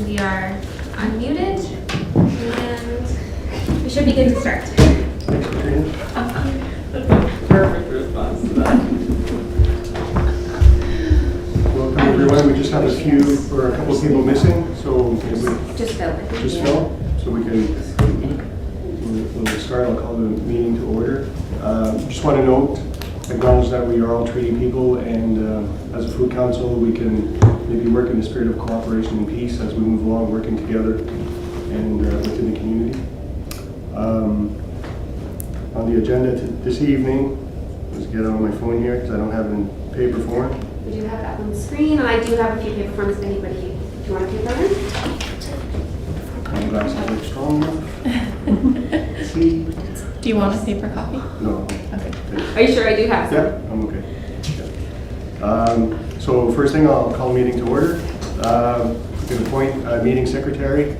we are unmuted and we should be good to start. Perfect response to that. Welcome everyone. We just have a couple of people missing, so if we Just Phil. so we can we'll start. I'll call the meeting to order. Just want to acknowledge that we are all treaty people, and as a food council, we can maybe work in the spirit of cooperation and peace as we move along, working together and within the community. On the agenda this evening, let's get on my phone here because I don't have it in paper form. We do have it up on the screen, and I do have a few paper forms if anybody, if you want to take them in. My glass is like strong enough. See? Do you want a paper copy? No. Okay. Are you sure I do have some? Yeah, I'm okay. Yeah. So first thing, I'll call the meeting to order. We can appoint a meeting secretary.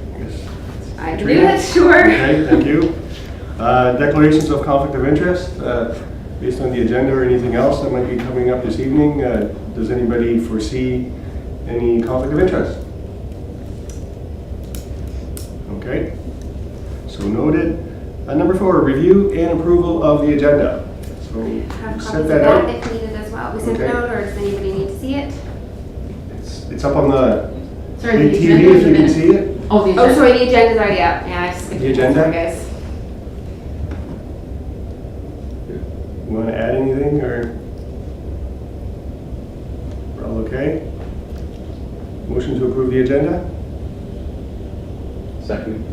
I can do that, sure. Okay, thank you. Declarations of conflict of interest, based on the agenda or anything else that might be coming up this evening. Does anybody foresee any conflict of interest? Okay, so noted. Number 4, review and approval of the agenda. So I have we copies set of that that out. if needed as well. We sent Okay. it out, or does anybody need to see it? It's up on the Sorry, big the TV agenda if or you the can minutes? see it. Oh, the Oh, agenda. sorry, the agenda's already up. Yeah, I just skipped The it. agenda? Sorry, guys. You want to add anything, or we're all okay? Motion to approve the agenda? Second.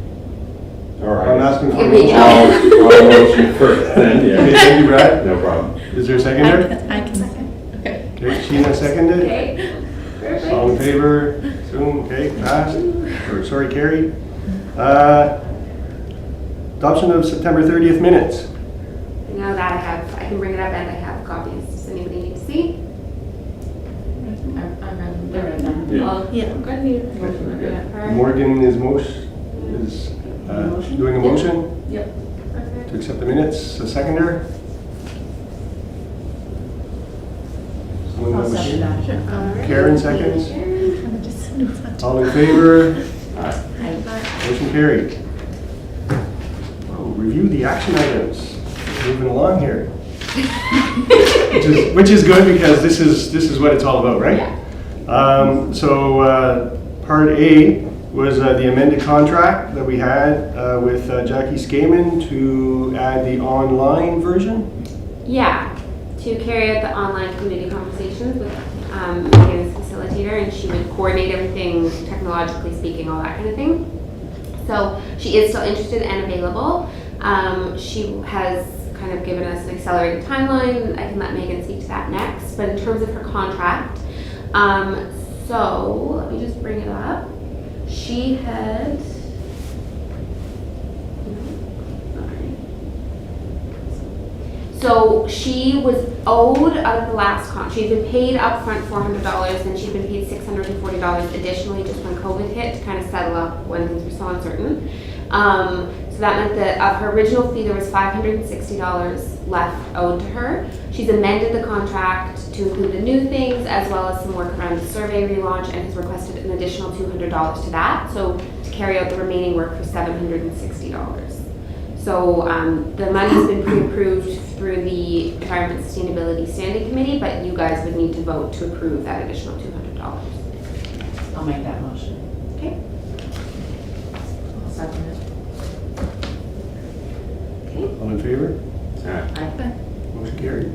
All right. I'm asking for a Here we motion. go. I'll motion first then, Okay, yeah. thank you, Brad. No problem. Is there a seconder? I can second. Okay. Okay, Sheena seconded. Okay, perfect. All in favor? Zoom, okay, passed. Or, sorry, carried. Adoption of September 30th minutes. Now that I can bring it up and I have copies. Does anybody need to see? They're right now. Yeah. Well, Yeah. go ahead. Yeah. Morgan is doing a motion Yep. to accept the minutes. A seconder? Someone I'll knows? second that. Alright. Karen seconds. Karen. All in favor? Aye. Motion carried. Oh, review the action items. Moving along here. which is good because this is what it's all about, right? So part A was the amended contract that we had with Jackie Skaman to add the online version. Yeah, to carry out the online community conversations with Megan as facilitator, and she would coordinate everything, technologically speaking, all that kind of thing. So she is still interested and available. She has kind of given us an accelerated timeline. I can let Megan speak to that next. But in terms of her contract, so let me just bring it up. She had. So she was owed out of the last she'd been paid upfront $400, and she'd been paid $640 additionally just when COVID hit to kind of settle up when things were so uncertain. So that meant that of her original fee, there was $560 left owed to her. She's amended the contract to include the new things as well as some work around the survey relaunch, and has requested an additional $200 to that. So to carry out the remaining work for $760. So the money's been pre-approved through the Environment Sustainability Standing Committee, but you guys would need to vote to approve that additional $200. I'll make that motion. Okay. I'll second it. Okay. All in favor? Aye. Motion carried.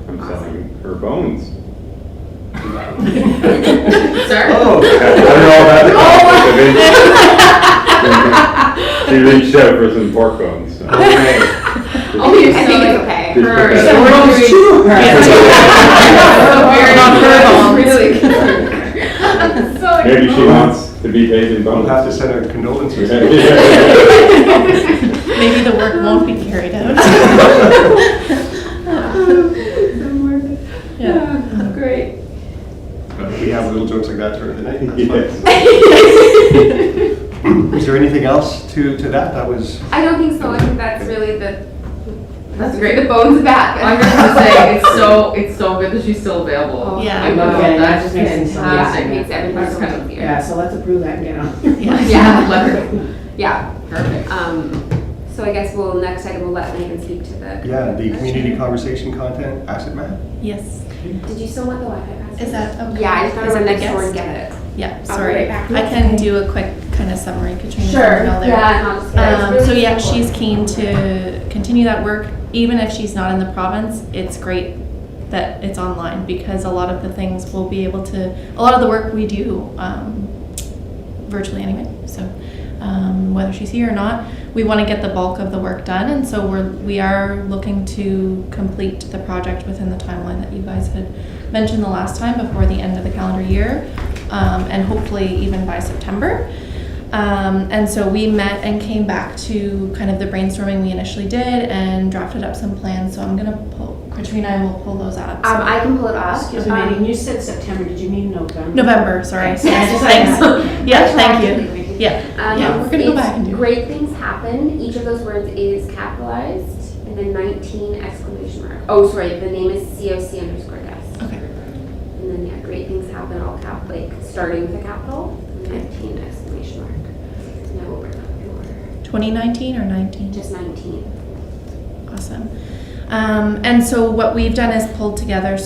I'm selling her bones. Sir? Oh, I don't know about the She reached out for some pork bones. So. okay. Oh, I think it's okay. Did you Her. put that So in? bones too. We're not her bones. Maybe she wants to be paid in We'll bones. have to send our condolences. Maybe the work won't be carried out. Yeah. Great. We have little jokes like that throughout the night. That's Yes. fine. Is there anything else to that? That was I don't think so. I think that's really the That's great. The bones back. I'm just gonna say, it's so good that she's still available. Yeah. I love Okay, it. that That's just makes things so much fantastic. Yeah, it makes everything That's so kind much of- easier. Yeah, so let's approve that and get on. Yeah, let her. Yeah. Perfect. So I guess next item we'll let Megan speak to the. Yeah, the community conversation content asset map. Yes. Did you still want the Wi-Fi password? Is that okay? Yeah, I just gotta Is run it next the door and guest? get it. Yeah, I'll be sorry. right back. I can do a quick kind of summary, Katrina. so you know there. Yeah, and I'll just get it. It's So really yeah, simple. she's keen to continue that work, even if she's not in the province. It's great that it's online because a lot of the things we'll be able to, a lot of the work we do virtually anyway. So whether she's here or not, we want to get the bulk of the work done, and so we are looking to complete the project within the timeline that you guys had mentioned the last time before the end of the calendar year, and hopefully even by September. And so we met and came back to kind of the brainstorming we initially did and drafted up some plans. So I'm gonna Katrina and I will pull those up. So- I can pull it up. Excuse me, Megan, you said September, did you mean November? November, sorry. Okay, I just Thanks. like Yeah, thank you. Retroactively. Yeah, yeah, we're gonna go it's back and do it. Great things happen. Each of those words is capitalized and then 19 exclamation mark. Oh, sorry, the name is COC_guest. Okay. And then yeah, great things happen all like starting with a capital, and 19 exclamation mark. And I will bring up in order. 2019 or 19? Just 19. Awesome. And so what we've done is pulled together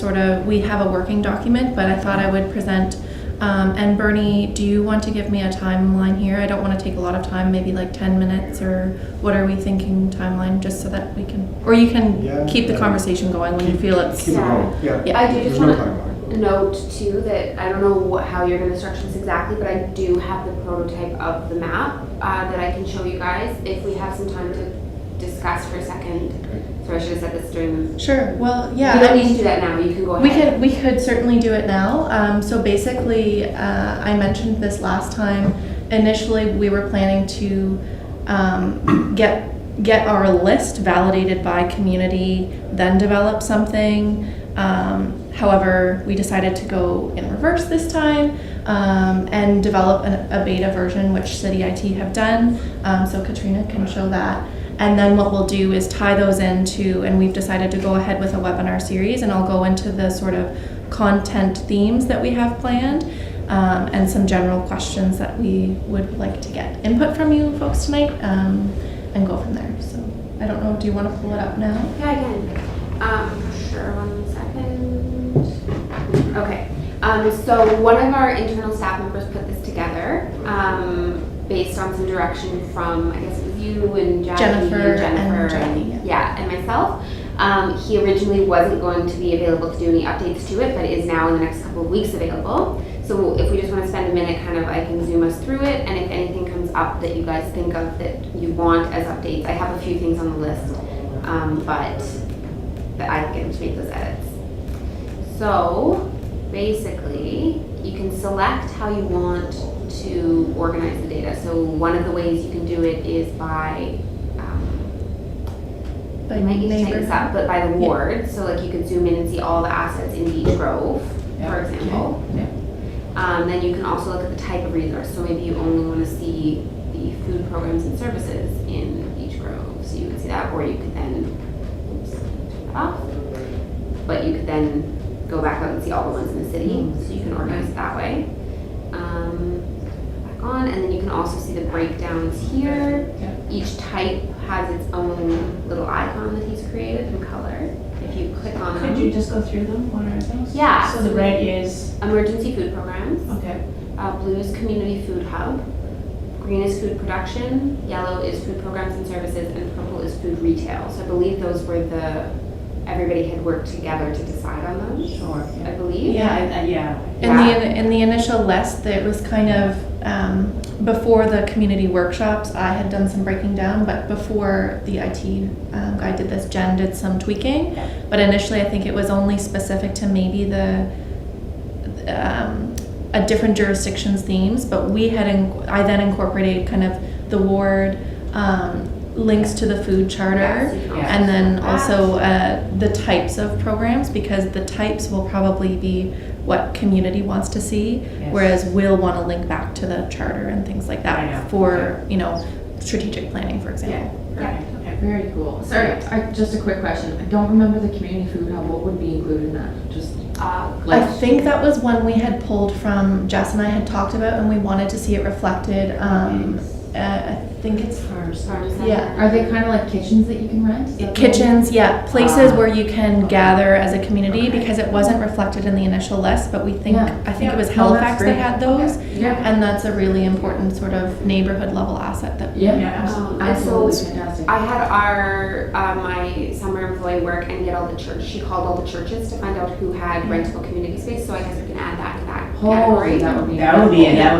we have a working document, but I thought I would present. And Bernie, do you want to give me a timeline here? I don't want to take a lot of time, maybe like 10 minutes, or what are we thinking timeline, just so that we can, or you can Yeah, keep the yeah. conversation going when you feel it's. Keep it going, yeah. Yeah. I do just There's no want to timeline. note too that I don't know how you're going to structure this exactly, but I do have the prototype of the map that I can show you guys if we have some time to discuss for a second. Sorry, I should have said this during. Sure. Well, yeah. You don't I need mean, to do that now. You can go We ahead. could certainly do it now. So basically, I mentioned this last time. Initially, we were planning to get our list validated by community, then develop something. However, we decided to go in reverse this time and develop a beta version, which City IT have done. So Katrina can show that. And then what we'll do is tie those into, and we've decided to go ahead with a webinar series, and I'll go into the sort of content themes that we have planned, and some general questions that we would like to get input from you folks tonight, and go from there. So I don't know, do you want to pull it up now? Yeah, I can. Sure, 1 second. Okay. So one of our internal staff members put this together based on some direction from, I guess it was you and Jackie Jennifer and and Jackie, yeah, and myself. He originally wasn't going to be available to do any updates to it, but is now in the next couple of weeks available. So if we just want to spend a minute, kind of, I can zoom us through it, and if anything comes up that you guys think of that you want as updates, I have a few things on the list, but that I can get him to make those edits. So basically, you can select how you want to organize the data. So one of the ways you can do it is by By I might need to take neighbor? this up, but by the ward. So like you could zoom in and see all the assets in each grove, for example. Then you can also look at the type of resource. So maybe you only want to see the food programs and services in each grove. So you can see that, or you could then, oops, turn that off. But you could then go back out and see all the ones in the city. So you can organize it that way. Back on, and then you can also see the breakdowns here. Each type has its own little icon that he's created in color. If you click on them. Could you just go through them? What are those? Yeah. So the red is, Emergency food programs. okay, Blue is community food hub. Green is food production. Yellow is food programs and services, and purple is food retail. So I believe those were everybody had worked together to decide on those. sure. I believe. Yeah. In the initial list, it was kind of before the community workshops. I had done some breaking down, but before the IT guy did this, Jen did some tweaking. But initially, I think it was only specific to maybe a different jurisdiction's themes. But I then incorporated kind of the ward. Links to the food charter, Yes, you can also and then do that. also the types of programs, because the types will probably be what community wants to see, whereas we'll want to link back to the charter and things like I know. that for strategic planning, for example. Perfect, okay. Very cool. Sorry, just a quick question. I don't remember the community food hub. What would be included in that? Just I like think that was one we had pulled from, Jess and I had talked about, and we wanted to see it reflected. I think it's yeah. Are they kind of like kitchens that you can rent? Is that Kitchens, yeah, places where you can gather as a community, because it wasn't reflected in the initial list, but we think, Yeah. I think it was Oh, that's Halifax that great. had those. Yeah. And that's a really important sort of neighborhood level asset that Yeah. absolutely. Absolutely So fantastic. I had our my summer employee work and get all the church. She called all the churches to find out who had rentable community space. So I guess we can add that to that category. That would be That would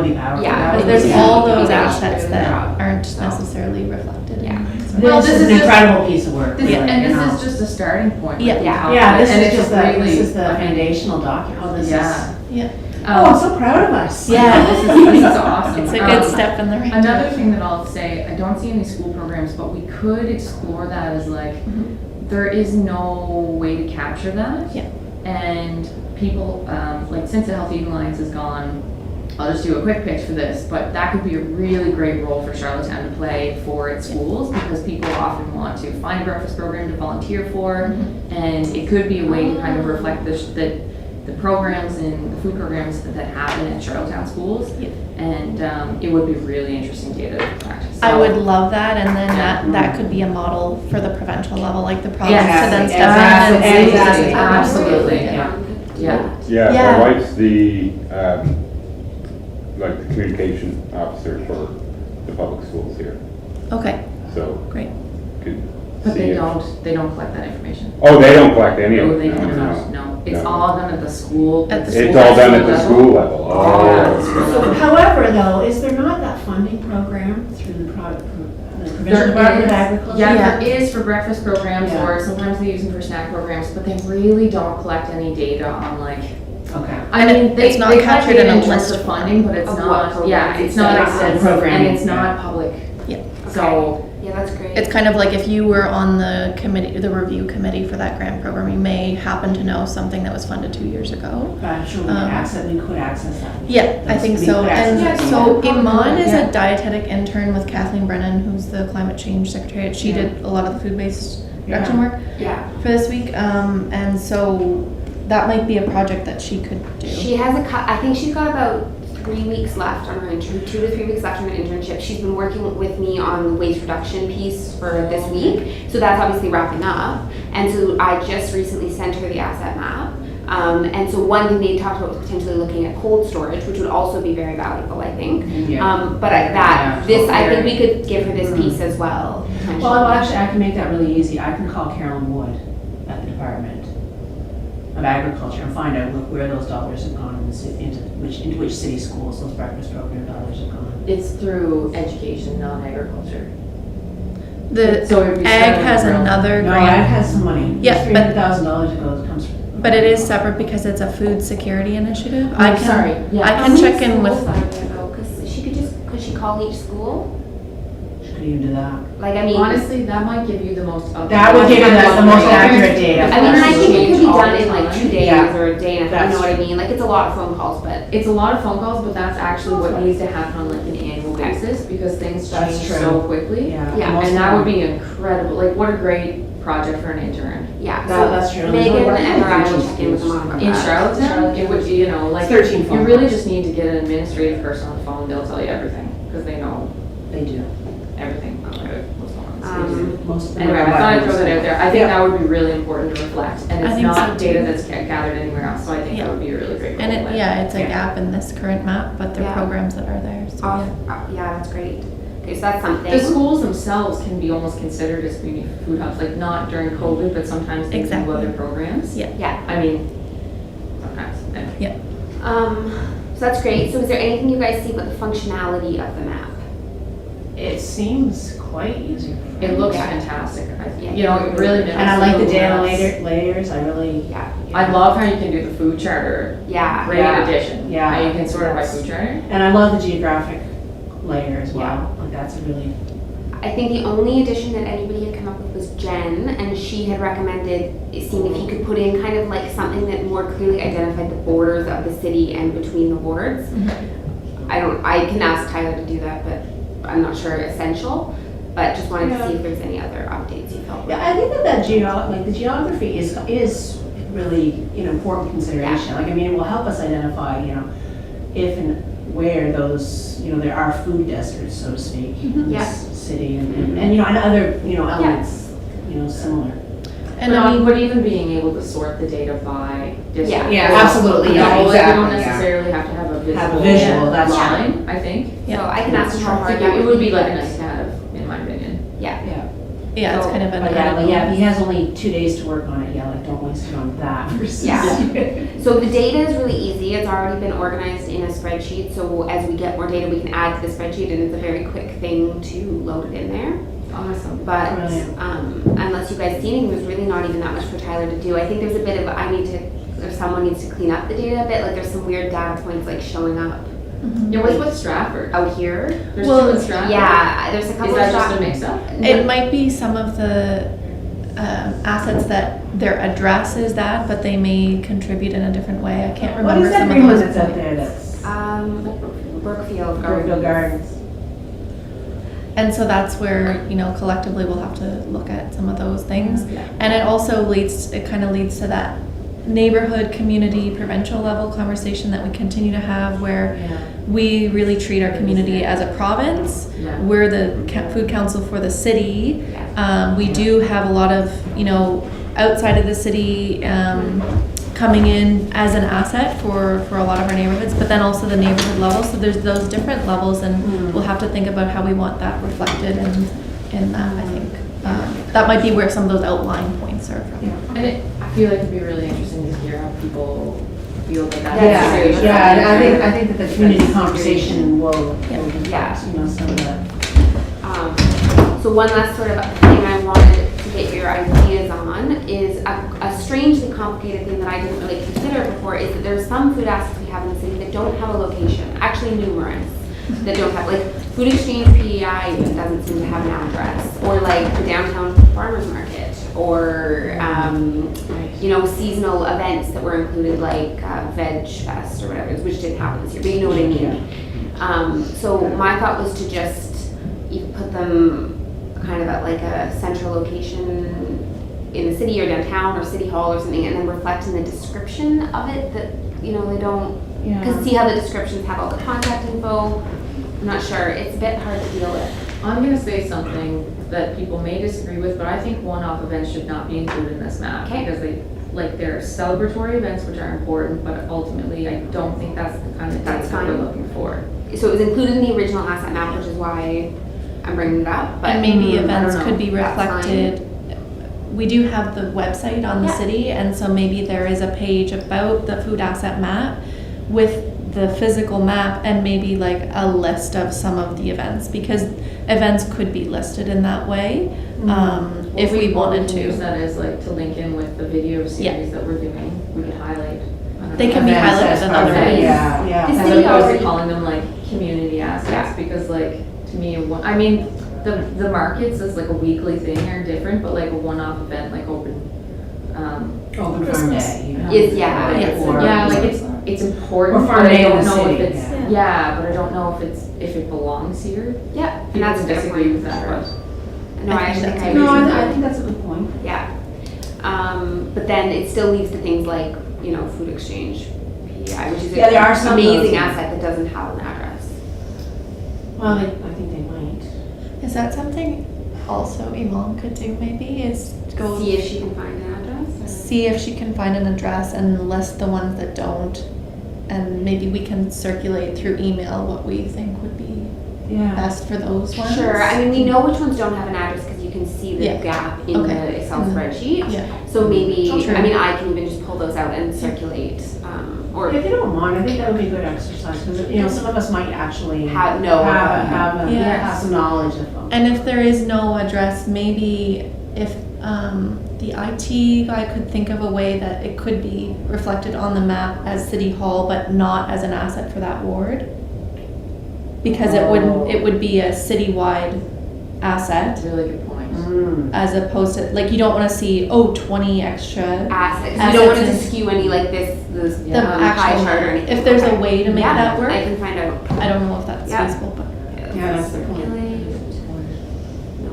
be powerful. Yeah. But there's Yeah. all those Yeah. assets that Yeah. aren't necessarily reflected. Yeah. Well, This this is is an just- incredible piece of work. This, really, and you this know. is just a starting point. Yeah. like, Yeah. how- Yeah, this and is it's just the really, foundational document. Oh, this Yeah. is. Yeah. Oh, I'm so proud of us. Yeah. this is awesome. It's a good step in the right Another direction. thing that I'll say, I don't see any school programs, but we could explore that as like, Mhm. there is no way to capture that. Yeah. And people, like since the Health Eating Alliance is gone, I'll just do a quick pitch for this, but that could be a really great role for Charlottetown to play for its schools, because people often want to find a breakfast program to volunteer for, and it could be a way to kind of reflect the programs and the food programs that happen at Charlottetown schools. Yeah. And it would be really interesting data to practice. I So- would love that, and then Yeah. that could be a model for the provincial level, like the province Yes, to then step exactly, in and say, exactly. Absolutely, Yeah. Yeah. Yeah, Yeah. my wife's the, like the communication officer for the public schools here, Okay, so great. could But see they if- don't collect that information. Oh, they don't collect any of No, it? they No, do no. not, no. It's No. all done at the school. At the It's all done at the school level, Yeah. oh. So, however, though, is there not that funding program through the Provincial There Department of is- Agriculture? Yeah, there is for breakfast programs, Yeah. or sometimes they use them for snack programs, but they really don't collect any data on like, Okay. I mean, It's not they collect captured data in a in terms list of funding, but it's of what not, programs. yeah, it's not Like extensive, programming, and it's yeah. not public. Yeah. So, Yeah, that's great. It's kind of like if you were on the committee, the review committee for that grant program, you may happen to know something that was funded 2 years ago. But I'm sure we could access that. Yeah, I think We so. could access And that. so Yeah. Iman is Yeah. a dietetic intern with Kathleen Brennan, who's the climate change secretary. She did a lot of the food-based direction work Yeah. for this week. And so that might be a project that she could do. She has I think she's got about 3 weeks left on her intern, 2 to 3 weeks left on her internship. She's been working with me on the waste reduction piece for this week, so that's obviously wrapping up. And so I just recently sent her the asset map. And so one thing they talked about was potentially looking at cold storage, which would also be very valuable, I think. Yeah. But I think we could give her this piece as well. potentially. Well, actually, I can make that really easy. I can call Carolyn Wood at the Department of Agriculture and find out where those dollars have gone in the city, into which city schools those breakfast program dollars have gone. it's through education, not agriculture. The So it'd be ag separate has from- another No, grant. Ag has some money. Yeah, but- $300,000 ago that comes from. But it is separate because it's a food security initiative. I can, sorry, yeah. I How can many check in with, schools are there though? 'Cause could she call each school? She could even do that. Like, I mean. Honestly, that might give you the most. That would give you the most accurate data. I mean, and I think it could be All done the in like time. 2 days Yeah. or a day and a half, you That's know what I mean? Like, it's a lot of phone calls, but. It's a lot of phone calls, but that's actually what needs to happen on like an annual basis, because things That's change true. so quickly. Yeah, most And that of would them. be incredible, like what a great project for an intern. Yeah, That's true. Megan There's no and I will work. check in with them on In that. Charlottetown, it would be, you know, like, 13 phone you really calls. just need to get an administrative person on the phone, they'll tell you everything, because they know They do. everything about it, what's going on. They do. Most of them. Anyway, I thought I'd throw that out there. I think Yeah. that would be really important to reflect, and I it's think not so, too. data that's gathered anywhere else, so I think Yeah. that would be a really great. and goal it, to play. yeah, it's a Yeah. gap in this current map, but there are Yeah. programs that are there, so Off- yeah. Yeah, that's great. Okay, so that's something. The schools themselves can be almost considered as community food hubs, like not during COVID, but sometimes they do Exactly. other programs. Yeah. Yeah. I mean, sometimes. Anyway. So that's great. So is there anything you guys see about the functionality of the map? It seems quite easy. It looks Yeah. fantastic. Yeah. You know, it really mimics. And I like the data maps. layers, I really. Yeah. I love how you can do the food charter. Yeah. Great Yeah. addition. Yeah. How you can sort it by Yes. food charter. And I love the geographic layer as well. Yeah. Like that's a really, I think the only addition that anybody had come up with was Jen, and she had recommended seeing if you could put in kind of like something that more clearly identified the borders of the city and between the wards. I can ask Tyler to do that, but I'm not sure essential. but just wanted to see if there's any other updates you felt. Yeah, I think that the geography is really an important consideration. Like, I mean, it will help us identify, if and where those, there are food deserts, so to speak, in Yeah. this city, and other, elements, similar. And I mean, but even being able to sort the data by district. Yeah, absolutely, yeah, You don't exactly, yeah. necessarily have to have a visual. Have a visual, that's line, I think. So I can ask them how hard It that would be like but- nice to have, in my opinion. Yeah. yeah, it's So- kind of an. But if he has only 2 days to work on it, don't waste it on that versus. Yeah. So the data is really easy. It's already been organized in a spreadsheet. So as we get more data, we can add to the spreadsheet, and it's a very quick thing to load it in there. Awesome. But Brilliant. unless you guys see anything, there's really not even that much for Tyler to do. I think there's a bit of or someone needs to clean up the data a bit. Like there's some weird data points like showing up Yeah, what's with Stratford? out here. There's Well, two in Stratford? Yeah, there's a couple Is that of just a shops. mix-up? It might be some of the assets that their address is that, but they may contribute in a different way. I can't What remember is that some green of one those. that's out there that's Brookfield Garfield Gardens. Gardens? And so that's where, collectively we'll have to look at some of those things. And it also it kind of leads to that neighborhood, community, provincial level conversation that we continue to have where we really treat our community as a province. Yeah. We're the food council for the city. We do have a lot of, outside of the city coming in as an asset for a lot of our neighborhoods, but then also the neighborhood level. So there's those different levels, and we'll have to think about how we want that reflected in that, I think. That might be where some of those outline points are from. And I feel like it'd be really interesting to hear how people feel about that. And I think that the community conversation will Yeah. some of that. So one last sort of thing I wanted to get your ideas on is a strangely complicated thing that I didn't really consider before is that there's some food assets we have in the city that don't have a location, actually numerous, that don't have, like Food Exchange PEI even doesn't seem to have an address, or like the downtown farmers market, or seasonal events that were included like Veg Fest or whatever, which didn't happen this year, but you know what I mean. So my thought was to just put them kind of at like a central location in the city or downtown or city hall or something, and then reflect in the description of it that they don't. Because see how the descriptions have all the contact info. I'm not sure. It's a bit hard to deal with. I'm gonna say something that people may disagree with, but I think one-off events should not be included in this map. Okay. Because they're celebratory events which are important, but ultimately I don't think that's the kind of thing That's that we're fine. looking for. So it was included in the original asset map, which is why I'm bringing it up. But And maybe I don't events know. could be That's fine. reflected. We do have the website on the Yeah. city, and so maybe there is a page about the food asset map with the physical map and maybe like a list of some of the events, because events could be listed in that way if we wanted can use to. that as to link in with the video series that we're doing, we could highlight. I don't They know. can be Events highlighted as in part other of it, ways. Yeah. The As city opposed already- to calling them community assets, Yeah. because to me, the markets as a weekly thing are different, but a one-off event open. Open Farm Christmas. Day. Is- yeah, It's important, Or Farm but I Day in don't the know city, if it's, yeah. but I don't know if it belongs here. Yeah, and People that's a can good disagree point. with that, Sure. but. No, I actually think I that's- agree. No, with I that. think that's a good point. Yeah. But then it still leads to things like, Food Exchange PEI, which is Yeah, there are some of those, amazing yeah. asset that doesn't have an address. Well, I think they might. Is that something also Iman could do maybe, is go See if she can find an address. see if she can find an address and list the ones that don't, and maybe we can circulate through email what we think would be Yeah. best for those ones. Sure, I mean, we know which ones don't have an address because you can see the Yeah. gap in Okay. the Excel Mhm. spreadsheet. Yeah. So maybe, True. I mean, I can even just pull those out and circulate, or If you don't mind, I think that would be a good exercise, because, some of us might actually have, know. Yeah. some knowledge of them. And if there is no address, maybe if the IT guy could think of a way that it could be reflected on the map as City Hall, but not as an asset for that ward. Because it would be a citywide asset, That's a really good point. as opposed to, you don't wanna see, 20 extra. Assets, you don't want it to Assets skew any like this The pie actual chart or map. anything. If there's a Okay. way to make Yeah, that work, I can find out. I don't know if that's Yeah. feasible, but. Yeah, that's the point. Circulate. No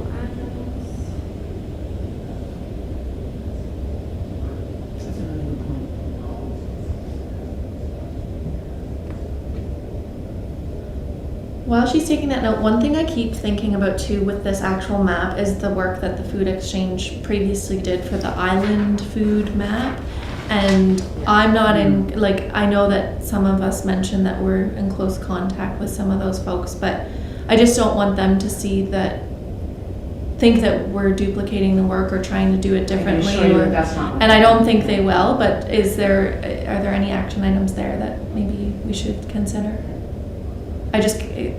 While she's taking that note, one thing I keep thinking about too with this actual map is the work that the Food Exchange previously did for the island food map. And I'm not in, like, I know that some of us mentioned that we're in close contact with some of those folks, but I just don't want them to think that we're duplicating the work or trying to do it differently. I can assure you that's not what And I don't think they will, but are there any action items there that maybe we should consider?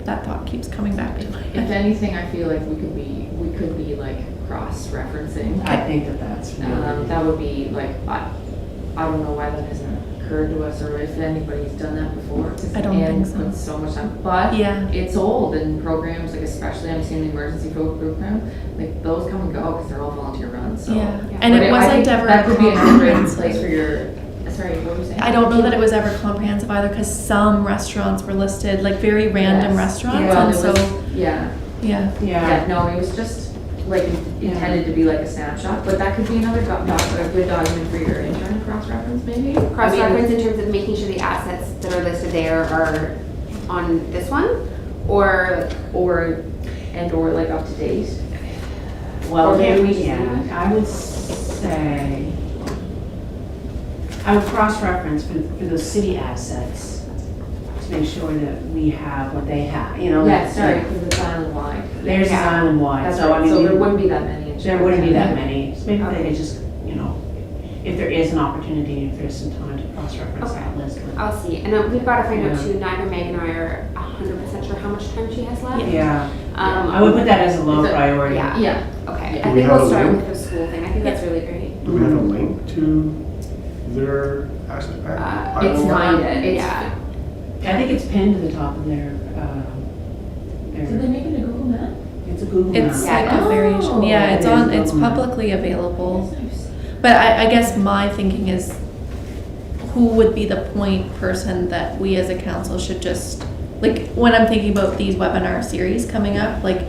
That thought keeps coming back to my If head. anything, I feel like we could be like cross-referencing. I think that's really. That would be like, I don't know why that hasn't occurred to us, or if anybody's done that before. 'Cause I don't think Ann so. puts so much time, but Yeah. it's old, and programs, like especially I'm seeing the emergency food program, like those come and go because they're all volunteer runs, so. Yeah, and But it I wasn't think ever that could be another great comprehensive. place for your, sorry, what were you saying? I don't know that it was ever comprehensive either, because some restaurants were listed, like very random Yes. restaurants, Well, and it so, was- Yeah. yeah. Yeah, no, it was just like intended to be like a snapshot, but that could be another a good document for your intern to cross-reference maybe? Cross-reference in terms of making sure the assets that are listed there are on this one, or Or like up to date. Well, Or maybe we should yeah, do that. I would say, I would cross-reference for those city assets to make sure that we have what they have, you know. Yeah, sorry, because it's island-wide. There's Yeah. island-wide, That's so I right, mean. so there we- wouldn't be that many. There wouldn't be that many, so maybe they Okay. could just, you know, if there is an opportunity, if there's some time to cross-reference that list. with- I'll see. And we've got to find out Yeah. too, neither Meg and I are 100% sure how much time she has left. Yeah, Um, I would put that as a low It's a- priority. Yeah. Yeah. Okay, Do I we think have we'll a start link? with the school thing. I think that's really great. Do we have a link to their asset pack? I It's don't know. fine, it's. Yeah. I think it's pinned to the top of their, Did they make it a Google map? it's a Google map. It's Yeah, like a oh, variation, yeah, it it's is on, it's Google Maps. publicly available. That's nice. But I guess my thinking is, who would be the point person that we as a council should just, like, when I'm thinking about these webinar series coming up, like,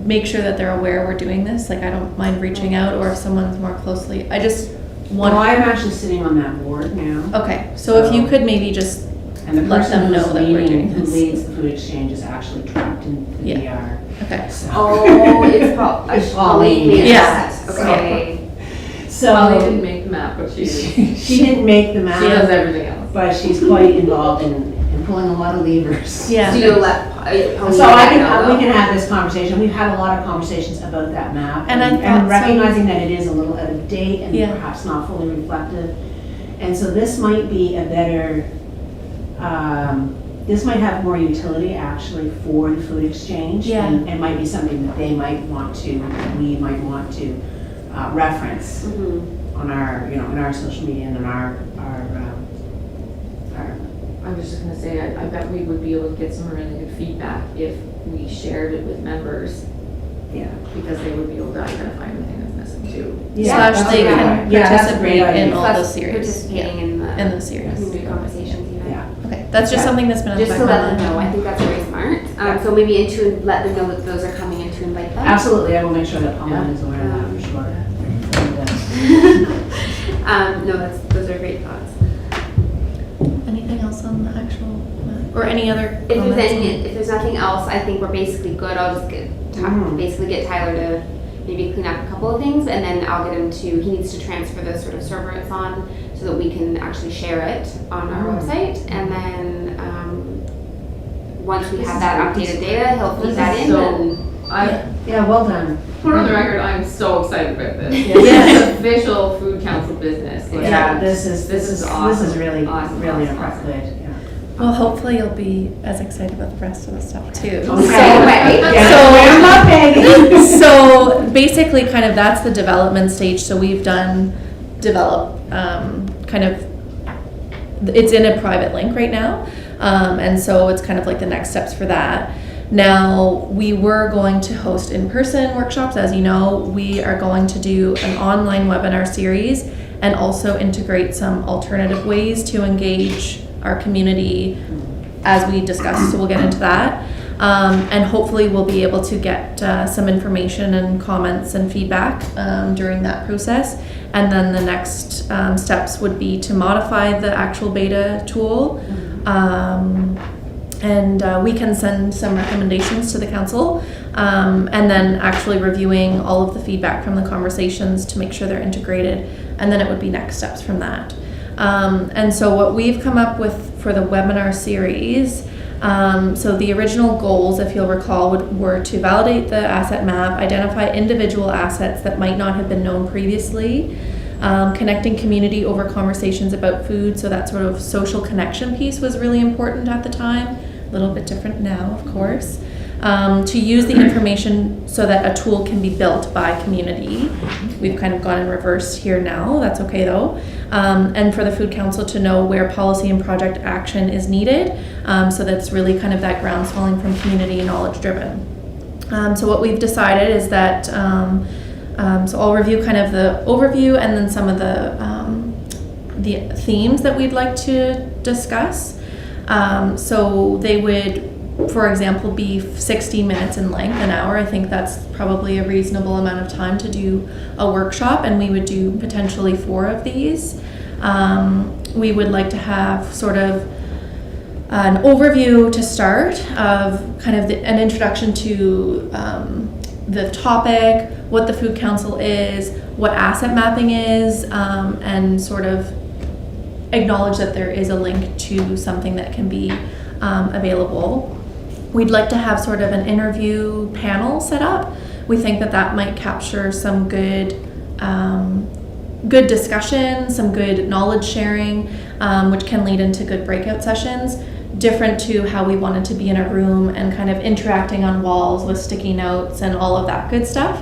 make sure that they're aware we're doing this, like, I don't mind reaching out, or if someone's more closely, I just Well, want, I'm actually sitting on that board now, okay, so if you could maybe just, and the let them person know who's that we're leading, doing who this. leads the food exchange is actually trapped in the Yeah. VR. okay, So- Oh, it's Paul. It's Pauline, yes. Okay. Well, they So, didn't make the map, but she she didn't make the map. she does everything else. But she's quite involved in pulling a lot of levers. yeah. So you'll let Pauline So I know, can, we though? can have this conversation, we've had a lot of conversations about that map. And I thought And so. recognizing that it is a little out of date and Yeah. perhaps not fully reflective. And so this might be a better, this might have more utility actually for the food exchange. Yeah. And might be something that they might want to, we might want to reference Mhm. on our, you know, in our social media and in our I was just gonna say, I bet we would be able to get some really good feedback if we shared it with members, yeah. because they would be able to identify anything that's missing too. Yeah, Slash that's they a great can idea. Yeah, that's a great participate in idea. all Plus the series. participating in the In the series. community conversations even. Yeah. Okay, that's just Yeah. something that's been on Just my to let them mind. know, I think that's very smart. So maybe let them know that those are coming and to invite them. Absolutely, I will make sure that Pauline is aware of that for sure. And, No, those are great thoughts. Anything else on the actual, or any other If comments? if there's nothing else, I think we're basically good. I'll just basically get Tyler to maybe clean up a couple of things, and then I'll get him to, he needs to transfer the sort of server it's on so that we can actually share it on our website. And then once we have that updated data, he'll feed that in. And Yeah, well done. Put on the record, I'm so excited about this. Yeah. This is official food council business. Like, Yeah, this is awesome. really, Awesome, really awesome, impressive, awesome. yeah. Well, hopefully you'll be as excited about the rest of the stuff too. Okay. Yeah. So- I'm not begging. So basically kind of that's the development stage. So we've done kind of, it's in a private link right now. And so it's kind of like the next steps for that. Now, we were going to host in-person workshops. As you know, we are going to do an online webinar series and also integrate some alternative ways to engage our community as we discussed, so we'll get into that. And hopefully we'll be able to get some information and comments and feedback during that process. And then the next steps would be to modify the actual beta tool we can send some recommendations to the council, and then actually reviewing all of the feedback from the conversations to make sure they're integrated, and then it would be next steps from that. And so what we've come up with for the webinar series, so the original goals, if you'll recall, were to validate the asset map, identify individual assets that might not have been known previously, connecting community over conversations about food, so that sort of social connection piece was really important at the time, a little bit different now, of course. To use the information so that a tool can be built by community. We've kind of gone in reverse here now, that's okay though. And for the Food Council to know where policy and project action is needed, so that's really kind of that groundswelling from community and knowledge driven. So what we've decided is that, so I'll review kind of the overview and then some of the themes that we'd like to discuss. So they would, for example, be 60 minutes in length, an hour. I think that's probably a reasonable amount of time to do a workshop, and we would do potentially 4 of these. We would like to have sort of an overview to start of kind of an introduction to the topic, what the Food Council is, what asset mapping is, and sort of acknowledge that there is a link to something that can be available. We'd like to have sort of an interview panel set up. We think that that might capture some good discussion, some good knowledge sharing, which can lead into good breakout sessions, different to how we wanted to be in a room and kind of interacting on walls with sticky notes and all of that good stuff.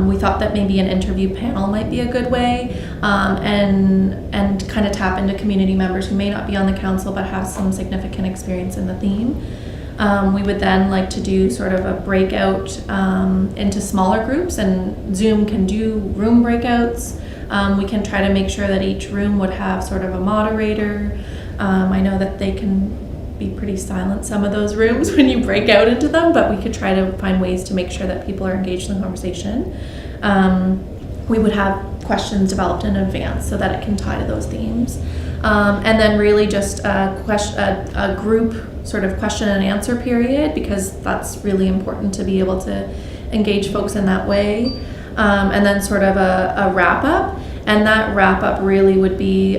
We thought that maybe an interview panel might be a good way, and kind of tap into community members who may not be on the council but have some significant experience in the theme. We would then like to do sort of a breakout into smaller groups, and Zoom can do room breakouts. We can try to make sure that each room would have sort of a moderator. I know that they can be pretty silent, some of those rooms, when you break out into them, but we could try to find ways to make sure that people are engaged in the conversation. We would have questions developed in advance so that it can tie to those themes. And then really just a group sort of question and answer period, because that's really important to be able to engage folks in that way. And then sort of a wrap up. And that wrap up really would be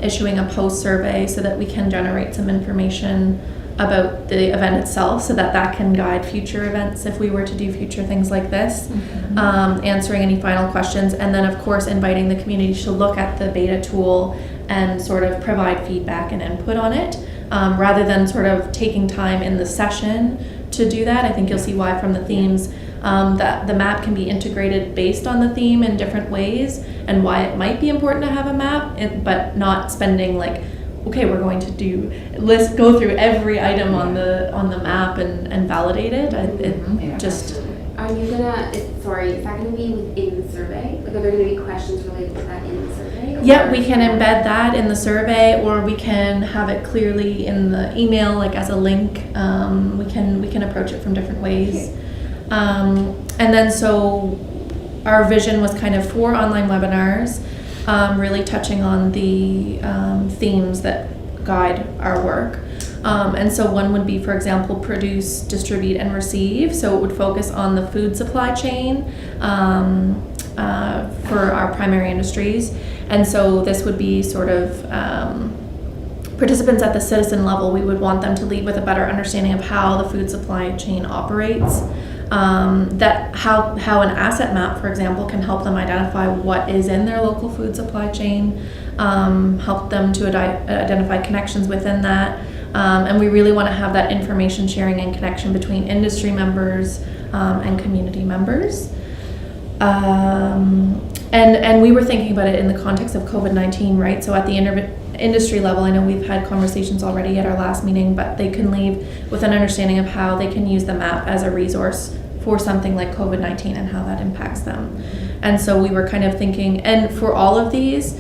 issuing a post survey so that we can generate some information about the event itself, so that that can guide future events if we were to do future things like this. Answering any final questions, and then of course inviting the community to look at the beta tool and sort of provide feedback and input on it, rather than sort of taking time in the session to do that. I think you'll see why from the themes, that the map can be integrated based on the theme in different ways, and why it might be important to have a map, but not spending like, okay, we're going to go through every item on the map and validate it. Just. Are you gonna? Is that gonna be within the survey? Like, are there gonna be questions related to that in the survey? Yeah, we can embed that in the survey, or we can have it clearly in the email, like as a link. We can approach it from different ways. Okay. And then so our vision was kind of 4 online webinars, really touching on the themes that guide our work. And so one would be, for example, produce, distribute, and receive. So it would focus on the food supply chain for our primary industries. And so this would be sort of participants at the citizen level. We would want them to lead with a better understanding of how the food supply chain operates. That how an asset map, for example, can help them identify what is in their local food supply chain, help them to identify connections within that. And we really want to have that information sharing and connection between industry members and community members. And we were thinking about it in the context of COVID-19, right? So at the industry level, I know we've had conversations already at our last meeting, but they can leave with an understanding of how they can use the map as a resource for something like COVID-19 and how that impacts them. And so we were kind of thinking, and for all of these,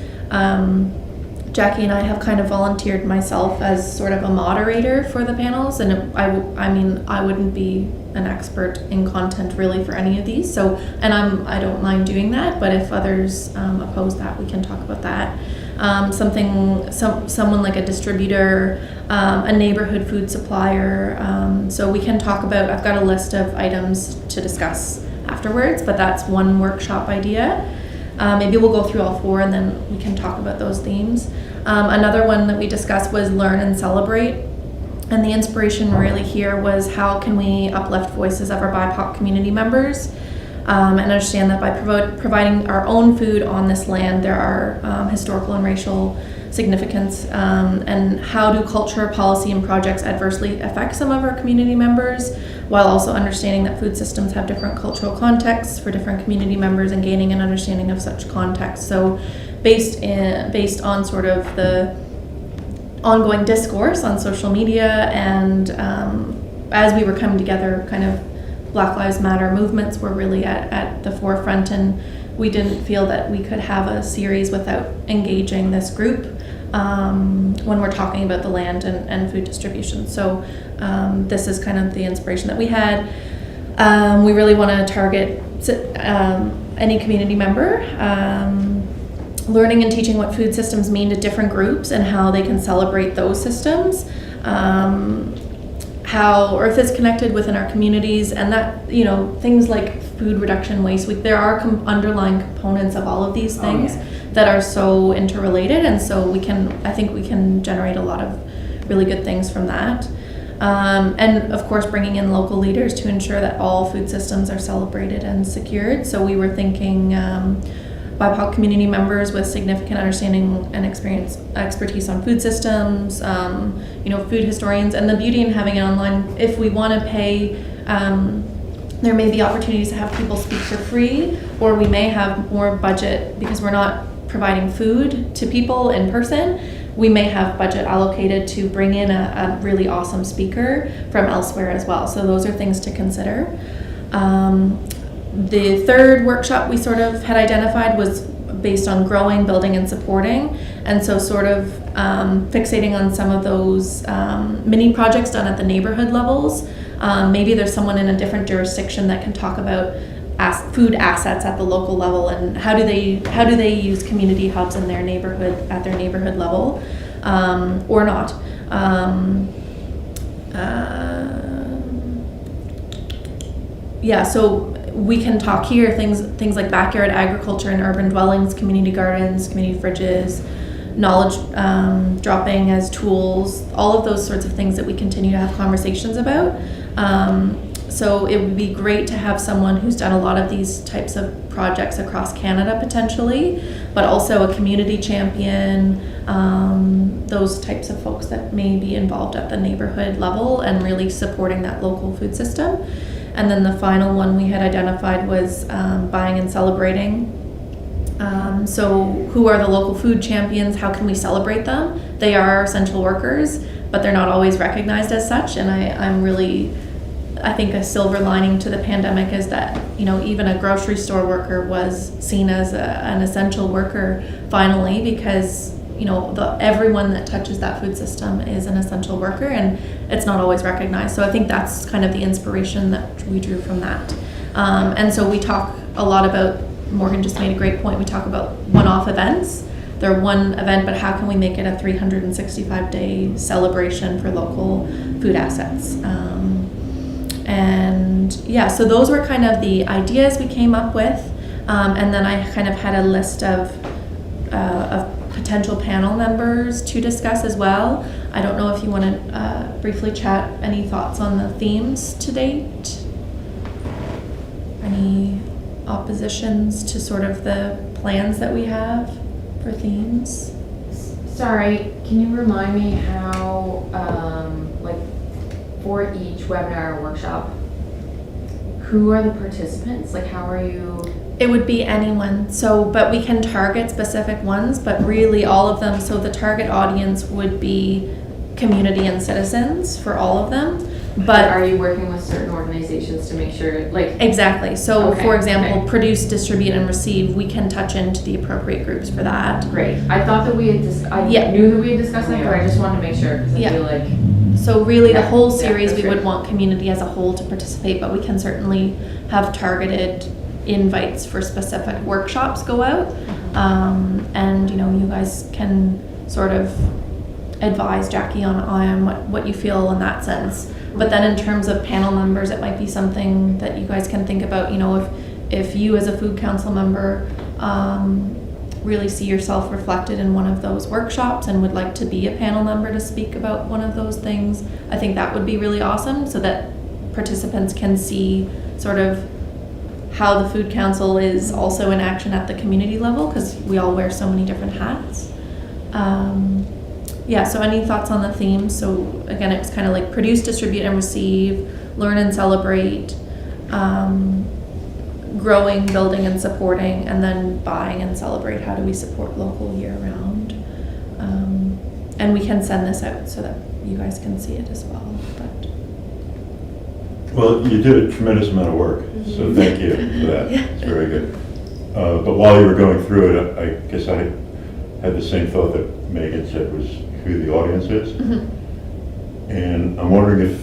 Jackie and I have kind of volunteered myself as sort of a moderator for the panels, and I wouldn't be an expert in content really for any of these. So, and I don't mind doing that, but if others oppose that, we can talk about that. Someone like a distributor, a neighborhood food supplier. So we can talk about. I've got a list of items to discuss afterwards, but that's one workshop idea. Maybe we'll go through all 4 and then we can talk about those themes. Another one that we discussed was learn and celebrate. And the inspiration really here was how can we uplift voices of our BIPOC community members and understand that by providing our own food on this land, there are historical and racial significance, and how do culture, policy, and projects adversely affect some of our community members, while also understanding that food systems have different cultural contexts for different community members and gaining an understanding of such context. So based on sort of the ongoing discourse on social media and as we were coming together, kind of Black Lives Matter movements were really at the forefront, and we didn't feel that we could have a series without engaging this group when we're talking about the land and food distribution. So this is kind of the inspiration that we had. We really want to target any community member, learning and teaching what food systems mean to different groups and how they can celebrate those systems. How Earth is connected within our communities, and that, things like food reduction, waste. There are underlying components of all of these things that are so interrelated, and so I think we can generate a lot of really good things from that. And of course, bringing in local leaders to ensure that all food systems are celebrated and secured. So we were thinking BIPOC community members with significant understanding and expertise on food systems, food historians, and the beauty in having it online. If we want to pay, there may be opportunities to have people speak for free, or we may have more budget because we're not providing food to people in person. We may have budget allocated to bring in a really awesome speaker from elsewhere as well. So those are things to consider. The third workshop we sort of had identified was based on growing, building, and supporting. And so sort of fixating on some of those mini projects done at the neighborhood levels. Maybe there's someone in a different jurisdiction that can talk about food assets at the local level, and how do they use community hubs in their neighborhood at their neighborhood level, or not. So we can talk here things like backyard agriculture and urban dwellings, community gardens, community fridges, knowledge dropping as tools, all of those sorts of things that we continue to have conversations about. So it would be great to have someone who's done a lot of these types of projects across Canada potentially, but also a community champion, those types of folks that may be involved at the neighborhood level and really supporting that local food system. And then the final one we had identified was buying and celebrating. So who are the local food champions? How can we celebrate them? They are essential workers, but they're not always recognized as such. And I think a silver lining to the pandemic is that, even a grocery store worker was seen as an essential worker finally, because, everyone that touches that food system is an essential worker, and it's not always recognized. So I think that's kind of the inspiration that we drew from that. And so we talk a lot about, Morgan just made a great point, we talk about one-off events. They're one event, but how can we make it a 365-day celebration for local food assets? So those were kind of the ideas we came up with. And then I kind of had a list of potential panel members to discuss as well. I don't know if you want to briefly chat any thoughts on the themes to date? Any oppositions to sort of the plans that we have for themes? Sorry, can you remind me how, for each webinar or workshop, who are the participants? How are you? It would be anyone. But we can target specific ones, but really all of them. So the target audience would be community and citizens for all of them. But are you working with certain organizations to make sure, like, exactly. So, Okay, for example, okay. produce, distribute, and receive, we can touch into the appropriate groups for that. great. I thought that we had I Yeah. knew that we had discussed that, but I just wanted to make sure, because I Yeah. feel like, So really, the Yeah, whole yeah, series, that's we would great. want community as a whole to participate, but we can certainly have targeted invites for specific workshops go out. And, you know, you guys can sort of advise Jackie on what you feel in that sense. But then in terms of panel members, it might be something that you guys can think about, you know, if you as a food council member, really see yourself reflected in one of those workshops and would like to be a panel member to speak about one of those things, I think that would be really awesome, so that participants can see sort of how the food council is also in action at the community level, because we all wear so many different hats. Yeah, so any thoughts on the themes? So again, it was kind of like produce, distribute, and receive, learn and celebrate, growing, building, and supporting, and then buying and celebrate. How do we support local year round? And we can send this out so that you guys can see it as well. But Well, you did a tremendous amount of work, so thank you for that. It's very good. But while you were going through it, I guess I had the same thought that Megan said, was who the audience is. And I'm wondering if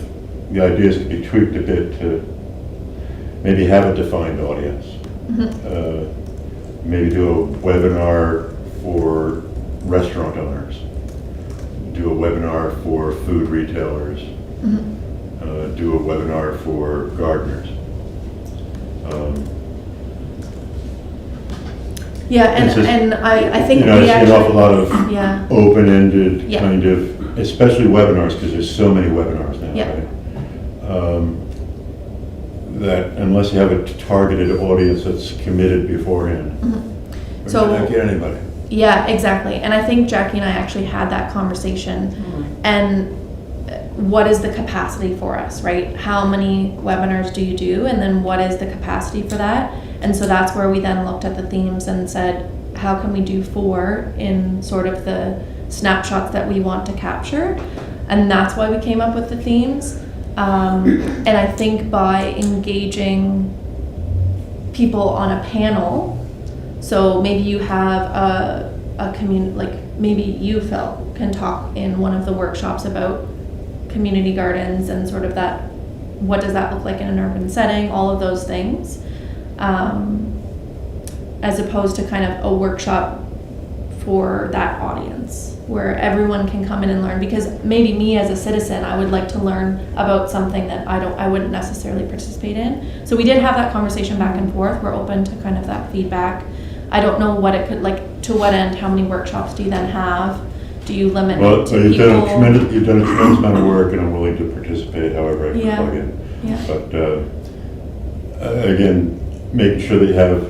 the ideas could be tweaked a bit to maybe have a defined audience. Maybe do a webinar for restaurant owners. Do a webinar for food retailers. Do a webinar for gardeners. yeah, It's just, and I think you know, I we see actually, an awful lot of yeah, open-ended Yeah. kind of, especially webinars, because there's so many webinars now, Yeah. right? That unless you have a targeted audience that's committed beforehand, So- you're not get anybody. yeah, exactly. And I think Jackie and I actually had that conversation. And what is the capacity for us, right? How many webinars do you do? And then what is the capacity for that? And so that's where we then looked at the themes and said, how can we do 4 in sort of the snapshots that we want to capture? And that's why we came up with the themes. And I think by engaging people on a panel, so maybe you have a community, like maybe you, Phil, can talk in one of the workshops about community gardens and sort of that, what does that look like in an urban setting, all of those things, as opposed to kind of a workshop for that audience where everyone can come in and learn. Because maybe me as a citizen, I would like to learn about something that I wouldn't necessarily participate in. So we did have that conversation back and forth. We're open to kind of that feedback. I don't know what it could, like, to what end, how many workshops do you then have? Do you limit Well, it to you've people? you've done a tremendous amount of work, and I'm willing to participate however I can Yeah. plug in. Yeah. But again, making sure that you have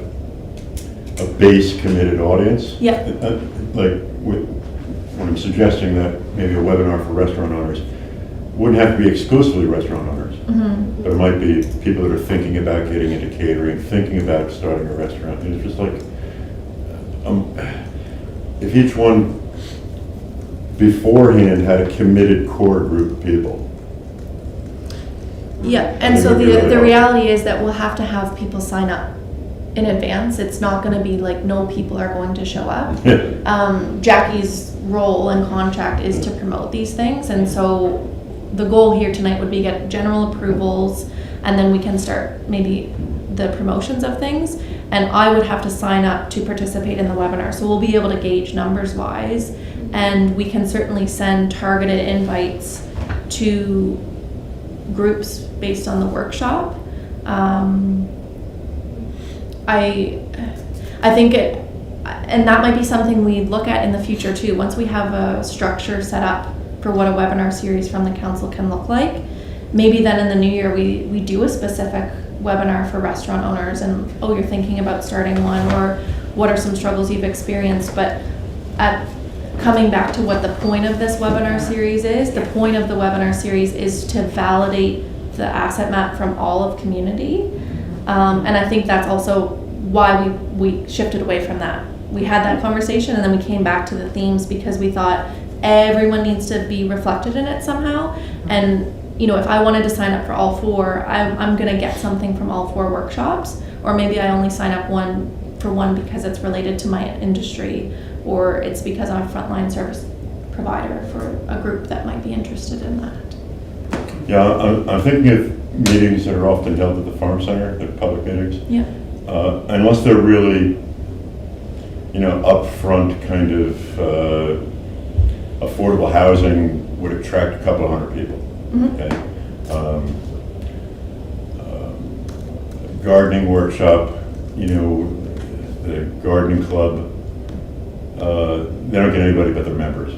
a base committed audience. Yeah. Like when I'm suggesting that maybe a webinar for restaurant owners wouldn't have to be exclusively restaurant owners. But it might be people that are thinking about getting into catering, thinking about starting a restaurant. And it's just like, if each one beforehand had a committed core group of people. Yeah, and It so would be really the helpful. reality is that we'll have to have people sign up in advance. It's not gonna be like, no people are going to show up. Jackie's role and contract is to promote these things, and so the goal here tonight would be get general approvals, and then we can start maybe the promotions of things, and I would have to sign up to participate in the webinar, so we'll be able to gauge numbers wise, and we can certainly send targeted invites to groups based on the workshop. I think it, and that might be something we look at in the future too. Once we have a structure set up for what a webinar series from the council can look like, maybe then in the new year we do a specific webinar for restaurant owners, and oh, you're thinking about starting one, or what are some struggles you've experienced. But coming back to what the point of this webinar series is, the point of the webinar series is to validate the asset map from all of community. And I think that's also why we shifted away from that. We had that conversation and then we came back to the themes because we thought everyone needs to be reflected in it somehow. And if I wanted to sign up for all 4, I'm gonna get something from all 4 workshops, or maybe I only sign up for one because it's related to my industry, or it's because I'm a frontline service provider for a group that might be interested in that. Yeah, I'm thinking of meetings that are often held at the farm center, they're public meetings. Yeah. Unless they're really, upfront kind of affordable housing would attract a couple of hundred people. Mhm. Okay. Gardening workshop, the gardening club, they don't get anybody but their members.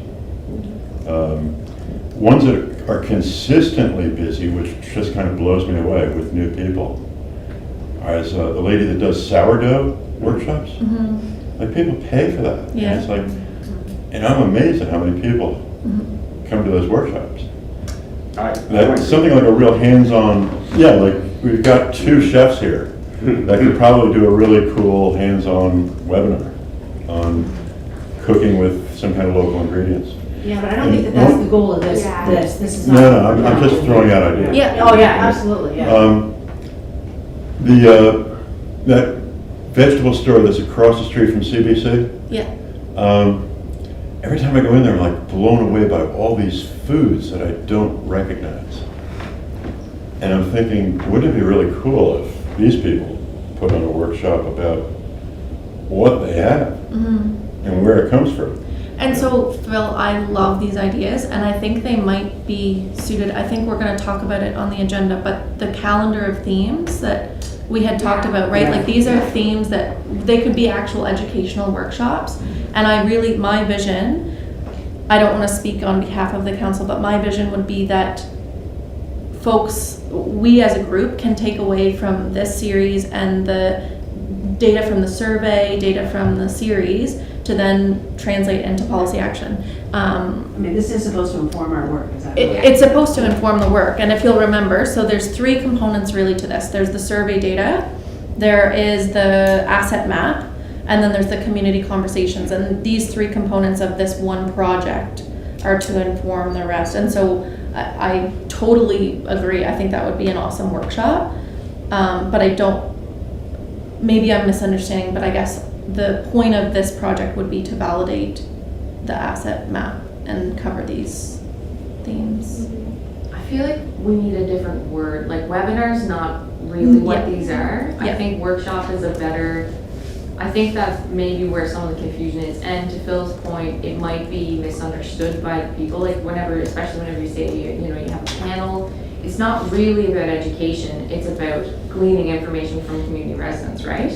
Ones that are consistently busy, which just kind of blows me away with new people, is the lady that does sourdough workshops. Mhm. Like, people pay for that. And Yeah. it's like, and I'm amazed at how many people come to those workshops. That's something like a real hands-on, like we've got 2 chefs here that could probably do a really cool hands-on webinar on cooking with some kind of local ingredients. Yeah, but I don't think that that's the goal of this, Yeah. this is not. No, I'm just throwing out ideas. Yeah. Oh, yeah, absolutely, yeah. That vegetable store that's across the street from CBC, Yeah. every time I go in there, I'm like blown away by all these foods that I don't recognize. And I'm thinking, wouldn't it be really cool if these people put on a workshop about what they have and where it comes from? And so, Phil, I love these ideas, and I think they might be suited. I think we're going to talk about it on the agenda, but the calendar of themes that we had talked about, right? Like, these are themes that they could be actual educational workshops. And my vision, I don't want to speak on behalf of the council, but my vision would be that we as a group can take away from this series and the data from the survey, data from the series, to then translate into policy action. This is supposed to inform our work, is that right? It's supposed to inform the work, and if you'll remember, so there's 3 components really to this. There's the survey data, there is the asset map, and then there's the community conversations. And these 3 components of this one project are to inform the rest. And so I totally agree. I think that would be an awesome workshop. But maybe I'm misunderstanding, but I guess the point of this project would be to validate the asset map and cover these themes. I feel like we need a different word, like webinar's not really what Yeah. these are. Yeah. I think workshop is I think that's maybe where some of the confusion is, and to Phil's point, it might be misunderstood by people, like especially whenever you say, you have a panel, it's not really about education, it's about gleaning information from community residents, right?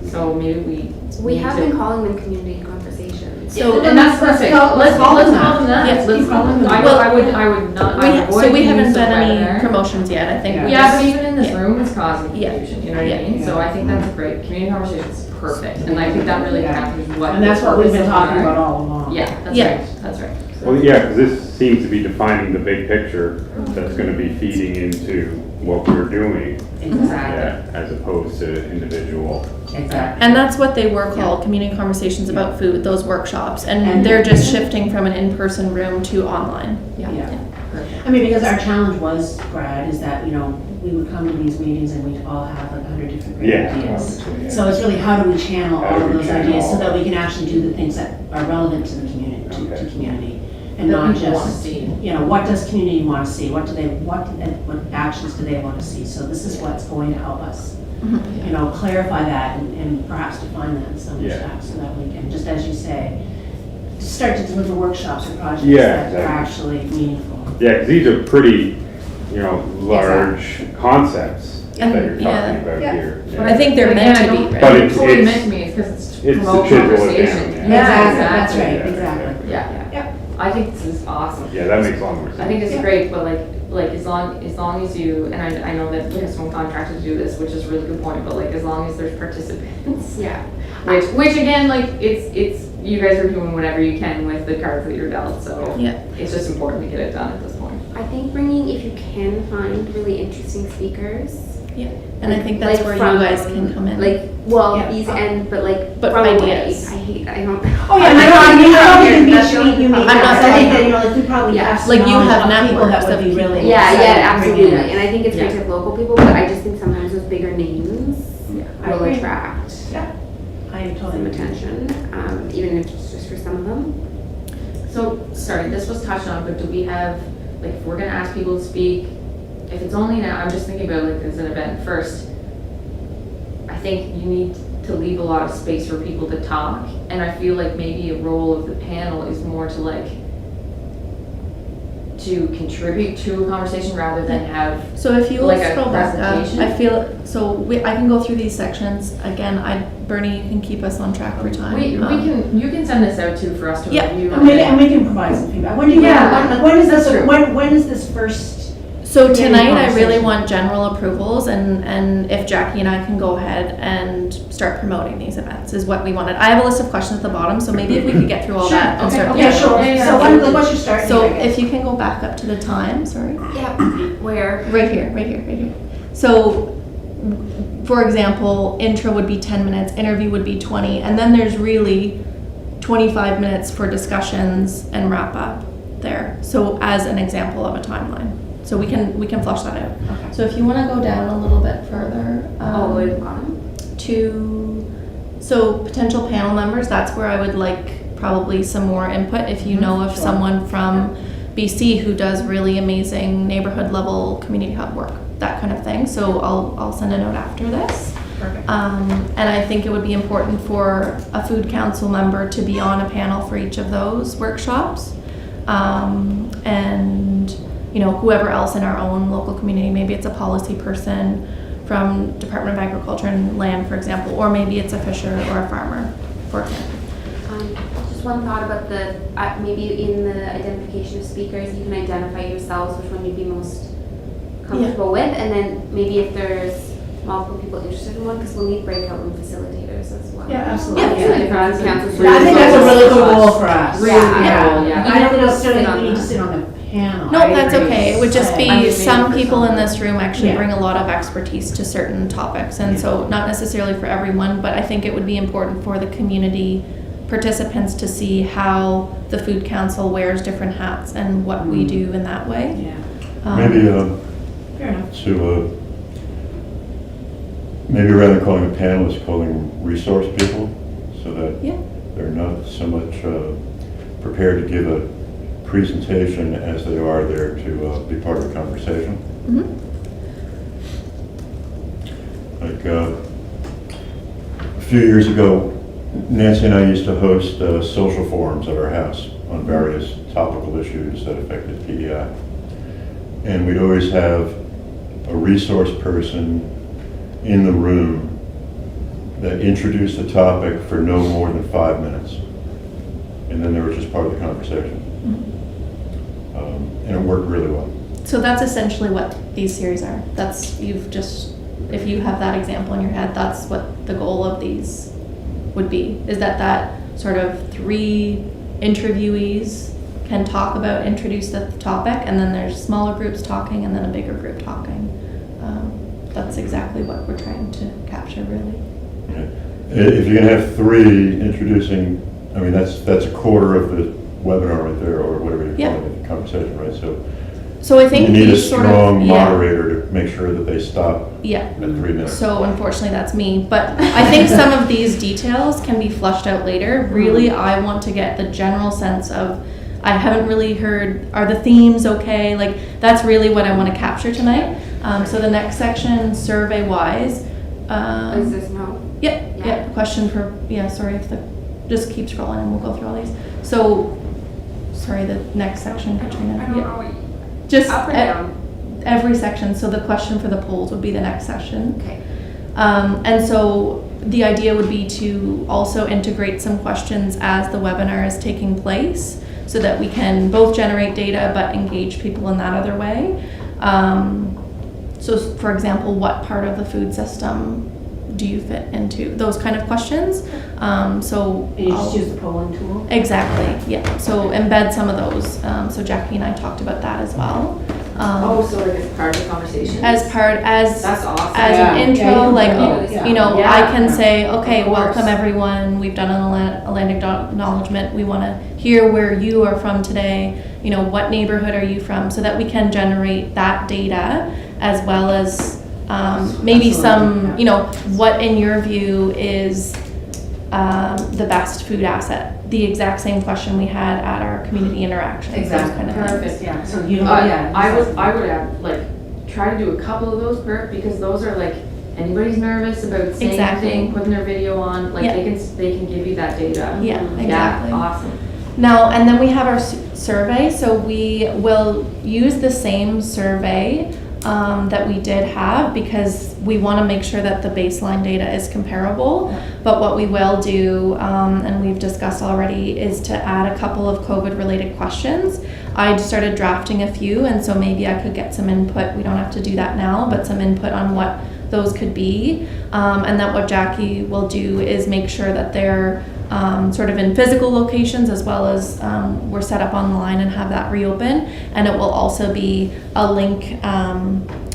So maybe We need have to- been calling them community conversations. So, and that's perfect. Let's call them that. Yes. Let's call them. Well, I would not. I would So we use haven't the done any webinar. promotions yet, I think. Yeah. we Yeah, just- but even in this yeah. room, it's causing Yeah. confusion. You know what Yeah. I mean? So I think that's great. Community conversations is perfect, and I think that really Yeah. captures what. And that's what we've been the talking purpose of about all along. Yeah, that's Yeah. right. That's right. Well, yeah, because this seems to be defining the big picture that's going to be feeding into what we're doing, Exactly, as opposed to individual. exactly. And that's what they were called, community conversations about food, those workshops. And And- they're just shifting from an in-person room to online. Yeah. Yeah. Perfect. Because our challenge was, Brad, is that, we would come to these meetings and we'd all have like 100 different great Yeah, ideas. obviously, yeah. So it's really how do we channel How all do of we those channel ideas so all that of we can actually do the things that are relevant to the community, Okay. to community. And That not people wanna just, see. what does community want to see? What actions do they want to see? So this is what's going to help us, clarify that and perhaps define that in some Yeah. respects so that we can, just as you say, start to deliver workshops or projects Yeah, that exactly. are actually meaningful. Yeah, because these are pretty, large concepts that And- you're yeah. talking about Yeah. here. But I think they're Again, meant I to be, don't- right? But It's totally it's- meant to be, it's because it's it's to promote chisel it down, conversation. yeah. That's right, Yeah. exactly. Yeah. Yep. I think this is awesome. Yeah, that makes a lot more sense. I think this is Yeah. great, but like as long as you, and I know that we have someone contracted to do this, which is a really good point, but like as long as there's participants. Yeah. Which again, like it's you guys are doing whatever you can with the cards that you're dealt, so Yeah. it's just important to get it done at this point. I think if you can find really interesting speakers. Yeah. And I think that's where you guys can come in. But But from away. ideas. I don't. Oh, yeah, I think that's you the only mean, problem. I I'm not think saying- that, you know, like we probably Yeah. have Like you knowledge have of people that networks would of be really people. Yeah, excited yeah, to bring absolutely. in. And I think it's great to have local people, but I just think sometimes those bigger names I will agree. attract I some totally attention, even if it's just for some of them. So, sorry, this was touched on, but do we have, like, if we're gonna ask people to speak, if it's only now, I'm just thinking about like as an event first, I think you need to leave a lot of space for people to talk, and I feel like maybe a role of the panel is more to like, to contribute to a conversation rather than have, So if you will Like a scroll back up, presentation? I feel, I can go through these sections. Again, Bernie, you can keep us on track for time. you can send this out too for us to Yeah. review. And we can provide some feedback. When do you, Yeah, when is that's this, true. when is this first? So Community tonight, I really conversation. want general approvals, and if Jackie and I can go ahead and start promoting these events is what we wanted. I have a list of questions at the bottom, so maybe if we could get through all that and start. Okay, sure. Yeah, yeah, So absolutely. what's your start date, So I guess? if you can go back up to the time, sorry. Yeah, where? Right here, right here, right here. So, for example, intro would be 10 minutes, interview would be 20, and then there's really 25 minutes for discussions and wrap up there. So as an example of a timeline. So we can flush that out. Okay. So if you want to go down a little bit further. All the way to the bottom? So potential panel members, that's where I would like probably some more input. If you know of Sure. someone from BC who does really amazing neighborhood level community hub work, that kind of thing. So I'll send a note after this. Perfect. And I think it would be important for a food council member to be on a panel for each of those workshops. And you know, whoever else in our own local community, maybe it's a policy person from Department of Agriculture and Land, for example, or maybe it's a fisher or a farmer, for example. Just one thought about the, maybe in the identification of speakers, you can identify yourselves which one you'd be most comfortable with, and then maybe if there's multiple people interested in one, because we'll need breakout room facilitators as well. Yeah, absolutely. Yeah. So the council- Yeah, I think that's a really good goal for us. Really good goal, yeah. I don't Even if necessarily we don't need to sit sit on the panel. No, I that's agree. okay. It would just I'm be just some waiting for people in someone. this room actually Yeah. bring a lot of expertise to certain topics. And so not necessarily for everyone, but I think it would be important for the community participants to see how the food council wears different hats and what we do in that way. Yeah, Maybe, fair enough. maybe rather than calling a panelist, calling resource people, so that Yeah. they're not so much prepared to give a presentation as they are there to be part of the conversation. Mhm. Like a few years ago, Nancy and I used to host social forums at our house on various topical issues that affected PEI. And we'd always have a resource person in the room that introduced the topic for no more than 5 minutes. And then they were just part of the conversation. And it worked really well. So that's essentially what these series are. That's, if you have that example in your head, that's what the goal of these would be, is that sort of 3 interviewees can talk about, introduce the topic, and then there's smaller groups talking and then a bigger group talking. That's exactly what we're trying to capture, really. Yeah. If you're gonna have 3 introducing, I mean, that's a quarter of the webinar right there, or whatever you Yeah. call it, the conversation, right? So I think You need a these sort of, strong yeah, moderator to make sure that they stop yeah. at 3 minutes. So unfortunately, that's me. But I think some of these details can be flushed out later. Really, I want to get the general sense of, I haven't really heard, are the themes okay? Like, that's really what I want to capture tonight. So the next section, survey-wise. Is this no? Yeah, Yeah. yeah, question for, sorry if just keep scrolling and we'll go through all these. So, sorry, the next section, Katrina. I don't Yeah. know what Just up or down? every section, so the question for the polls would be the next section. Okay. And so the idea would be to also integrate some questions as the webinar is taking place so that we can both generate data but engage people in that other way. So for example, what part of the food system do you fit into? Those kind of questions. So And you just I'll- use the polling tool? Exactly, yeah. So embed some of those. So Jackie and I talked about that as well. So like as part of the conversation? As That's awesome. as Yeah. an Yeah, intro, you can like, promote, yeah. you know, Yeah. I can say, okay, Of course. welcome everyone, we've done a land acknowledgement, we wanna hear where you are from today, you know, what neighborhood are you from, so that we can generate that data, as well as, maybe some, Absolutely, yeah. you know, what in your view is, the best food asset? The exact same question we had at our community interaction. those Exactly, kind of things. Perfect. Yeah, so you know, yeah. I would have, like, try to do a couple of those because those are like, anybody's nervous about saying Exactly. anything, putting their video on, like, Yeah. they can give you that data. Yeah, exactly. Yeah, awesome. Now, and then we have our survey, so we will use the same survey that we did have, because we want to make sure that the baseline data is comparable. But what we will do, and we've discussed already, is to add a couple of COVID-related questions. I started drafting a few, and so maybe I could get some input. We don't have to do that now, but some input on what those could be. And then what Jackie will do is make sure that they're sort of in physical locations, as well as we're set up online and have that reopen. And it will also be a link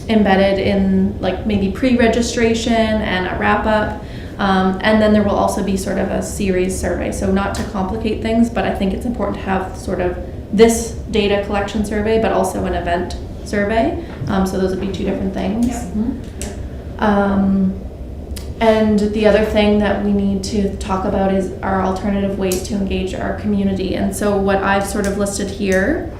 embedded in, like, maybe pre-registration and a wrap-up. And then there will also be sort of a series survey. So not to complicate things, but I think it's important to have sort of this data collection survey, but also an event survey. So those would be two different things. And the other thing that we need to talk about is our alternative ways to engage our community. And so what I've sort of listed here,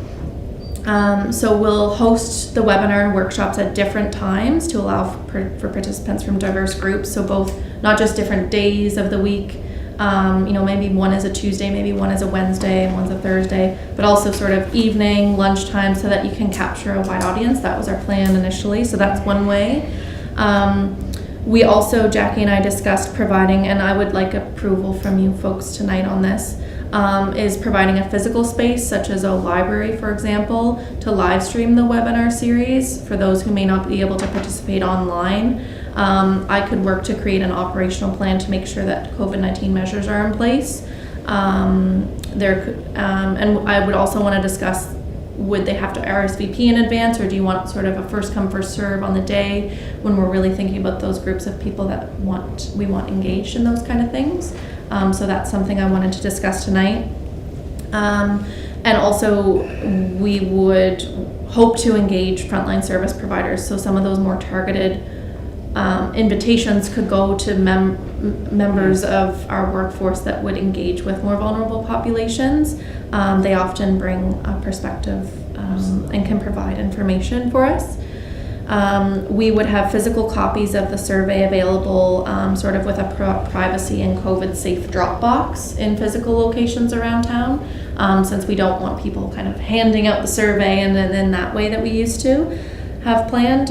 so we'll host the webinar and workshops at different times to allow for participants from diverse groups. So both, not just different days of the week, you know, maybe one is a Tuesday, maybe one is a Wednesday, and one's a Thursday, but also sort of evening, lunchtime, so that you can capture a wide audience. That was our plan initially, so that's one way. We also, Jackie and I discussed providing, and I would like approval from you folks tonight on this, is providing a physical space, such as a library, for example, to live stream the webinar series for those who may not be able to participate online. I could work to create an operational plan to make sure that COVID-19 measures are in place. And I would also want to discuss, would they have to RSVP in advance, or do you want sort of a first come first serve on the day, when we're really thinking about those groups of people that we want engaged in those kind of things? So that's something I wanted to discuss tonight. And also, we would hope to engage frontline service providers. So some of those more targeted invitations could go to members of our workforce that would engage with more vulnerable populations. They often bring a perspective and can provide information for us. We would have physical copies of the survey available, sort of with a privacy and COVID safe drop box in physical locations around town, since we don't want people kind of handing out the survey and then that way that we used to have planned.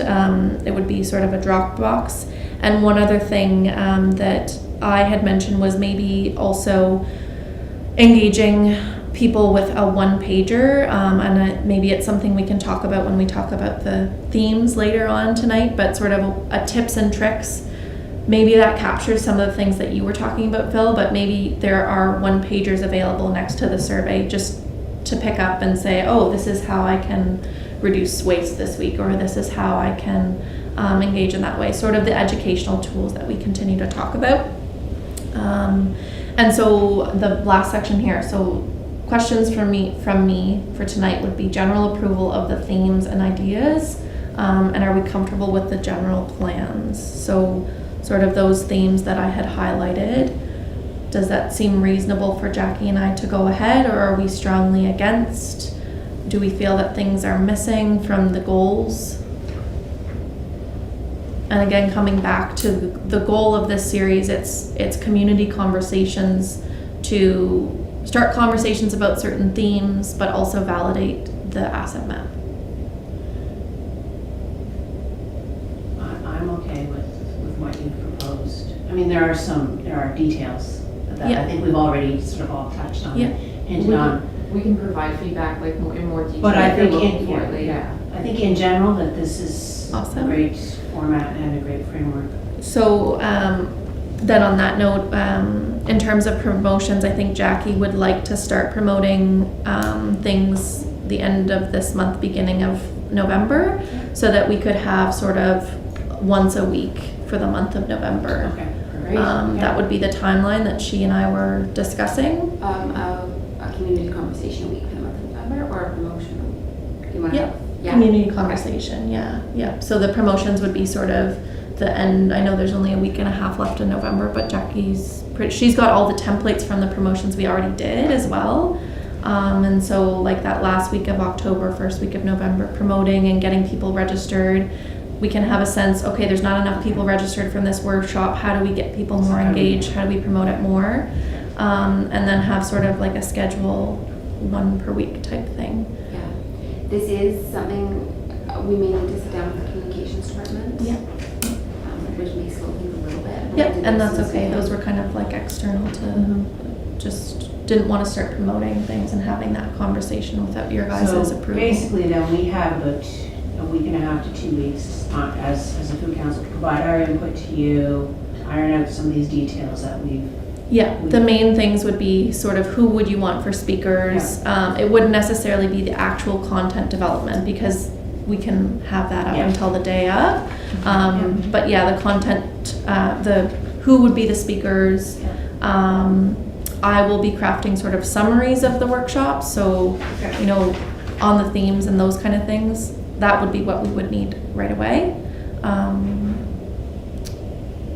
It would be sort of a drop box. And one other thing that I had mentioned was maybe also engaging people with a one-pager, and maybe it's something we can talk about when we talk about the themes later on tonight, but sort of a tips and tricks. Maybe that captures some of the things that you were talking about, Phil, but maybe there are one-pagers available next to the survey just to pick up and say, oh, this is how I can reduce waste this week, or this is how I can engage in that way. Sort of the educational tools that we continue to talk about. And so the last section here, so questions from me for tonight would be general approval of the themes and ideas, and are we comfortable with the general plans? So sort of those themes that I had highlighted. Does that seem reasonable for Jackie and I to go ahead, or are we strongly against? Do we feel that things are missing from the goals? And again, coming back to the goal of this series, it's community conversations, to start conversations about certain themes, but also validate the asset map. I'm okay with what you proposed. I mean, there are details that Yeah. I think we've already sort of all touched on, Yeah. hinted on. We can provide feedback like in more detail. But I if you're think looking in, for it later. I think in general that this is Awesome. a great format and a great framework. So then on that note, in terms of promotions, I think Jackie would like to start promoting things the end of this month, beginning of November, so that we could have sort of once a week for the month of November. Okay. That would be the timeline that she and I were discussing. A community conversation a week for the month of November, or a promotion? Do you want to? Yeah. Yeah. Community conversation, yeah. So the promotions would be sort of the end. I know there's only a week and a half left in November, but she's got all the templates from the promotions we already did as well. And so like that last week of October, first week of November, promoting and getting people registered. We can have a sense, okay, there's not enough people registered from this workshop. How do we get people more engaged? How do we promote it more? And then have sort of like a schedule, one per week type thing. Yeah. This is something we may need to sit down with the communications department. Yeah. Which may slow things a little bit. Yep, and that's okay. Those were kind of like external to, just didn't want to start promoting things and having that conversation without your guys' So approval. basically then we have about a week and a half to 2 weeks as a food council to provide our input to you, iron out some of these details that we've. Yeah, the main things would be sort of who would you want for speakers. It wouldn't necessarily be the actual content development because we can have that up until the day of. But yeah, the content, the who would be the speakers. I will be crafting sort of summaries of the workshops, so you know, on the themes and those kind of things. That would be what we would need right away.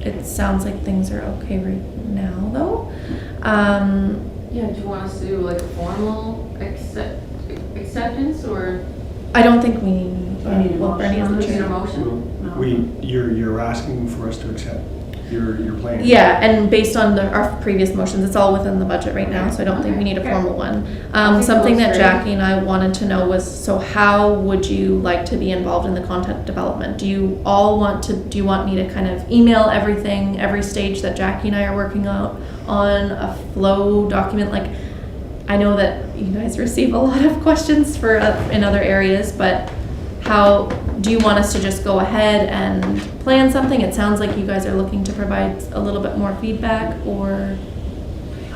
It sounds like things are okay right now, though. Yeah, do you want us to do like a formal acceptance or? I don't think we need a well, Bernie on the Is it a chair. motion? You're asking for us to accept your plan. Yeah, and based on our previous motions, it's all within the budget right now, so I don't think we need a formal one. Something that Jackie and I wanted to know was, so how would you like to be involved in the content development? Do you want me to kind of email everything, every stage that Jackie and I are working on a flow document? Like, I know that you guys receive a lot of questions for in other areas, but how do you want us to just go ahead and plan something? It sounds like you guys are looking to provide a little bit more feedback, or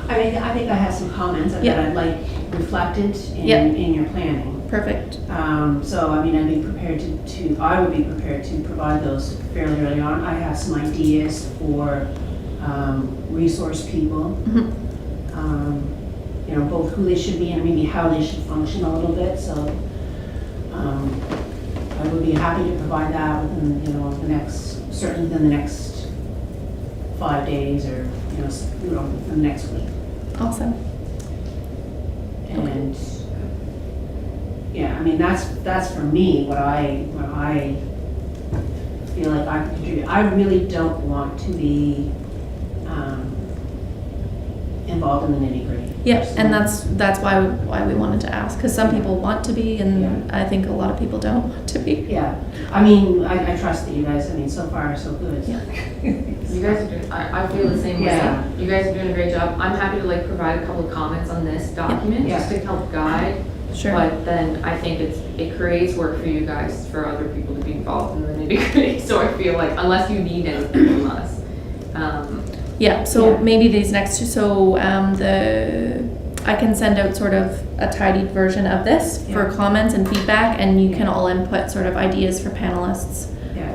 I mean, I think I have some comments that I'd like reflected in your planning. perfect. So I mean, I would be prepared to provide those fairly early on. I have some ideas for resource people. You know, both who they should be and maybe how they should function a little bit. So I would be happy to provide that within, certainly within the next 5 days or, within the next week. Awesome. And yeah, I mean, that's for me what I feel like I can contribute. I really don't want to be involved in the nitty-gritty. Yep, and that's why we wanted to ask, because some people want to be, and I think a lot of people don't want to be. Yeah, I mean, I trust that you guys, I mean, so far so good. Yeah. You guys are doing, I feel the same way. Yeah. You guys are doing a great job. I'm happy to like provide a couple of comments on this document just to help guide. Sure. But then I think it creates work for you guys, for other people to be involved in the nitty-gritty. So I feel like unless you need anything from us. Yeah, so maybe these next two, so I can send out sort of a tidied version of this for comments and feedback, and you can all input sort of ideas for panelists,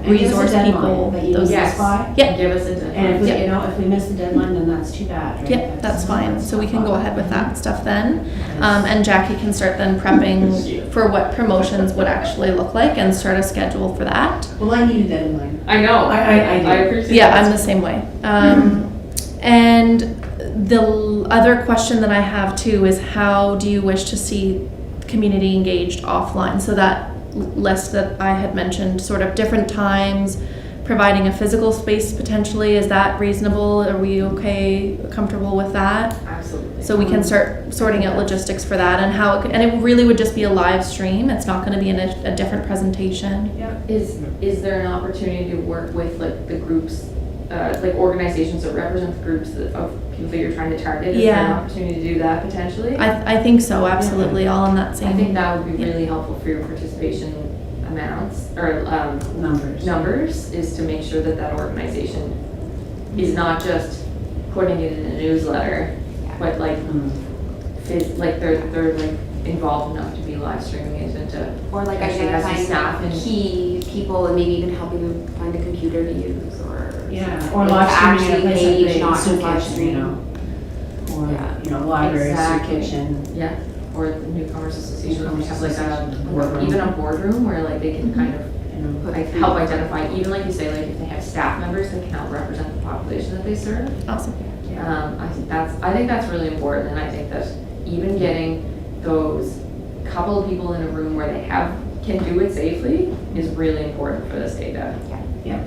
resource people. Those yes. by. Yeah. Give us a deadline. And if we miss the deadline, then that's too bad, right? Yeah, that's fine. So we can go ahead with that stuff then. And Jackie can start then prepping for what promotions would actually look like and start a schedule for that. Well, I need a deadline. I know. I appreciate Yeah, that. I'm the same way. And the other question that I have too is, how do you wish to see community engaged offline? So that list that I had mentioned, sort of different times, providing a physical space potentially, is that reasonable? Are we comfortable with that? Absolutely. So we can start sorting out logistics for that, and how and it really would just be a live stream. It's not going to be in a different presentation. Yeah. Is there an opportunity to work with like the groups, like organizations that represent the groups of people that you're trying to target? Is there an opportunity to do that potentially? I think so, absolutely. All in that same. I think that would be really helpful for your participation amounts or numbers, is to make sure that organization is not just putting it in a newsletter, but like they're like involved enough to be live streaming it into. Or like actually has the staff identifying and- key people and maybe even helping them find a computer to use or. Yeah, or like live streaming actually at a place like engage, the not just soup live kitchen, you know? Or, Yeah. you know, library, soup Exactly. kitchen. Yeah, or the Newcomers Association, Newcomers we have like Association, a, boardroom. even a boardroom where like they can kind of You know, Put like food. help identify, even like you say, like if they have staff members that can help represent the population that they serve. Awesome. I think that's really important, and I think that even getting those couple of people in a room where they can do it safely is really important for this data. Yeah.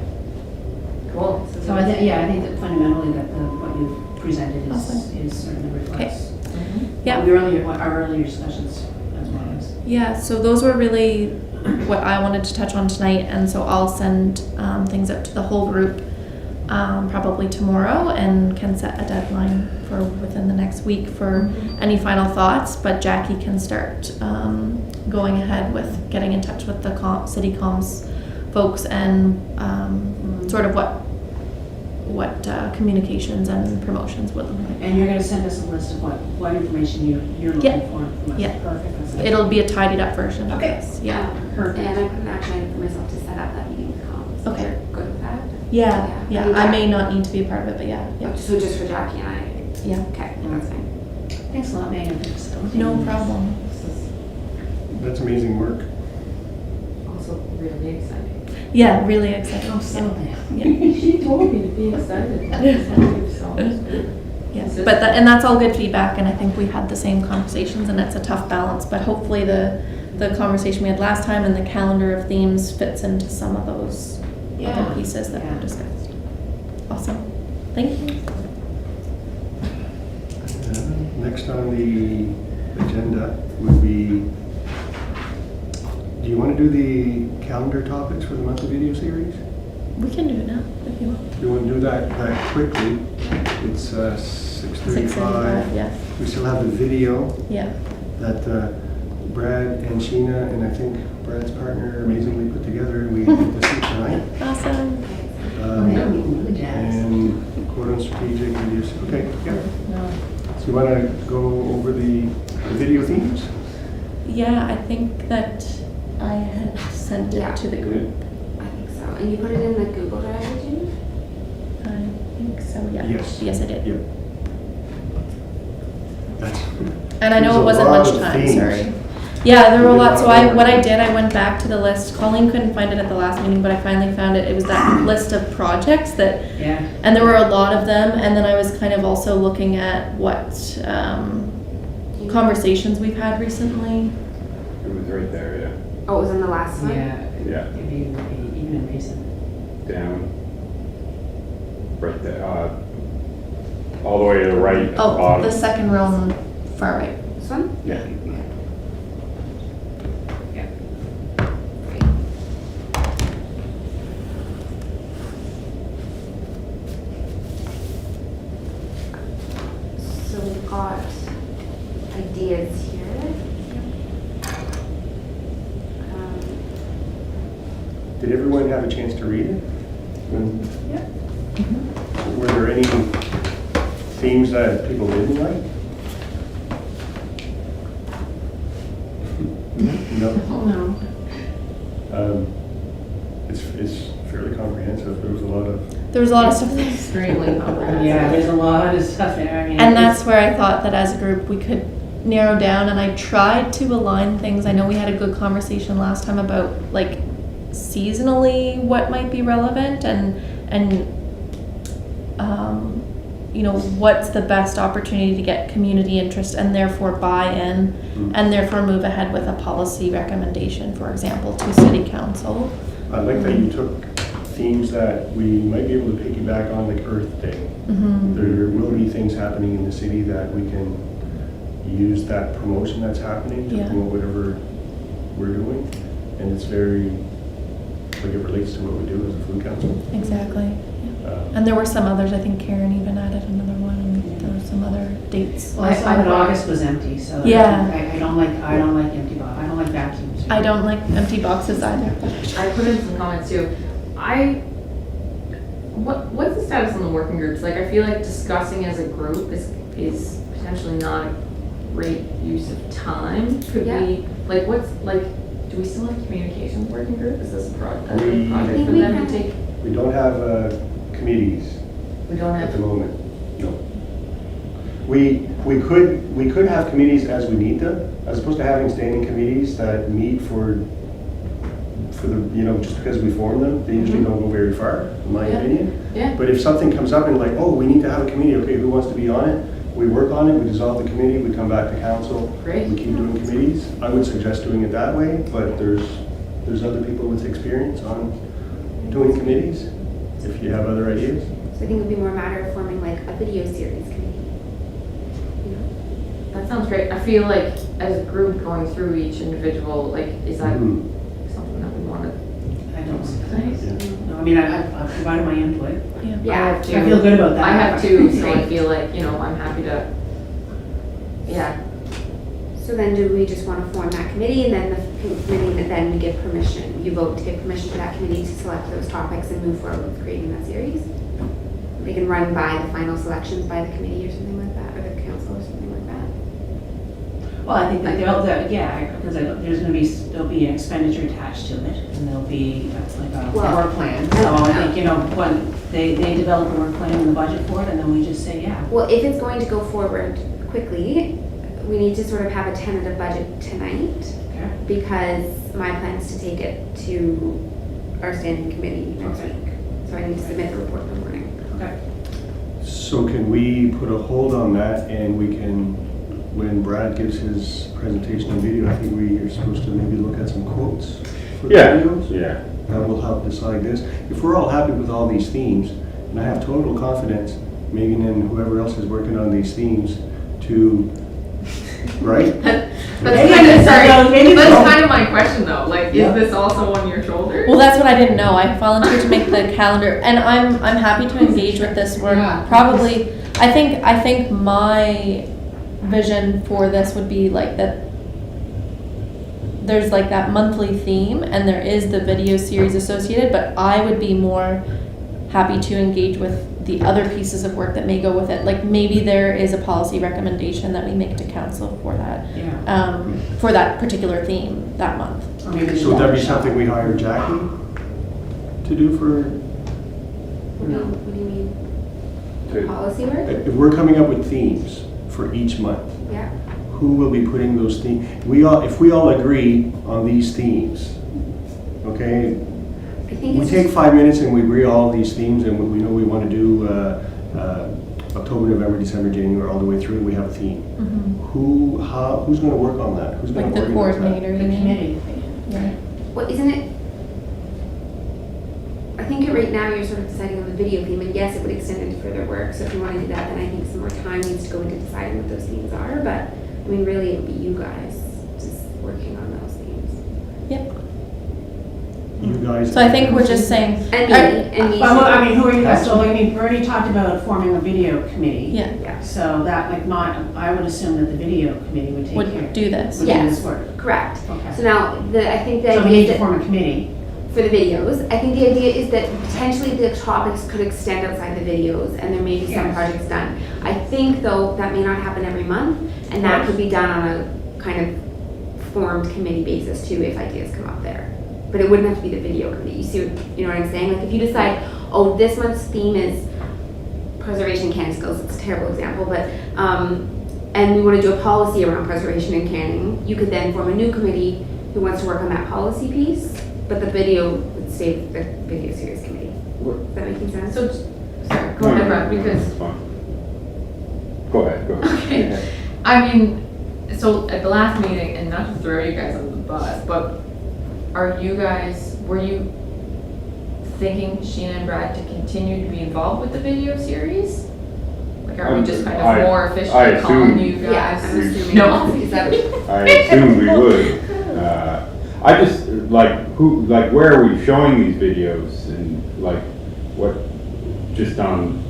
Cool. So I think that fundamentally that what you've presented Awesome. is certainly reflects. Mhm. Yeah. Our earlier discussions as well as. Yeah, so those were really what I wanted to touch on tonight, and so I'll send things out to the whole group probably tomorrow, and can set a deadline for within the next week for any final thoughts, but Jackie can start going ahead with getting in touch with the city comms folks and sort of what communications and promotions would look like. And you're gonna send us a list of what information you're looking Yeah. for from us. Yeah. Perfect. That's It'll be a tidied up version of Okay. this. Yeah. Perfect. And I couldn't actually for myself to set up that meeting with comms. Okay. You're good with that? Yeah, Yeah. yeah. I may not need to be a part of it, but yeah. So just for Jackie and I? Yeah. Okay, that's fine. Thanks a lot, Megan, for facilitating. No this. problem. This is That's amazing work. also really exciting. Yeah, really excited. Oh, so Yeah. She told me to be excited. So Yes, but and that's all good feedback, and I think we had the same conversations, and it's a tough balance, but hopefully the conversation we had last time and the calendar of themes fits into some of those Yeah. other pieces that Yeah. were discussed. Awesome. Thank you. Next on the agenda would be, do you want to do the calendar topics for the monthly video series? We can do it now if you want. Do you want to do that quickly? It's 6:35. 6:35, yeah. We still have the video Yeah. that Brad and Sheena and I think Brad's partner amazingly put together, and we get to see tonight. Awesome. Yeah, I'm really jazzed. And quote on strategic videos. Okay, yeah. No. So you want to go over the video themes? Yeah, I think that I had sent it Yeah. to the group. I think so. And you put it in the Google Drive, did you? I think so, yeah. Yes. Yes, I did. Yep. That's. And I know There's it a wasn't lot much of time, themes. sorry. Yeah, there were a You did lot, so not know. what I did, I went back to the list. Colleen couldn't find it at the last meeting, but I finally found it. It was that list of projects that, Yeah. and there were a lot of them, and then I was kind of also looking at what conversations we've had recently. It was right there, Oh, it was in the last one? yeah. It'd be even in recent. Down. Right there, all the way to the right, at the Oh, bottom. the second row on the far right. This one? Yeah. So we've got ideas here. Um, Did everyone have a chance to read it? Yeah. Were there any themes that people didn't like? No? Oh, no. It's fairly comprehensive. There was a lot of, There was a lot of stuff there. Extremely comprehensive. Yeah, there's a lot of stuff there. I mean. And it's- that's where I thought that as a group we could narrow down, and I tried to align things. I know we had a good conversation last time about like seasonally what might be relevant and you know, what's the best opportunity to get community interest and therefore buy-in and therefore move ahead with a policy recommendation, for example, to city council. I like that you took themes that we might be able to piggyback on, like Earth Day. Mm-hmm. There will be things happening in the city that we can use that promotion that's happening to Yeah. promote whatever we're doing. And it's very, like it relates to what we do as a food council. Exactly. And there were some others, I think Karen even added another one, and there were some other dates. Well, I saw that August was empty, so. Yeah. I don't like empty box. I don't like vacuums. I don't like empty boxes either. I put in some comments too. What's the status on the working groups? Like, I feel like discussing as a group is potentially not great use of time. Could Yeah. we, like, do we still have communications working group? Is this a project We- for we them can- to take? We don't have committees We don't at have, the moment, no. We could have committees as we need them, as opposed to having standing committees that meet for the, just because we form them, they usually don't go very far, in my Yeah. opinion. yeah, But if something comes up and like, oh, we need to have a committee, okay, who wants to be on it? We work on it, we dissolve the committee, we come back to council. Great. We keep doing committees. I would suggest doing it that way, but there's other people with experience on doing committees, if you have other ideas. So I think it would be more a matter of forming like a video series committee. You know? that sounds great. I feel like as a group going through each individual, like, is that Mhm. something that we want to? I don't see Nice. that. No, I mean, I've provided my input. Yeah. too. I feel good about that. I have too, so I Great. feel like, I'm happy to, yeah. So then do we just want to form that committee and then the committee, then we give permission? You vote to give permission to that committee to select those topics and move forward with creating that series? They can run by the final selections by the committee or something like that, or the council or something like that? Well, I think that because there'll be an expenditure attached to it, and there'll be like a Well, work plan. So I think, when they develop a work plan and the budget for it, and then we just say, yeah. Well, if it's going to go forward quickly, we need to sort of have a tentative budget tonight, Okay. because my plan is to take it to our standing committee next Okay. week. So I need to submit the report in the morning. Okay. So can we put a hold on that and we can, when Brad gives his presentation on video, I think we are supposed to maybe look at some quotes for the Yeah, videos? yeah. That will help decide this. If we're all happy with all these themes, and I have total confidence, Megan and whoever else is working on these themes, to, right? That's kind of my question though, like, Yeah. is this also on your shoulders? Well, that's what I didn't know. I volunteered to make the calendar, and I'm happy to engage with this work. Yeah. Probably, I think my vision for this would be like that. There's like that monthly theme, and there is the video series associated. But I would be more happy to engage with the other pieces of work that may go with it. Like maybe there is a policy recommendation that we make to council for that. Yeah. For that particular theme that month. Or maybe So would that be workshop. something we hire Jackie to do for, What do you mean? To- Policy work? if we're coming up with themes for each month, Yeah. who will be putting those themes? If we all agree on these themes, okay, I think we it's take just, 5 minutes and we agree all these themes and we know we want to do October, November, December, January, all the way through, we have a theme. Who's going to work on that? Who's going Like to the organize that? coordinator. The you mean? committee. Yeah. well, isn't it? I think right now you're sort of deciding on the video theme, and yes, it would extend into further work. So if you want to do that, then I think some more time needs to go into deciding what those themes are. But I mean, really, it would be you guys just working on those themes. Yep. You guys. So I think we're just saying. And me. Well, too. I mean, who are you guys? So, we already talked about forming a video committee. Yeah. Yeah. So that, I would assume that the video committee would take care. Would do this. Would do Yes. this work. Correct. Okay. So now, I think the So we idea need is to that form a committee. for the videos, I think the idea is that potentially the topics could extend outside the videos, and there may be some Yes. projects done. I think though that may not happen every month, and that Yes. could be done on a kind of formed committee basis too, if ideas come up there. But it wouldn't have to be the video committee. You know what I'm saying? Like if you decide, oh, this month's theme is preservation and canning skills. It's a terrible example, but and we want to do a policy around preservation and canning. You could then form a new committee who wants to work on that policy piece, but the video would stay with the video series committee. Is that making sense? So, sorry, go ahead, Brad, because, It's fine. Go ahead, go ahead. okay. I mean, so at the last meeting, and not to throw you guys under the bus, but were you thinking, Sheena and Brad, to continue to be involved with the video series? Like, are we just kind I of more assume- officially calling you Yeah, guys? I'm assuming. No. Is that I assume we would. I just, where are we showing these videos and what, just on,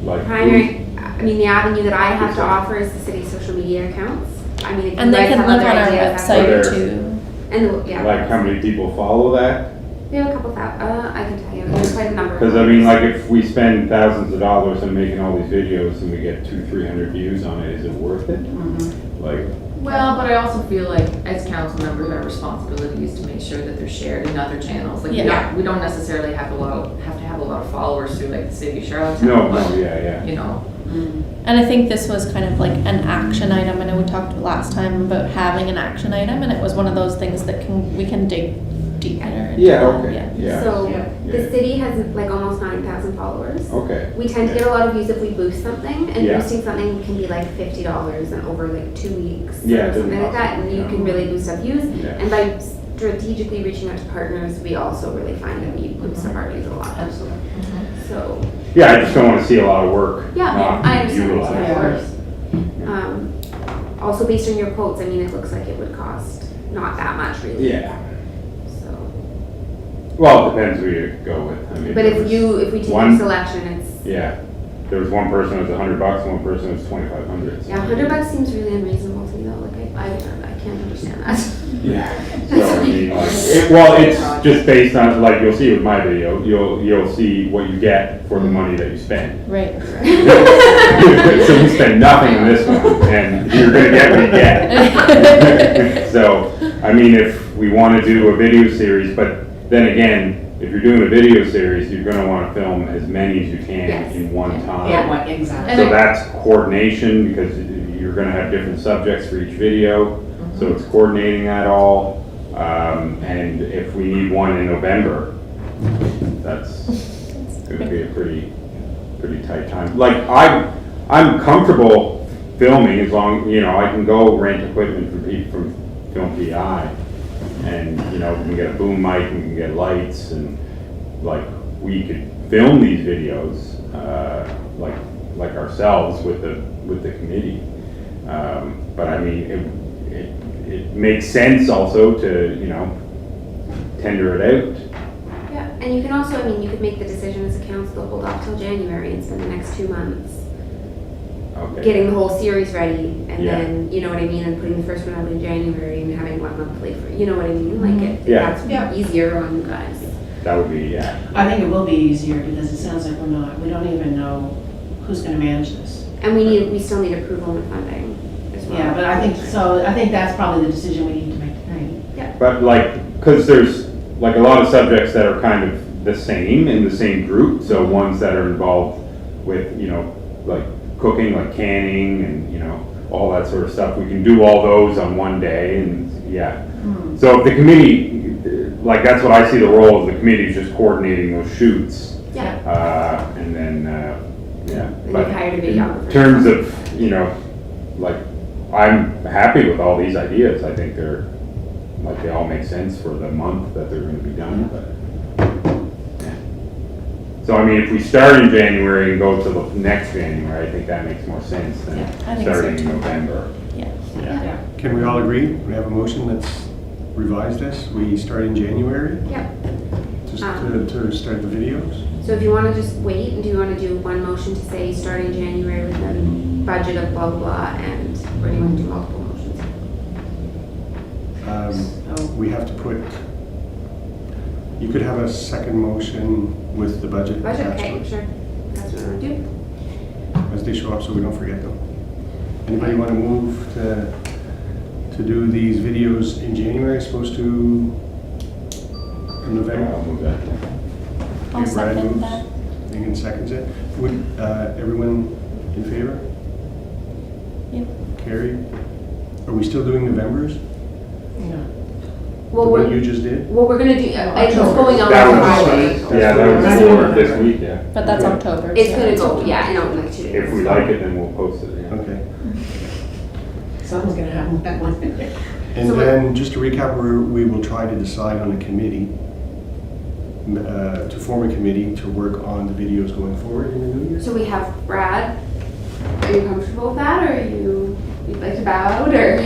primary? I mean, the avenue that I have to offer is the city's social media accounts. I mean, if And you they guys can have live other on our ideas, that's website Whether- too. And yeah. like how many people follow that? We have a couple I can tell you, there's quite a number. Because I mean, like, if we spend thousands of dollars on making all these videos and we get 200-300 views on it, is it worth it? Like, Well, but I also feel like as council members, our responsibility is to make sure that they're shared in other channels. Like, Yeah. we don't necessarily have to have a lot of followers through like the city of Charlottetown. no, but, yeah. you know, And I think this was kind of like an action item. I know we talked last time about having an action item, and it was one of those things that we can dig deeper into. Yeah, okay, yeah. So, Yeah. the city has like almost 9,000 followers. Okay. We tend to get a lot of views if we boost something, and Yeah. boosting something can be like $50 and over like 2 weeks Yeah, it or doesn't something like that, and you cost, can really boost up views. Yeah. And by strategically reaching out to partners, we also really find that we boost up our views a lot. Absolutely. So, Yeah, I just don't want to see a lot of work yeah, not I understand, utilized. of course. Also based on your quotes, I mean, it looks like it would cost not that much really. Yeah. So, Well, it depends who you go with. I mean, but there was if we take one- your selection, it's, Yeah. There was one person who was $100, one person who was $2,500. yeah, $100 seems really unreasonable to me though, like I can't understand that. Yeah. So, I mean, like, it's just based on, like, you'll see with my video, you'll see what you get for the money that you spend. Right. So we spend nothing on this one, and you're gonna get what you get. So, I mean, if we wanna do a video series, but then again, if you're doing a video series, you're gonna wanna film as many as you can Yes. in one time. Yeah, what, exactly. So that's coordination, because you're gonna have different subjects for each video, so it's coordinating that all. And if we need one in November, that's gonna be a pretty tight time. Like, I'm comfortable filming as long, I can go rent equipment from Film PI, and, we can get a boom mic, and we can get lights, and, like, we could film these videos, like ourselves with the committee. But I mean, it makes sense also to, tender it out. Yeah, and you can also, you could make the decision as a council to hold off till January and spend the next 2 months Okay. getting the whole series ready, and Yeah. then, you know what I mean, and putting the first one out in January and having 1 month late for, you know what I mean? Like, Yeah. that's easier on you guys. That would be, yeah. I think it will be easier because it sounds like we don't even know who's gonna manage this. And we still need approval and funding as well. Yeah, but I think that's probably the decision we need to make tonight. But like, because there's like a lot of subjects that are kind of the same in the same group, so ones that are involved with, like cooking, like canning and, all that sort of stuff. We can do all those on one day, and yeah. So if the committee, like, that's what I see the role of the committee, is just coordinating those shoots. Yeah. And then, yeah. And But you've hired a videographer. in terms of, like, I'm happy with all these ideas. I think they all make sense for the month that they're gonna be done, but, yeah. So, I mean, if we start in January and go to the next January, I think that makes more sense than Yeah, I think so starting in too. November. Yeah. Yeah. Can we all agree? We have a motion, let's revise this. We start in January Yep. to start the videos. So if you want to just wait, and do you want to do one motion to say starting January with a budget of blah, blah, blah, and, or do you want to do multiple motions? We have to put, you could have a second motion with the budget Budget, attached to okay, it, sure. That's what I want to do. as they show up, so we don't forget them. Anybody want to move to do these videos in January, as opposed to in November? I'll move that. I'll Okay, Brad second moves. that. Megan seconds it. Would, everyone in favor? Yep. Carrie? Are we still doing Novembers? Well, What you just did? we're going to do, it's going on That was, Friday. yeah, that was for this week, yeah. But that's October. It's so going to it's go, October. yeah, in like 2 days. If we like it, then we'll post it, yeah. Okay. Something's gonna happen with that one. And So then, just to recap, we will try to decide on a committee, to form a committee to work on the videos going forward in the new year. So we have Brad. Are you comfortable with that, or you'd like to bow out, or?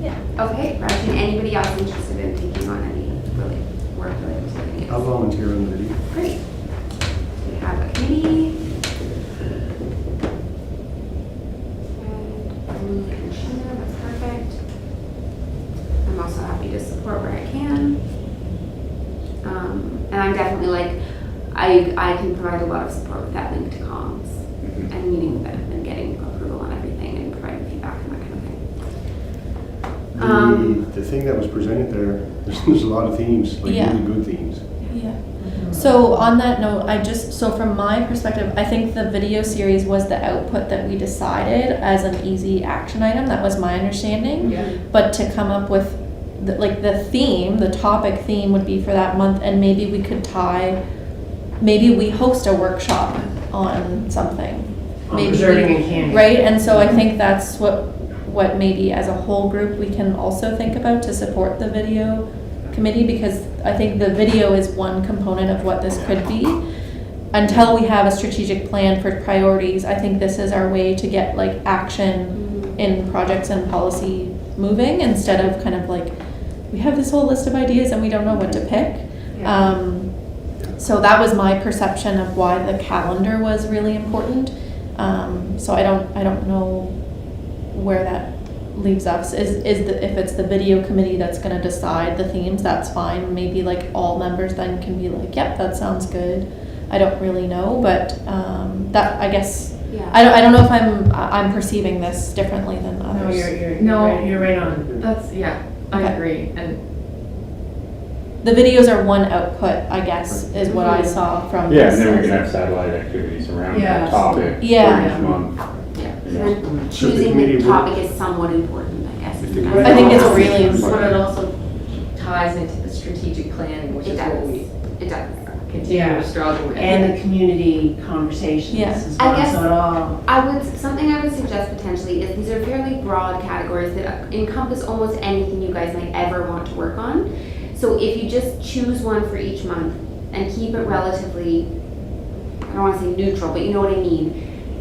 Yeah. Okay, Brad, and anybody else interested in taking on any work related to videos? I'll volunteer on the video. Great. We have a committee. And me and Sheena, that's perfect. I'm also happy to support where I can. And I'm definitely like, I can provide a lot of support with that link to comms Mhm. and meeting with them and getting approval on everything and providing feedback and that kind of thing. The thing that was presented there, there's a lot of themes, like Yeah. really good themes. Yeah. So on that note, so from my perspective, I think the video series was the output that we decided as an easy action item. That was my understanding. Yeah. But to come up with the theme, the topic theme would be for that month, and maybe we could maybe we host a workshop on something. On Maybe preserving and canning. Right, and so I think that's what maybe as a whole group we can also think about to support the video committee, because I think the video is one component of what this could be. Until we have a strategic plan for priorities, I think this is our way to get like action in projects and policy moving, instead of kind of like, we have this whole list of ideas and we don't know what to pick. So that was my perception of why the calendar was really important. So I don't know where that leaves us. If it's the video committee that's going to decide the themes, that's fine. Maybe like all members then can be like, yep, that sounds good. I don't really know, but that, I guess, Yeah. I don't know if I'm perceiving this differently than No, others. you're right on. That's, yeah, I Okay. agree, and The videos are one output, I guess, is what I saw from Yeah, this. and then we can have satellite activities around Yeah. that topic for Yeah. each month. Yeah. Yeah. And So the choosing committee the would- topic is somewhat important, I guess. If the I committee- I think it's don't know. really important. but it also ties into the strategic planning, which It is what does. we It does. continue Yeah. to struggle with. And the community conversations Yeah. as I well, guess- so it all. Something I would suggest potentially is these are fairly broad categories that encompass almost anything you guys might ever want to work on. So if you just choose one for each month and keep it relatively, I don't want to say neutral, but you know what I mean.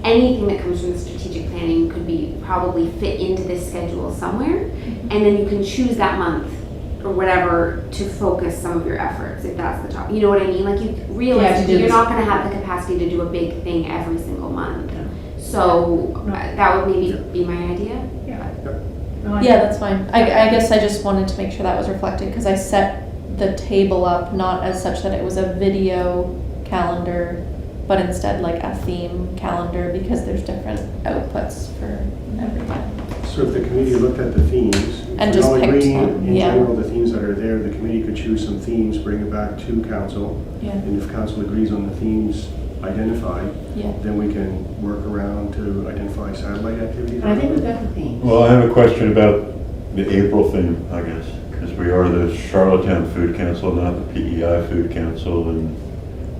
Anything that comes from the strategic planning could be probably fit into this schedule somewhere. And then you can choose that month or whatever to focus some of your efforts if that's the top. You know what I mean? Like you realistically, do you're this. not going to have the capacity to do a big thing every single month. No. So No. that would maybe be my idea. Yeah, that's fine. I guess I just wanted to make sure that was reflected, because I set the table up not as such that it was a video calendar, but instead like a theme calendar, because there's different outputs for everyone. So if the committee looked at the themes, And if just we all picked agree them, in yeah. general, the themes that are there, the committee could choose some themes, bring it back to council. Yeah, And if council agrees on the themes identified, yeah. then we can work around to identify satellite activities. I think we've got the theme. Well, I have a question about the April theme, I guess, because we are the Charlottetown Food Council, not the PEI Food Council, and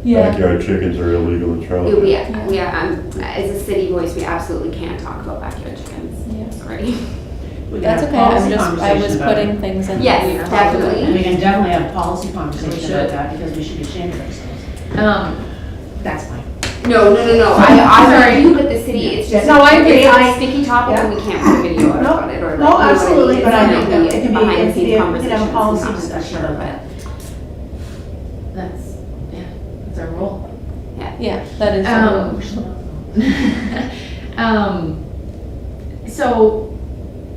Yeah, backyard chickens are illegal in Charlottetown. As a city voice, we absolutely can't talk about backyard chickens. yeah. Sorry. We can That's have okay, I policy was conversation about putting it. things in. Yes, the- definitely. We can definitely have a policy We conversation should. about that, because we should be ashamed of ourselves. That's fine. No. I hear you, but the city, it's just. No, I agree. It's a sticky topic and we can't put a video out No, on it or. like, no, you know what I mean? absolutely, It's but I gonna think that it can be- behind the it can scenes be a- conversations, a policy not discussion sure, about that. That's our role. Yeah, that is. So,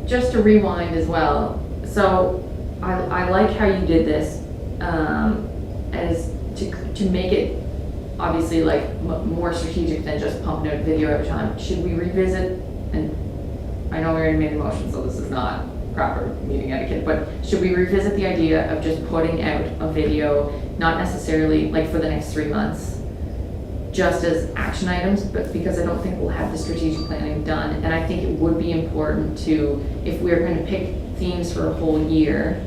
just to rewind as well, so I like how you did this, as to make it obviously like more strategic than just pumping out video every time. Should we revisit, and I know we already made a motion, so this is not proper meeting etiquette, but should we revisit the idea of just putting out a video, not necessarily like for the next 3 months, just as action items, but because I don't think we'll have the strategic planning done, and I think it would be important to, if we're going to pick themes for a whole year,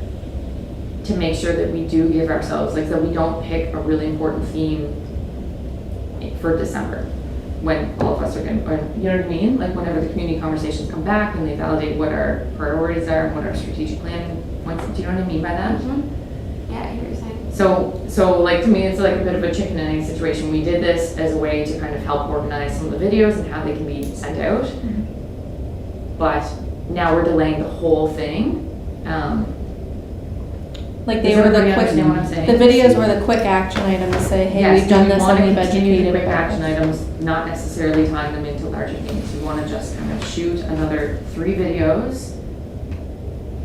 to make sure that we do give ourselves, like, that we don't pick a really important theme for December, when all of us are going to, you know what I mean? Like, whenever the community conversations come back and they validate what our priorities are and what our strategic planning points, do you know what I mean by that? Mhm. Yeah, I hear what you're saying. So like, to me, it's like a bit of a chicken and egg situation. We did this as a way to kind of help organize some of the videos and how they can be sent out. But now we're delaying the whole thing. Like they Does were the everybody quick, understand what I'm saying? the videos were the quick action item to say, hey, Yes, we've done we this wanna and we've continue the educated quick about action it. items, not necessarily tying them into larger themes. We want to just kind of shoot another 3 videos,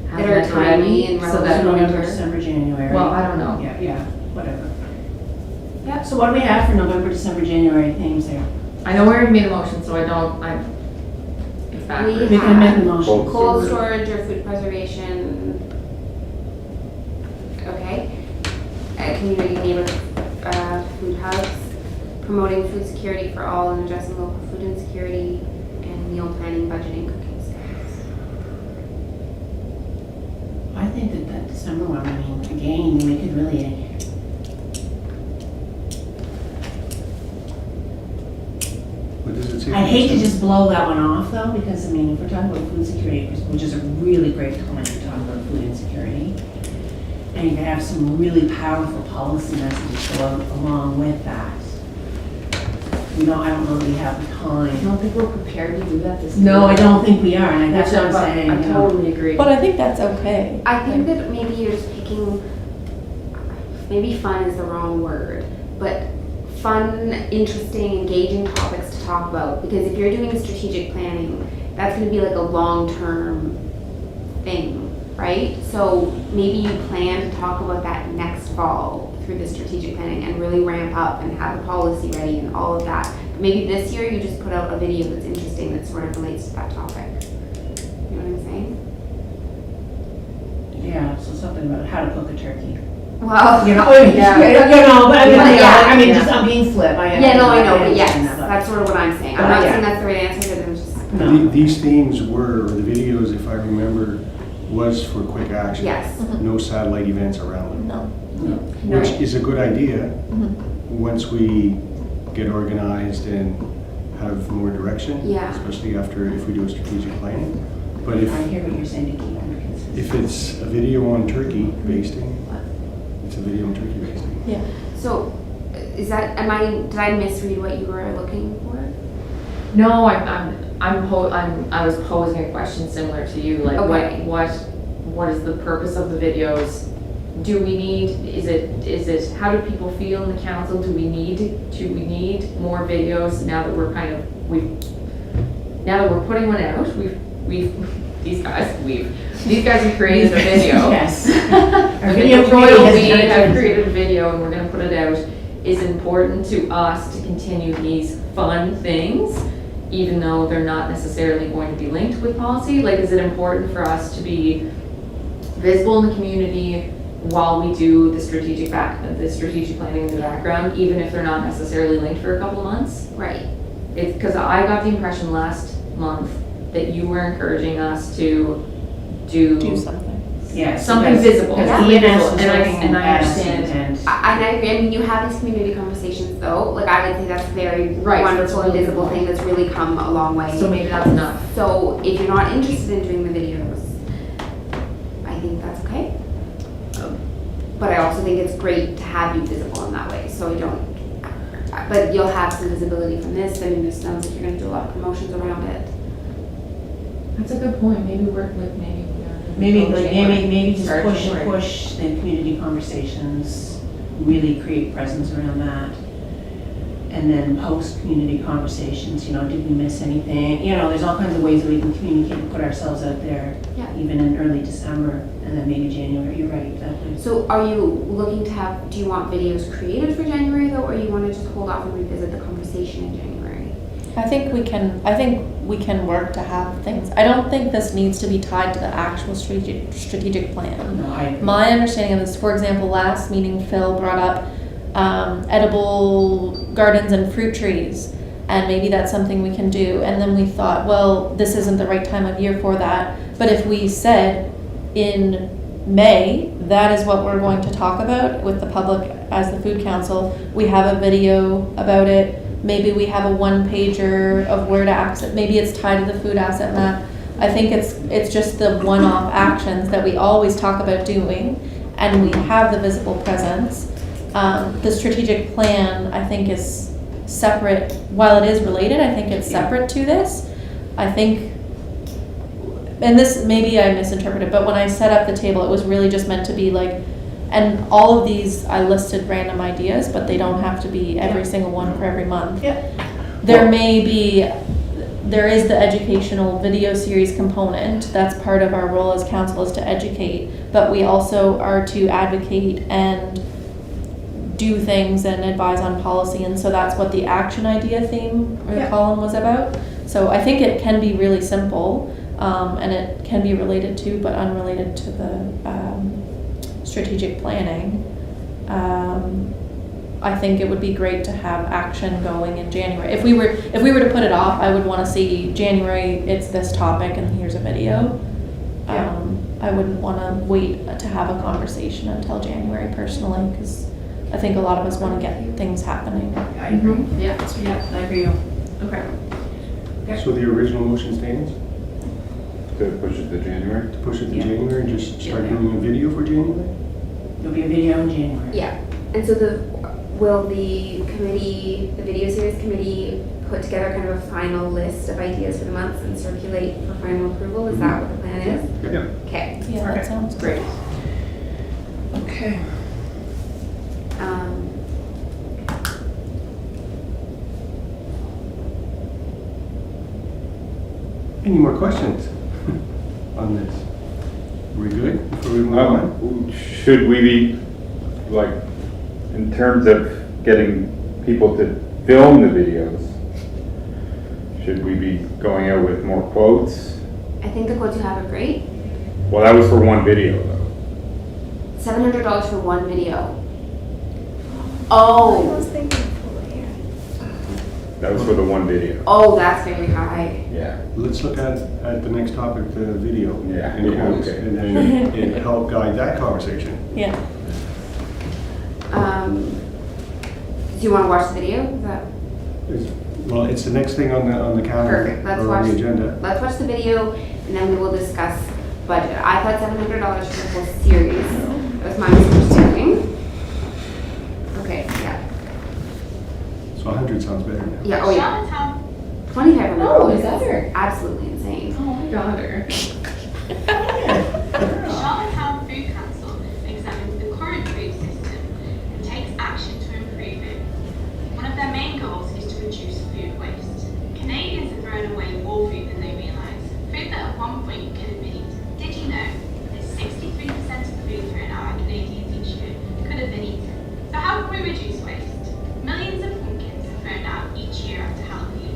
have That are that timely ready, and so relevant. that November, November. December, January. Well, I don't know. Yeah, whatever. Yeah. So what do we have for November, December, January themes there? I know we already made a motion, so it's backwards. We can make a motion. Cold storage or food preservation. Okay. Community neighborhood food hubs, promoting food security for all and addressing local food insecurity, and meal planning, budgeting, cooking skills. I think that December one, I mean, again, we could really, What does it say? I hate to just blow that one off though, because I mean, if we're talking about food security, which is a really great time to talk about food insecurity, and you can have some really powerful policy messages go along with that. You know, I don't know that we have the I time. don't think we're prepared to do that this No, year. I don't think we are, and that's what I'm But saying. I you know. totally agree. But I think that's okay. I think that maybe you're just picking, maybe fun is the wrong word, but fun, interesting, engaging topics to talk about. Because if you're doing strategic planning, that's going to be like a long-term thing, right? So maybe you plan to talk about that next fall through the strategic planning and really ramp up and have the policy ready and all of that. But maybe this year you just put out a video that's interesting that sort of relates to that topic. You know what I'm saying? Yeah, so something about how to cook a turkey. Well, You know, yeah. you know, but I mean, But yeah, I mean, yeah. just, I'm being flip. Yeah, no, I know, but yes, understand that, but- that's sort of what I'm saying. I'm But not yeah. saying that's the right answer, but I'm just, No. These themes were, or the videos, if I remember, was for quick action. yes. No satellite events around them, No. which is a good idea Mhm. once we get organized and have more direction. Yeah. Especially after, if we do a strategic planning. But I hear what you're saying to keep them consistent. if it's a video on turkey basting, it's a video on turkey basting. Yeah. So, is that, did I misread what you were looking for? No, I was posing a question similar to you, like Okay. what is the purpose of the videos? Do we need, is it, how do people feel in the council? Do we need more videos now that we're now that we're putting one out? These guys have created a video. Yes. Our The video Royal committee has we done it. have created a video and we're gonna put it out. Is important to us to continue these fun things, even though they're not necessarily going to be linked with policy? Like, is it important for us to be visible in the community while we do the strategic planning in the background, even if they're not necessarily linked for a couple of months? Right. It's because I got the impression last month that you were encouraging us to Do something. Yes. something because- visible. Because Yeah. EMS was And I- looking and I at us understand. and And I agree, I mean, you have these community conversations though, like I would say that's a very Right, wonderful that's and really visible cool. thing that's really come a long way. So maybe that's enough. So if you're not interested in doing the videos, I think that's okay. But I also think it's great to have you visible in that way, so you don't, but you'll have some visibility from this. I mean, this sounds like you're gonna do a lot of promotions around it. That's a good point. Maybe work with maybe just Start push January. the community conversations, really create presence around that. And then post community conversations, you know, did we miss anything? You know, there's all kinds of ways that we can communicate and put ourselves out there, Yeah. even in early December and then maybe January. You're right, exactly. So are you looking to have, do you want videos created for January though, or you wanna just hold off and revisit the conversation in January? I think we can work to have things. I don't think this needs to be tied to the actual strategic plan. No, I agree. My understanding of this, for example, last meeting, Phil brought up edible gardens and fruit trees, and maybe that's something we can do. And then we thought, well, this isn't the right time of year for that. But if we said in May, that is what we're going to talk about with the public as the Food Council, we have a video about it. Maybe we have a one-pager of where to access. Maybe it's tied to the food asset map. I think it's just the one-off actions that we always talk about doing, and we have the visible presence. The strategic plan, I think, is separate. While it is related, I think it's separate to this. I think, and this, maybe I misinterpreted, but when I set up the table, it was really just meant to be like, and all of these, I listed random ideas, but they don't have to be every single one for every month. Yeah. There may be there is the educational video series component. That's part of our role as council, is to educate, but we also are to advocate and do things and advise on policy, and so that's what the action idea theme or the column was about. So I think it can be really simple, and it can be related to but unrelated to the strategic planning. I think it would be great to have action going in January. If we were to put it off, I would want to see January, it's this topic and here's a video. I wouldn't want to wait to have a conversation until January personally, because I think a lot of us want to get things happening. I agree. Yeah. Yeah, I agree. Okay. So the original motion stands, To push it to January? to push it to Yeah. January and just start doing a video for January? There'll be a video in January. Yeah, and so will the committee, the video series committee, put together kind of a final list of ideas for the months and circulate for final approval? Is that what the plan is? Yeah. Okay. Yeah, that sounds Great. Okay. Any more questions on this? Are we good before we move on? Should we be, like, in terms of getting people to film the videos, should we be going out with more quotes? I think the quotes you have are great. Well, that was for one video, though. $700 for one video. Oh, That was for the one video. oh, that's very high. Yeah. Let's look at the next topic, the video. Yeah, And yeah, quotes, okay. and then it help guide that conversation. Yeah. Do you want to watch the video? Is that Well, it's the next thing on the calendar perfect? Let's or on the watch. agenda. Let's watch the video, and then we will discuss budget. I thought $700 for the whole series. That was my misunderstanding. Okay, yeah. So 100 sounds better now. Yeah, oh yeah. Charlottetown, $2,500 Oh, is is that her? absolutely insane. Oh my daughter. the Charlottetown Food Council examines the current food system and takes action to improve it. One of their main goals is to reduce food waste. Canadians are throwing away more food than they realise. Food that at one point you could have been eaten. Did you know that 63% of food thrown out by Canadians each year could have been eaten? So how can we reduce waste? Millions of pumpkins are thrown out each year after Halloween,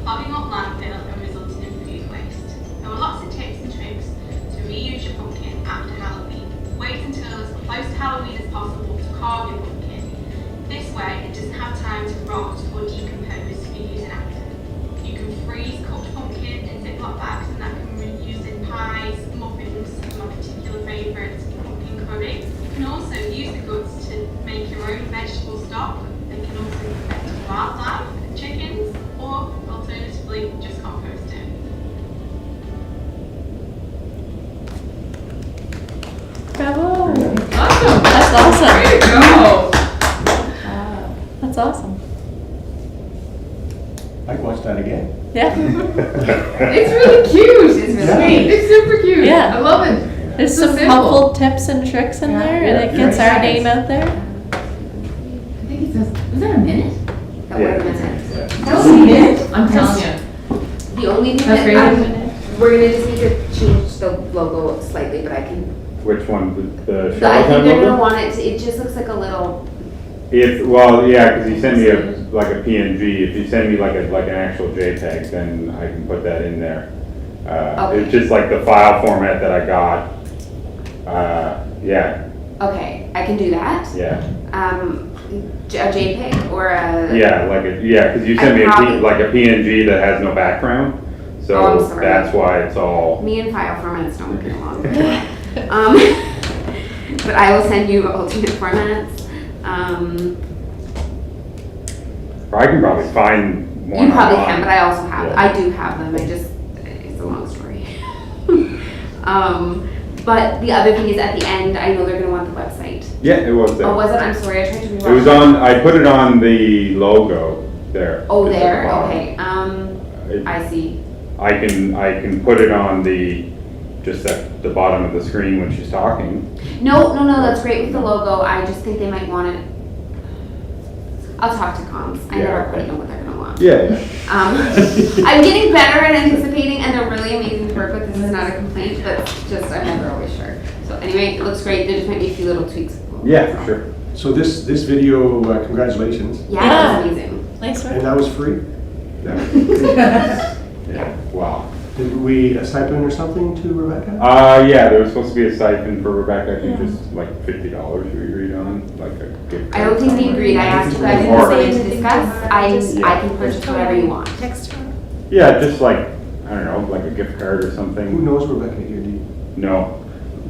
clogging up landfill and resulting in food waste. There were lots of tips and tricks to reuse your pumpkin after Halloween. Wait until as close to Halloween as possible to carve your pumpkin. This way, it doesn't have time to rot or decompose for using after. You can freeze cooked pumpkin in Ziploc bags, and that can be used in pies, muffins, my particular favourite, pumpkin curry. You can also use the guts to make your own vegetable stock. They can also be fed to wildlife, chickens, or alternatively just compost it. Bravo. Awesome. That's awesome. Way to go. That's awesome. I'd watch that again. Yeah. It's really cute. It's Yeah. sweet. It's super cute. Yeah. I love it. There's It's so some simple. helpful tips and tricks in Yeah. there, Yeah. and it gets our name out there. I think it says, was that a minute? That would have been it. That was a minute. I'm telling you. The only thing That's great. we're gonna just need to change the logo slightly, but I can. Which one? The I think Charlottetown they're gonna logo? want it to, it just looks like a little, Well, yeah, because he sent me like a PNG. If you send me like an actual JPEG, then I can put that in there. Okay. It's just like the file format that I got. Yeah, okay, I can do that. yeah. A JPEG or a. Yeah, because you sent me probably- like a PNG that has no background, Oh, so I'm sorry. that's why it's all. Me and file formats don't get along. But I will send you alternate formats. Or I can probably find one. You probably online. can, but I also have, Yeah. I do have them, it's a long story. But the other thing is at the end, I know they're gonna want the website. Yeah, it was there. Oh, was it? I'm sorry, I tried to rewatch. It was on. I put it on the logo there. Oh, It's at the there, bottom. okay, It- I see. I can put it on just at the bottom of the screen when she's talking. No, that's great with the logo, I just think they might want it. I'll talk to comms, I Yeah, never okay. quite know what they're gonna want. month. Yeah. I'm getting better at anticipating, and they're really amazing to work with. This is not a complaint, but just I'm never always sure. So anyway, it looks great. There just might be a few little tweaks. Yeah, for sure. So this video, congratulations. Yeah, Yeah. it's amazing. Nice work. And that was free? Yeah, wow. Did we a stipend or something to Rebecca? Yeah, there was supposed to be a stipend for Rebecca, I think just like $50 we agreed on, like a gift I don't card think we somewhere. agreed. I asked you guys Or- to discuss. I can purchase whatever you want. Text her. Yeah, just like, I don't know, like a gift card or Who something. knows Rebecca here? Do you, No.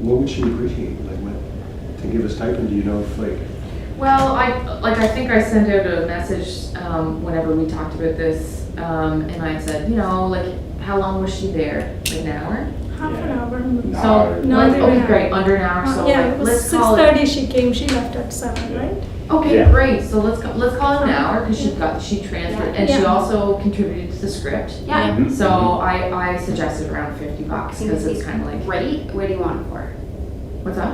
what would she appreciate? Like what, to give a stipend, do you know if like, Well, I think I sent out a message, whenever we talked about this, and I said, like, how long was she there? Like an hour? Half an Yeah. hour. So, No, like, they okay, were- great, under an hour, so Yeah, like, it was let's call it. 6:30 she came, she left at 7, right? Okay, Yeah. great, so let's call it an hour, cause she transferred, and she Yeah. also contributed to the script. Yeah. Mhm. So I suggested around $50, cause it's kinda like, Right? Where do you want it for? what's that?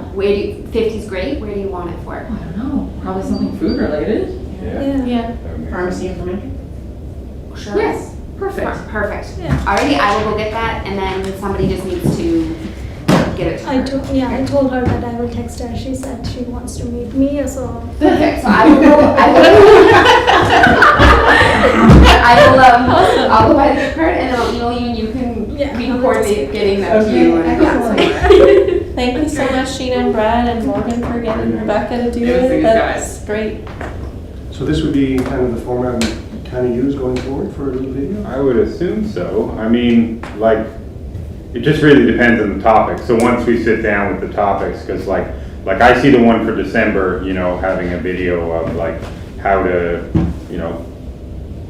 50's great. Where do you want it for? I don't know, probably something food related? Yeah. Yeah. That would make Pharmacy sense. information? Sure. Yes, perfect. Perfect. Yeah. Alrighty, I will go get that, and then somebody just needs to get it to her. I told her that I will text her. She said she wants to meet me, so. Perfect. So I will go. I'll go buy the gift card, and then I'll email you, and you can Yeah. we can coordinate getting that to you. And Thank you so much, Sheena and Brad and Morgan, for getting Rebecca to do It was it. these That's great. so this would be kind of the format we kind of use going forward for a little video? I would assume so. I mean, like, it just really depends on the topic. So once we sit down with the topics, because like I see the one for December, having a video of like how to,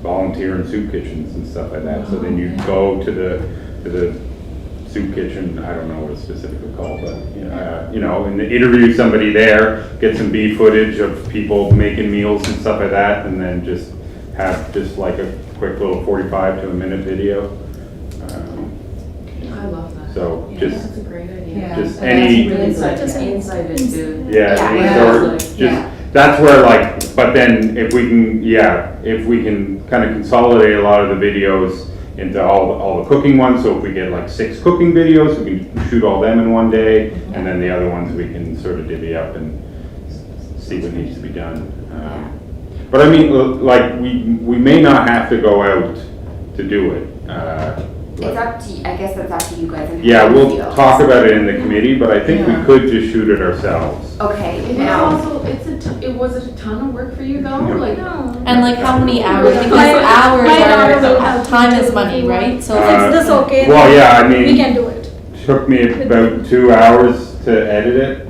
volunteer in soup kitchens and stuff like that. So then you go to the soup kitchen, I don't know what it's specifically called, but, and interview somebody there, get some beef footage of people making meals and stuff like that, and then just have just like a quick little 45 to a minute video. I love that. So Yeah, just, that's a great idea. Yeah. just And any, that's Insight, Just insight into. yeah, Yeah. any Yeah. sort, Yeah. just, that's where like, but then if we can kind of consolidate a lot of the videos into all the cooking ones, so if we get like 6 cooking videos, we can shoot all them in one day, and then the other ones we can sort of divvy up and see what needs to be done. But I mean, like, we may not have to go out to do it. it's up to you. I guess that's up to you guys. And Yeah, how you we'll feel. talk about it in the committee, but I think we Yeah. could just shoot it ourselves. Okay. It is Now, also, was it a ton of work for you though? Like, No. And like how many hours? Because My hours daughter will are, have time to is do money, it. right? So If it's this okay, Well, then yeah, I mean, we can do it. took me about 2 hours to edit it,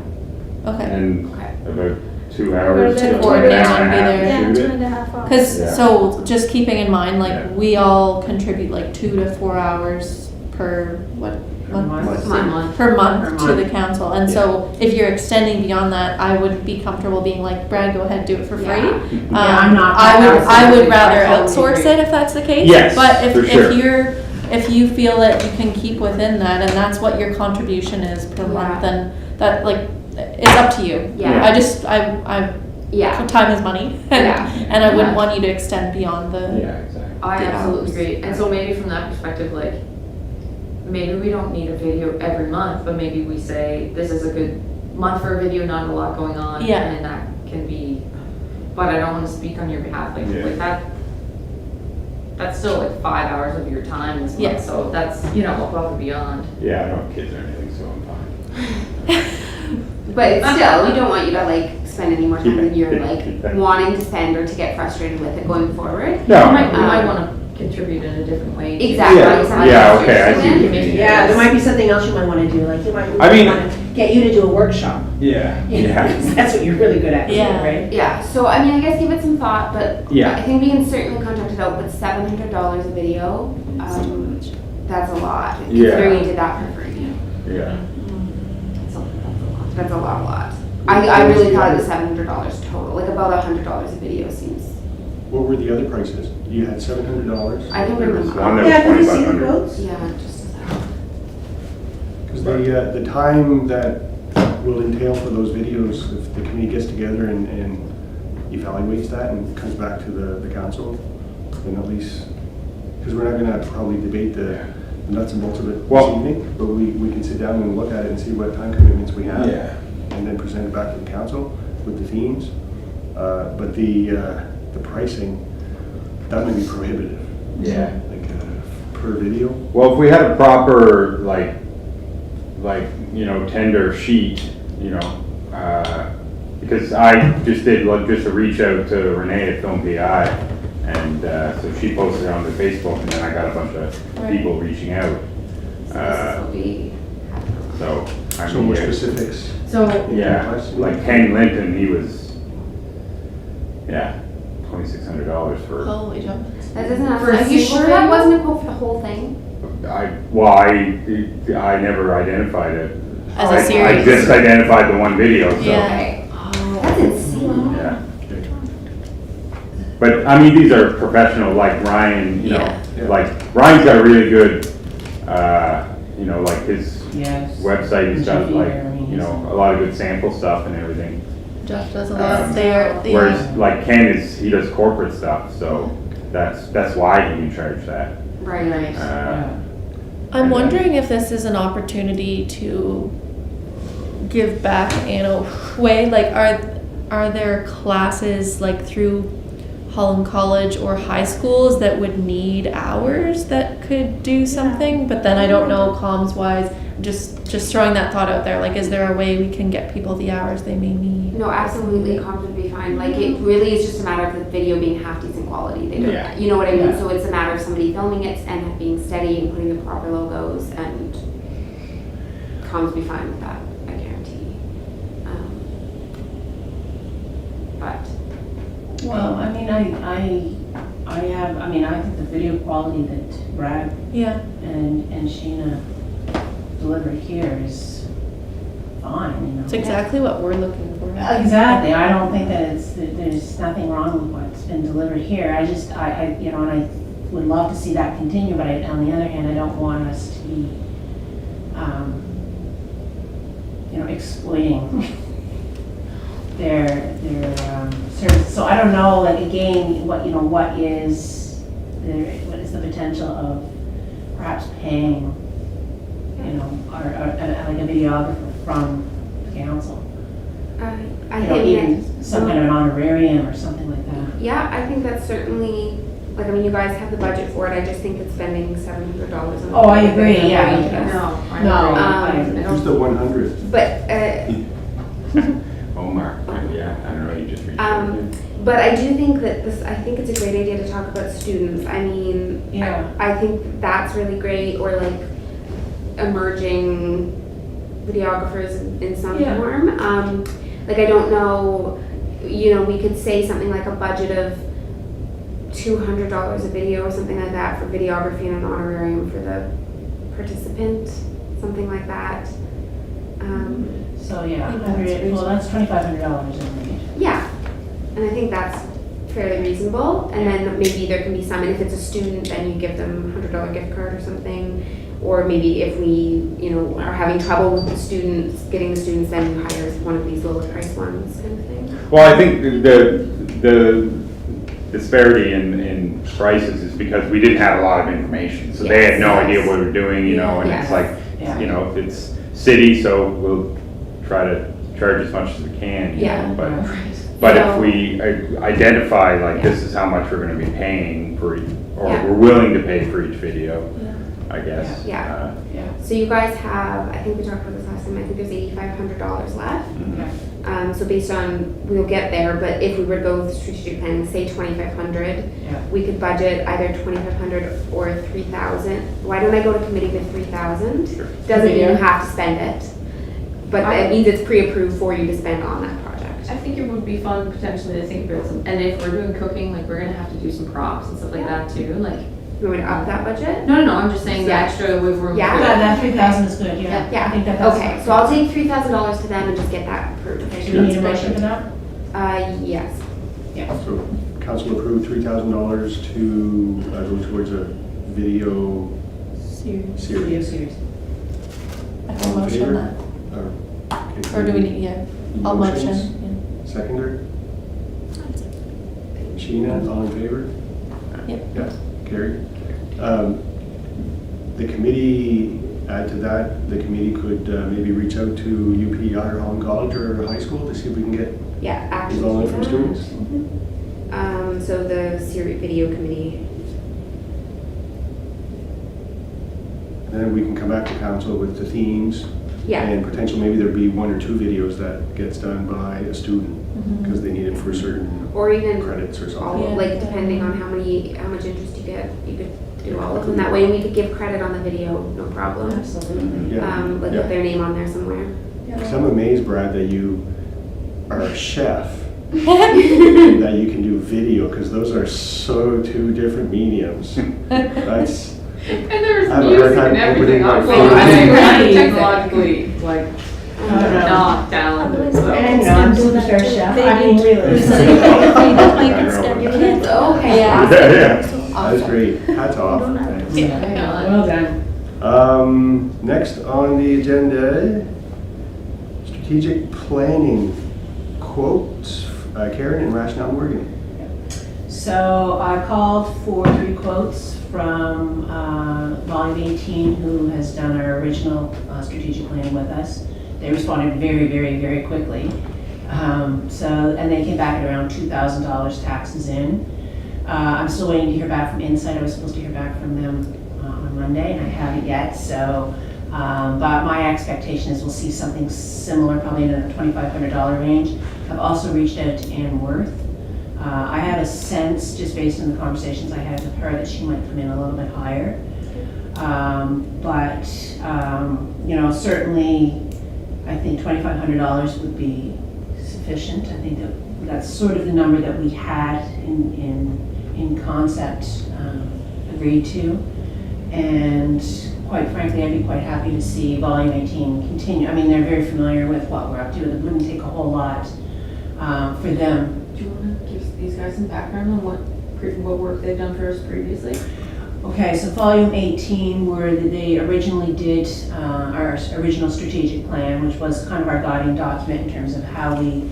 okay. and Okay. about 2 hours To to coordinate an hour and and a be half there. to Yeah, shoot it. 2.5 hours. Because Yeah. so just keeping in mind, like Yeah. we all contribute like 2 to 4 hours per month? Per month to the council, and so if you're extending beyond that, I would be comfortable being like, Brad, go ahead, do it for free. Yeah. I'm not- I would rather I totally outsource agree. it if that's the case. Yes, But for sure. if you feel that you can keep within that, and that's what your contribution is per month, Yeah. then that, like, it's up to you. Yeah. I Yeah. time is money, Yeah. and I wouldn't want you to extend beyond the. Yeah, exactly. I Yeah. absolutely agree. And so maybe from that perspective, like, maybe we don't need a video every month, but maybe we say, this is a good month for a video, not a lot going on. Yeah. And that can be, but I don't want to speak on your behalf, like, Yeah. like that's still like 5 hours of your time this month, Yes. so that's, above and beyond. Yeah, I don't have kids or anything, so I'm fine. But still, we don't want you to like spend any more time than you're like Yeah. wanting to spend or to get frustrated with it going forward. We No, might want to contribute in a different way. too. Exactly. Yeah. Somebody Yeah, else okay, I is see what you doing it. mean. Yeah, there might be something else you might want to do, like you might I mean- want to get you to do a workshop. yeah, You know, yeah. That's what you're really good at, Yeah. right? Yeah, so I mean, I guess give it some thought, but Yeah. I think we can certainly contract it out with $700 a video. That's a lot, Yeah. considering you did that for free. Yeah. That's a lot. I really thought it was $700 total, like about $100 a video seems. What were the other prices? You had $700, I can There was remember. one that Yeah, did was you see the 2,500. quotes? Yeah, just a second. because the time that will entail for those videos, if the committee gets together and evaluates that and comes back to the council, then at least, because we're not gonna probably debate the nuts and bolts of it this Well- evening, but we can sit down and look at it and see what time commitments we have. Yeah. And then present it back to the council with the themes. But the pricing, that may be prohibitive, Yeah. like per video. Well, if we had a proper, like, tender sheet, because I just did, just a reach out to Renee at Film PI, and so she posted it on the Facebook, and then I got a bunch of people reaching out. So this will be. So, I So mean, more yeah. specifics. So, Yeah, like Ken Linton, he was, $2,600 for, Holy jump. That doesn't have, For a are you single sure that video? wasn't a quote for the whole thing? I never identified it. As a I series. just identified the one video, so. Yeah. Okay. That's insane. Yeah. But, I mean, these are professional, like Ryan, Yeah. like, Ryan's got a really good, like his Yes. website, he's got Jeffy like, there, I mean, a lot of good sample stuff and everything. Jeff does a lot Um, there. Whereas, like, Ken he does corporate stuff, so that's why he can charge that. Right. Yeah. I'm wondering if this is an opportunity to give back in a way. Like, are there classes like through Holland College or high schools that would need hours that could do something? But then I don't know comms wise. Just throwing that thought out there. Like, is there a way we can get people the hours they may need? No, absolutely, comms would be fine. Like, it really is just a matter of the video being half decent quality. They don't, Yeah. you know what I mean? Yeah. So it's a matter of somebody filming it and being steady and putting the proper logos, and comms would be fine with that, I guarantee. But Well, I mean, I think the video quality that Brad Yeah. and Sheena delivered here is fine, It's exactly what we're looking for. Exactly, I don't think that there's nothing wrong with what's been delivered here, I just, and I would love to see that continue, but on the other hand, I don't want us to be, exploiting their service. So I don't know, like, again, what is the potential of perhaps paying, or like a videographer from the council? I You know, think even some kind of an honorarium or something like that. yeah, I think that's certainly, like, I mean, you guys have the budget for it. I just think that spending $700 on. Oh, I agree, yeah. no, I No, agree. Who's the 100? But, Omar, yeah, I don't know, you just reached out. but I do think that I think it's a great idea to talk about students. I mean, Yeah. I think that's really great, or like emerging videographers in some Yeah. form. Like, I don't know, we could say something like a budget of $200 a video or something like that for videography and an honorarium for the participant, something like that. So, yeah, I think that's 100, well, that's $2,500 in range. Yeah, and I think that's fairly reasonable, and then maybe there can be some, and if it's a student, then you give them a $100 gift card or something, or maybe if we, are having trouble with the students, getting the students, then you hire one of these lower price ones kind of thing. Well, I think the disparity in prices is because we didn't have a lot of information, so they had no Yes. idea what we were doing, and Yes. it's like, Yeah. if it's city, so we'll try to charge as much as we can, Yeah. But So- if we identify, like, this is how much we're gonna be paying for, or Yeah. we're willing to pay for each video, I guess. Yeah. Yeah. So you guys have, I think we talked about this last time, I think there's $8,500 left. So based on, we'll get there, but if we were to go with strategic planning, say 2,500, Yeah. we could budget either 2,500 or 3,000. Why don't I go to committee with 3,000? Sure. Doesn't mean you Yeah. have to spend it, but it means it's pre-approved for you to spend on that project. I think it would be fun potentially to think about some, and if we're doing cooking, like, we're gonna have to do some props and stuff like that too, like. You want me to up that budget? No, I'm just saying the Yeah. extra, if we're. Yeah. That 3,000 is good, yeah. Yeah, I think that's. okay, so I'll take $3,000 to them and just get that approved. Do we need a motion for that? Yes. So council approved $3,000 to go towards a video Series. series. Video series. I can All in motion favor? that. Okay. Or do we need, yeah, I'll Motions? motion. Seconder? Sheena, all in favor? Yep. Yeah, Carrie. The committee, add to that, the committee could maybe reach out to UP Iron Holland College or high school to see if we can get Yeah, actually. involvement from students. So the Siri video committee. Then we can come back to council with the themes. Yeah. And potentially maybe there'd be 1 or 2 videos that gets done by a student because they need it for certain Or even credits or all, something. like depending on how much interest you get, you could do all of them. That way we could give credit on the video, no problem. Absolutely. Yeah. Like Yeah. put their name on there somewhere. Because I'm amazed, Brad, that you are a chef, that you can do video, because those are so 2 different mediums. That's, And there's I have a hard music time and everything. opening my I'm phone. I'm technologically, like, not Otherwise, talented, so. And I'm super fair chef. They I mean, need- really. So they don't like instead, you can't. Okay. yeah, that's great. Hats off. Don't have- Thanks. Yeah, well done. Next on the agenda, strategic planning quotes. Karen and Rationale Morgan. So I called for 3 quotes from Volume 18, who has done our original strategic plan with us. They responded very, very, very quickly. And they came back at around $2,000 taxes in. I'm still waiting to hear back from Insight. I was supposed to hear back from them on Monday, and I haven't yet. So, but my expectation is we'll see something similar, probably in the $2,500 range. I've also reached out to Ann Worth. I had a sense, just based on the conversations I had with her, that she might come in a little bit higher. Certainly, I think $2,500 would be sufficient. I think that's sort of the number that we had in concept agreed to. And quite frankly, I'd be quite happy to see Volume 18 continue. I mean, they're very familiar with what we're up to. It wouldn't take a whole lot for them. Do you want to give these guys some background on what work they've done for us previously? Okay, so Volume 18, where they originally did our original strategic plan, which was kind of our guiding document in terms of how we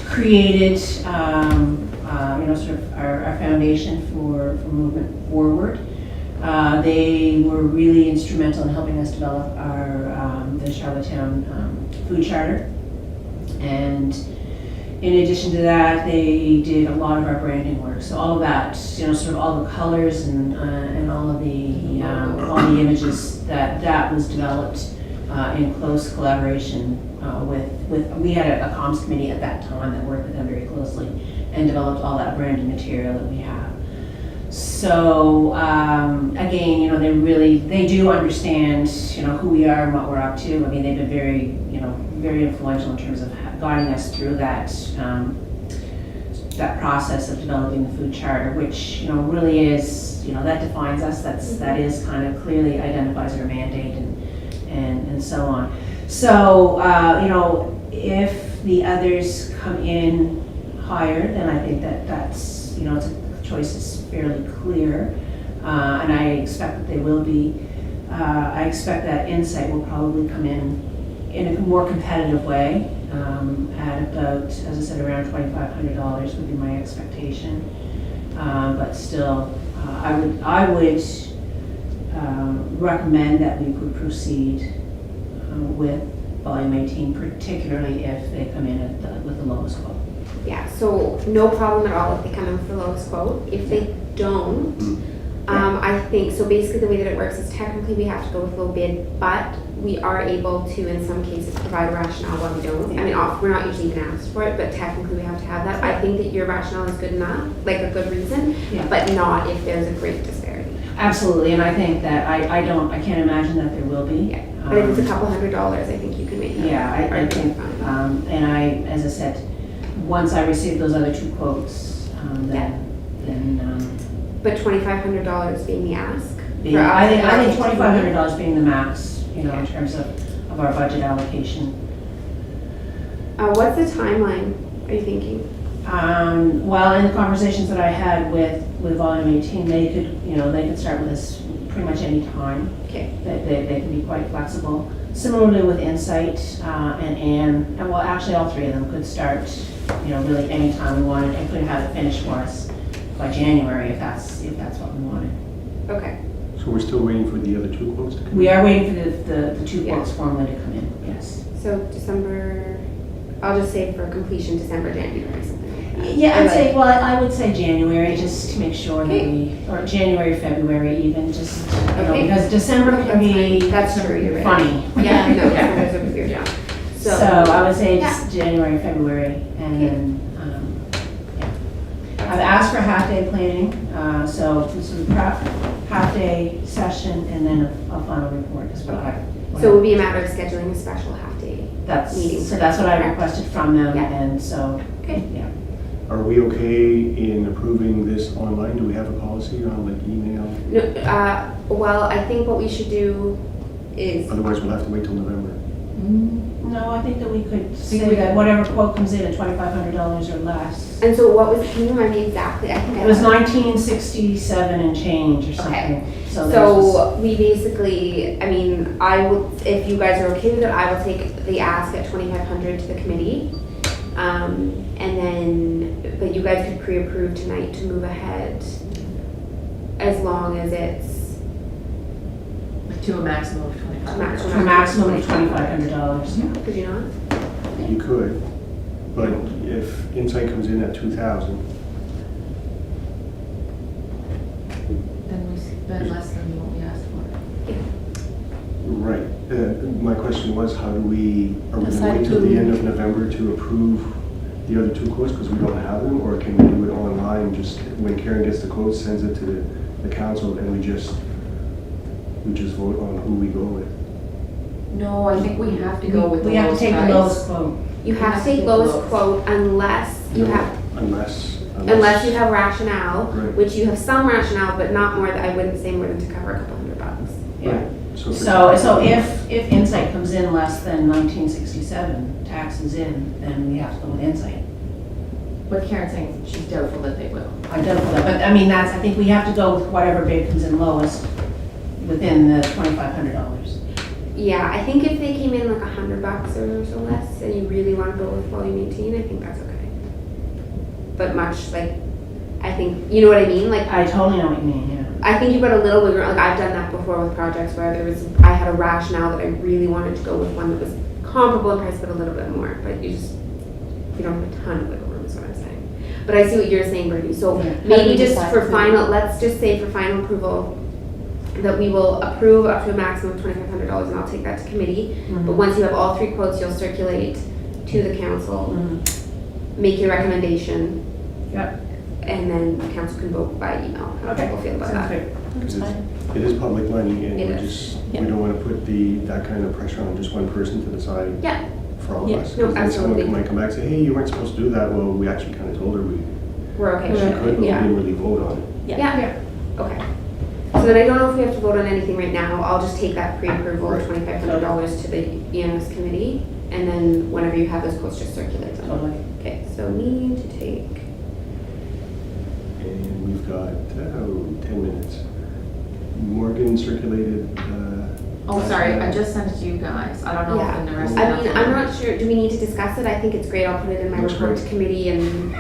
created, sort of our foundation for movement forward. They were really instrumental in helping us develop the Charlottetown food charter. And in addition to that, they did a lot of our branding work. So all of that, sort of all the colors and all of the images that was developed in close collaboration with. We had a comms committee at that time that worked with them very closely and developed all that branding material that we have. So again, they do understand, who we are and what we're up to. I mean, they've been very, very influential in terms of guiding us through that process of developing the food charter, which really is, that defines us. That is kind of clearly identifies our mandate and so on. So if the others come in higher, then I think that's it's a choice is fairly clear, and I expect that they will be. I expect that Insight will probably come in a more competitive way, at about, as I said, around $2,500 would be my expectation. But still, I would recommend that we would proceed with Volume 18, particularly if they come in with the lowest quote. Yeah, so no problem at all if they come in with the lowest quote. If they don't, I think, so basically the way that it works is technically we have to go with low bid, but we are able to, in some cases, provide a rationale why we don't. I mean, we're not usually even asked for it, but technically we have to have that. I think that your rationale is good enough, like a good reason, but not if there's a great disparity. Absolutely, and I think that I can't imagine that there will be. Yeah, but if it's a couple $100s, I think you can make that. Yeah, I think, and as I said, once I receive those other 2 quotes, then But $2,500 being the ask? I think $2,500 being the max, in terms of our budget allocation. What's the timeline, are you thinking? Well, in the conversations that I had with Volume 18, they could start with us pretty much any time. Okay. They can be quite flexible. Similarly with Insight and Anne, and well, actually all 3 of them could start, really any time we wanted and could have it finished for us by January, if that's what we wanted. Okay. So we're still waiting for the other two quotes to come in? We are waiting for the two Yeah. quotes formally to come in, yes. So December, I'll just say for completion, December, January, something like that. Yeah, Or I'd like- say, well, I would say January, just to make sure that Okay. or January, February even, just, you know, Okay. because December can be That's true, you're right. funny. Yeah, I know, December's a weird time. So I would say Yeah. just January, February, and then, yeah. I've asked for half-day planning, so this is a half-day session and then a final report is what I. So it would be a matter of scheduling a special half-day. meeting. So that's what I Correct. requested from them, Yeah. and so, Okay. yeah. Are we okay in approving this online? Do we have a policy on like email? No, well, I think what we should do is, Otherwise, we'll have to wait till November. No, I think that we could say that whatever quote comes in at $2,500 or less. and so what was, can you remind me exactly? I think I It was have- 1967 and change or something. So there's So we basically, I mean, I will, if you guys are okay with it, I will take the ask at 2,500 to the committee. And then, but you guys could pre-approve tonight to move ahead as long as it's To a maximum of 25. for a maximum of $2,500. Could you not? You could, but if Insight comes in at 2,000, Then we spend less than what we asked for. right. My question was, how do we, are we going to Decide wait till to- the end of November to approve the other two quotes because we don't have them? Or can we do it online, just when Karen gets the quotes, sends it to the council and we just vote on who we go with? No, I think we have to go with the We have to lowest take the price. lowest quote. You have to take lowest quote unless you No, have, unless you have rationale, Right. which you have some rationale, but not more than, I wouldn't say more than to cover a couple $100. Yeah. So So if Insight comes in less than 1967, taxes in, then we have to go with Insight. But Karen's saying she's doubtful that they will. I don't know that, but I mean, I think we have to go with whatever bid comes in lowest within the $2,500. Yeah, I think if they came in like $100 or so less, and you really want to go with volume 18, I think that's okay. But much like, I think, you know what I mean? Like, I totally know what you mean, yeah. I think you got a little bit, like I've done that before with projects where I had a rationale that I really wanted to go with one that was comparable in price but a little bit more, but you don't have a ton of wiggle room is what I'm saying. But I see what you're saying, Bertie, so Yeah. How do maybe we just decide for who- final, let's just say for final approval, that we will approve up to a maximum of $2,500 and I'll take that to committee. But once you have all three quotes, you'll circulate to the council, make your recommendation, Yep. and then the council can vote by email. How do people feel about Sounds that? good. That's It is- fine. It is public money and It we is. just, Yeah. we don't want to put that kind of pressure on just one person to decide Yeah, for all of Yeah. us. No, 'Cause then someone absolutely. might come back and say, hey, you weren't supposed to do that. Well, we actually kind of told her we're okay she with it. could, but we Yeah. didn't really vote on it. Yeah, okay. So then I don't know if we have to vote on anything right now. I'll just take that pre-approval of Right. $2,500 to the EMS committee, and then whenever you have those quotes, just circulate them. Totally. Okay, so need to take, And we've got 10 minutes. Morgan circulated. Oh, sorry, I just sent it to you guys. I don't know Yeah. if the rest of I mean, them. I'm not sure, do we need to discuss it? I think it's great. I'll put it in my Looks report great. to committee, and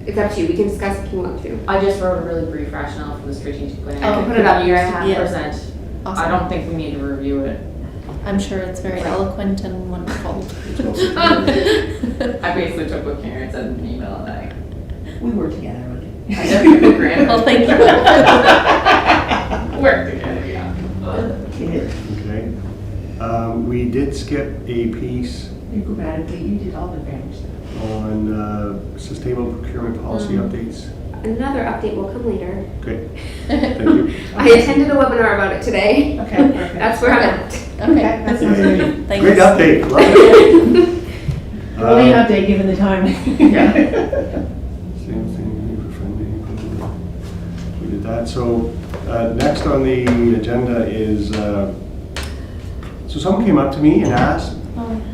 it's up to you. We can discuss if you want to. I just wrote a really brief rationale for the strategic plan. I can put it up here. I have it. Present. I Awesome. don't think we need to review it. I'm sure it's very eloquent and wonderful. I basically took what Karen said in an email and I We work together, okay? definitely took granted. Well, thank you. Work together, yeah. Okay. We did skip a piece You grammatically, you did all the grammar stuff. on sustainable procurement policy updates. Another update will come later. Okay, thank you. I attended a webinar about it today. Okay, perfect. That's where I'm at. Okay. That sounds Yay. good. Thanks. Great update, love it. Only an update given the time. Same thing, for friendly. We did that. So next on the agenda is, so someone came up to me and asked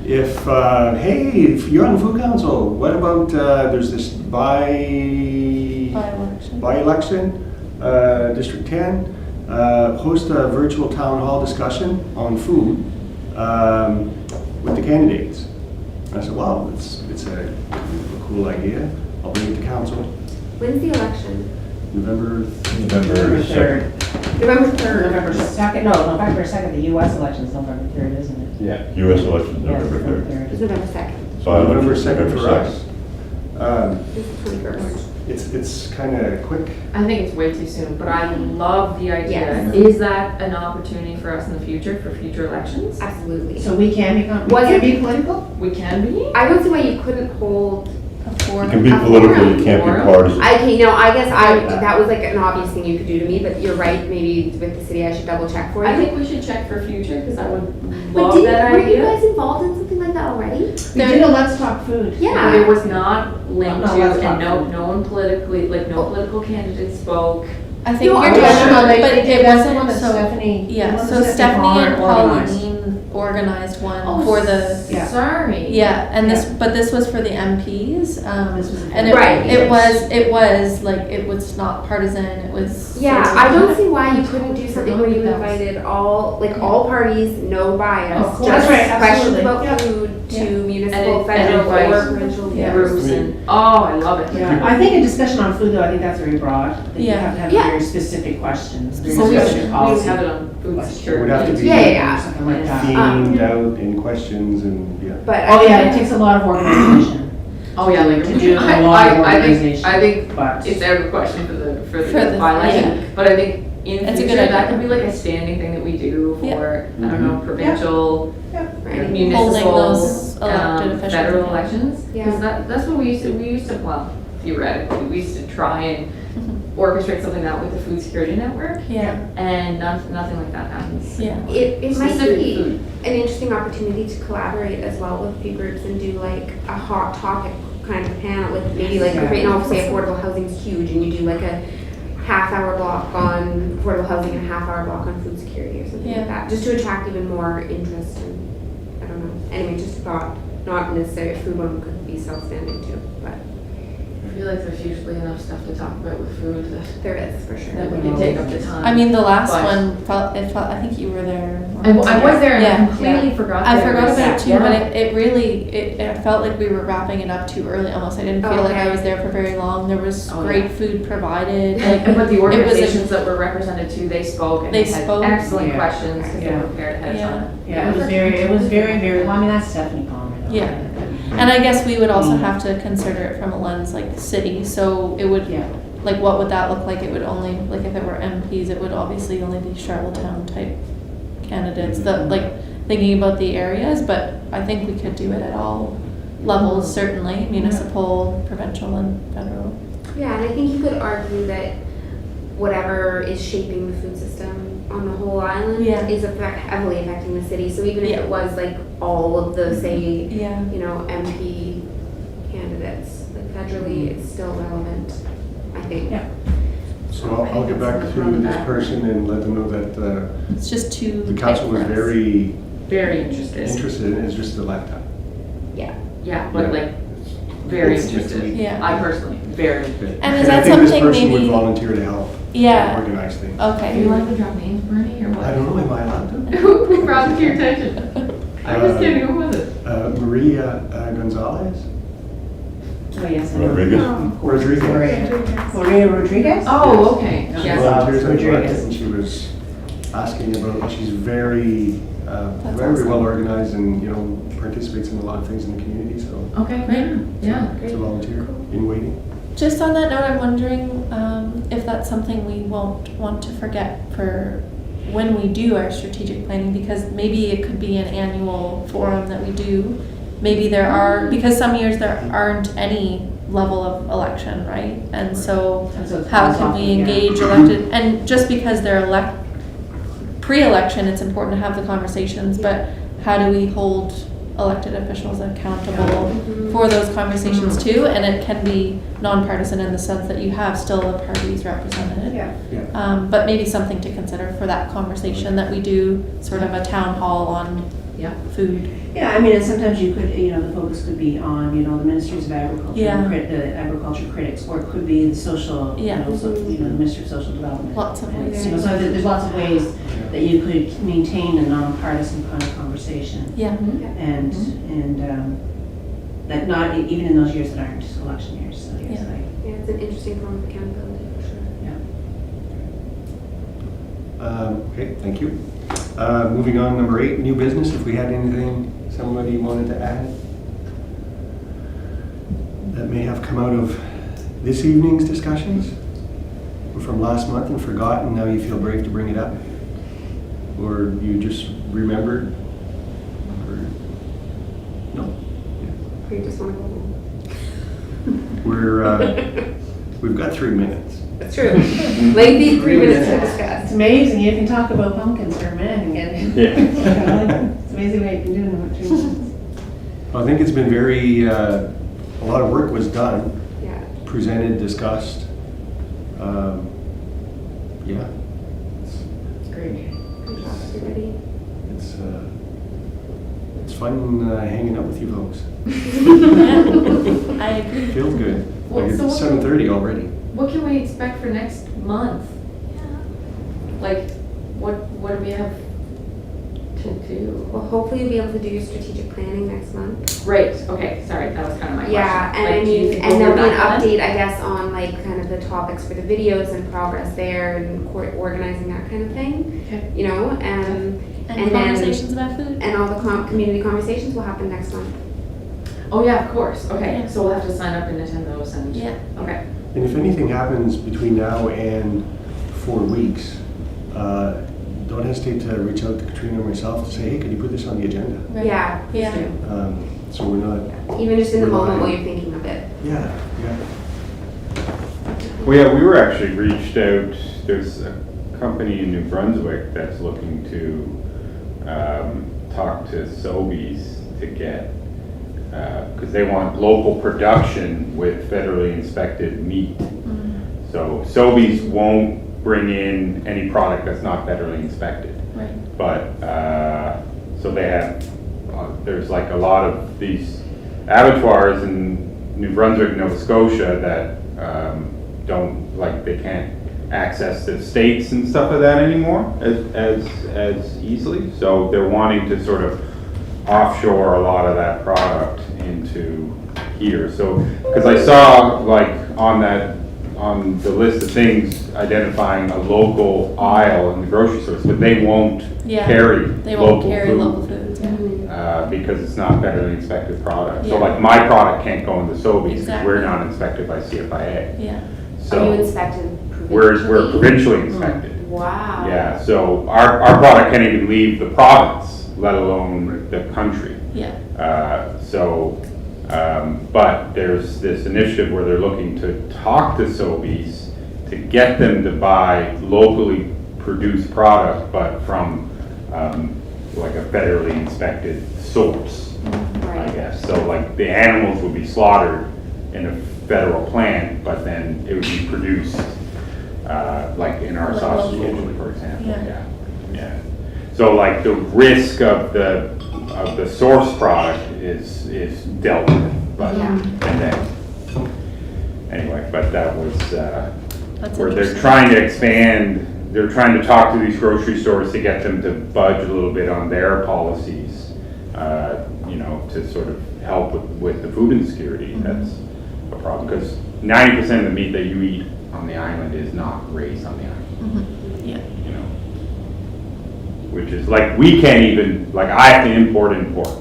if, hey, if you're on the food council, what about, there's this By-election. by-election, District 10, host a virtual town hall discussion on food with the candidates. And I said, wow, it's a cool idea. I'll bring it to council. When's the election? November. November 2nd. November 3rd. November 2nd, no, November 2nd, the US election's November 3rd, isn't it? Yeah. US elections, Yes, November 3rd. It's November 2nd. So I November looked at 2nd for November us. 2nd. This is 21st. It's kind of quick. I think it's way too soon, but I love the idea. Yes. Is that an opportunity for us in the future, for future elections? Absolutely. So we can become, we Was can it- be political? We can be? I don't see why you couldn't hold. A forum. You can be A political, forum. you can't be Forum. partisan. I guess like that. that was like an obvious thing you could do to me, but you're right, maybe with the city I should double check for you. I think we should check for future, because I would But love didn't, that were you idea. guys involved in something like that already? We did a Let's Talk Food. Yeah. But it was not linked No, to, let's and talk. no one politically, like, no political candidate spoke. I think No, you're I talking was- about, they but did, it that's the one wasn't, that so, Stephanie. yeah, wasn't so Stephanie and organized? Pauline organized one Oh, for the, Yeah. Sorry. yeah, and but this was for the MPs, This was a- and Right. it was, like, it was not partisan, it was. Yeah, sort I of- don't see why you couldn't do something where you invited all parties, no bias, Oh, cool. just That's right, questions absolutely. about Yeah. food to And municipal, it- federal, and invite or provincial Yeah. leaders. Groups and, oh, I love it. Yeah, I think a discussion on food, though, I think that's very broad. That you Yeah. have to have Yeah. very specific questions, very So we specific should policy. have it on food Question. security. Would have to be Yeah. Something like that. themed out in questions and, yeah. But Oh, I yeah, it think- takes a lot of organization, Oh, yeah, like, To do a I- lot of I think organization. it's but. out of the question for For the the- by-election, yeah. but I think in It's a future, good that idea. could be like a standing thing that we do Yeah. for, I don't know, provincial, Right. municipal, those elected officials. federal elections. Yeah. Because that's what we used to, well, theoretically, we used to try and orchestrate something out with the food security network, Yeah, and nothing like that happens. yeah. It might Specific be food. an interesting opportunity to collaborate as well with a few groups and do like a hot topic kind of panel with maybe like, Yeah. right now, say affordable housing is huge and you do like a half-hour block on affordable housing and a half-hour block on food security or something Yeah. like that, just to attract even more interest and, I don't know, anyway, just a thought, not necessarily a food one could be self-standing too, but I feel like there's usually enough stuff to talk about with food there is for sure. that we can take up the time. I mean, the last But- one I think you were there. I was there and I Yeah. completely forgot. I that forgot was about it that. too, but it really, it felt like we were wrapping it up too early almost. I didn't feel like I Okay. was there for very long. There was Oh, great yeah. food provided. And but the it was a- organizations that were represented too, they spoke and They they had spoke. excellent Yeah. questions because they Yeah. were prepared ahead of Yeah. time. Yeah, it was very, well, I mean, that's Stephanie Palmer. though. Yeah. And I guess we would also have to consider it from a lens like the city, so it would, Yeah. like, what would that look like? It would only, like, if it were MPs, it would obviously only be Charlottetown type candidates, like, thinking about the areas, but I think we could do it at all levels, certainly, municipal, provincial, and federal. Yeah, and I think you could argue that whatever is shaping the food system on the whole island Yeah. is heavily affecting the city. So even if Yeah. it was like all of the, say, Yeah. MP candidates, like federally, it's still relevant, I think. Yeah. So I'll get back to this person and let them know that It's just too the tight council for was us. very Very interested. interested in, it's just the laptop. Yeah, Yeah. but like, very It's just interested. Yeah. I personally, very. And is I that think this something person would maybe- volunteer to help Yeah, organize things. okay. Do you want to drop names, Bernie, or what? I don't know, am I allowed to? Who brought it to your attention? I'm just kidding, who was it? Maria Gonzalez? Oh, yes. I know. Rodriguez? Rodriguez. Maria Rodriguez? Oh, okay, She yes. volunteers at the Rodriguez. market and she was asking about, she's very, That's very awesome. well organized and, participates in a lot of things in the community, so Okay, great, yeah. it's a volunteer in waiting. Just on that note, I'm wondering if that's something we won't want to forget for when we do our strategic planning, because maybe it could be an annual forum that we do. Maybe there are, because some years there aren't any level of election, right? And so And so it's how hands can off, we yeah. engage elected, and just because they're pre-election, it's important to have the conversations, but how do we hold elected officials accountable for those conversations too? And it can be nonpartisan in the sense that you have still the parties represented. Yeah. But maybe something to consider for that conversation, that we do sort of a town hall on Yeah. food. Yeah, I mean, and sometimes you could, the focus could be on, the ministries of agriculture, Yeah. the agriculture critics, or it could be the social, Yeah. the Ministry of Social Development. Lots of And, ways. so there's lots of ways that you could maintain a nonpartisan kind of conversation. Yeah. And that not, even in those years that aren't election years, so yes, Yeah. Yeah, it's an interesting form of accountability for sure. yeah. Okay, thank you. Moving on, number 8, new business, if we had anything somebody wanted to add that may have come out of this evening's discussions, or from last month and forgotten, now you feel brave to bring it up? Or you just remembered? Or, no? We just want to go home. We've got 3 minutes. That's true. Lengthy 3 minutes to discuss. It's amazing, you can talk about pumpkins for a minute and get it. Yeah. It's amazing what you can do in about 3 minutes. Well, I think it's been very, a lot of work was done, Yeah. presented, discussed. Yeah, Great. Good job, everybody. it's fun hanging out with you folks. I agree. Feels good. Well, Like so it's what- 7:30 already. What can we expect for next month? Like, what do we have to do? Well, hopefully you'll be able to do your strategic planning next month. Right, okay, sorry, that was kind of my question. Yeah, and Like, I do you mean, think and we'll there'll be do an that then? update, I guess, on like kind of the topics for the videos and progress there and organizing that kind of thing. Okay. You know, and And then- conversations about food. and all the community conversations will happen next month. Oh, yeah, of course, okay, Yeah. so we'll have to sign up and attend those and. Yeah. Okay. And if anything happens between now and 4 weeks, don't hesitate to reach out to Katrina or myself to say, hey, could you put this on the agenda? Right. Yeah, Yeah. So we're not, even just in the Rely. moment while you're thinking of it. yeah. Well, yeah, we were actually reached out, there's a company in New Brunswick that's looking to talk to Sobeys to get, because they want local production with federally inspected meat. So Sobeys won't bring in any product that's not federally inspected. Right. But, so they have, there's like a lot of these abattoirs in New Brunswick, Nova Scotia that don't, like, they can't access the states and stuff like that anymore as easily. So they're wanting to sort of offshore a lot of that product into here. So, because I saw like on the list of things identifying a local aisle in the grocery stores, but they won't Yeah. carry They won't local carry food. local foods. Yeah. Because it's not federally inspected product. So Yeah. like my product can't go into Sobeys because Exactly. we're not inspected by CFIA. Yeah. Are you So inspected we're provincially? provincially inspected. Wow. Yeah, so our product can't even leave the province, let alone the country. Yeah. But there's this initiative where they're looking to talk to Sobeys to get them to buy locally produced product, but from like a federally inspected source, I Right. guess. So like the animals would be slaughtered in a federal plant, but then it would be produced like in our Like sausage local. kitchen, for example. Yeah. Yeah. So like the risk of the source product is dealt with, but Yeah. and then anyway, but that was That's where they're interesting. trying to expand. They're trying to talk to these grocery stores to get them to budge a little bit on their policies, you know, to sort of help with the food insecurity. That's a problem because 90% of the meat that you eat on the island is not raised on the island. Yeah. You know, which is like we can't even, like I have to import pork.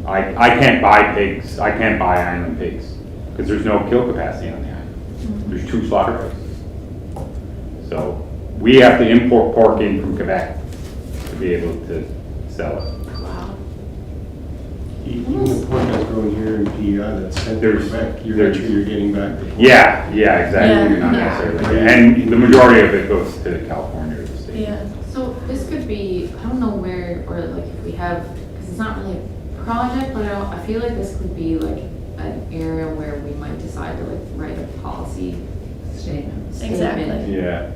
I can't buy pigs. I can't buy island pigs because there's no kill capacity on the island. There's 2 slaughterhouses. So we have to import pork in from Quebec to be able to sell it. Wow. Even the pork that's grown here in PEI that's sent to There's- Quebec, there's- you're getting back the pork. Yeah, exactly. Yeah. You're not Yeah. necessarily, and the majority of it goes to California or the state. Yeah. So this could be, I don't know where, or like if we have, because it's not really a project, but I feel like this could be like an area where we might decide to like write a policy Statement. Exactly. Yeah.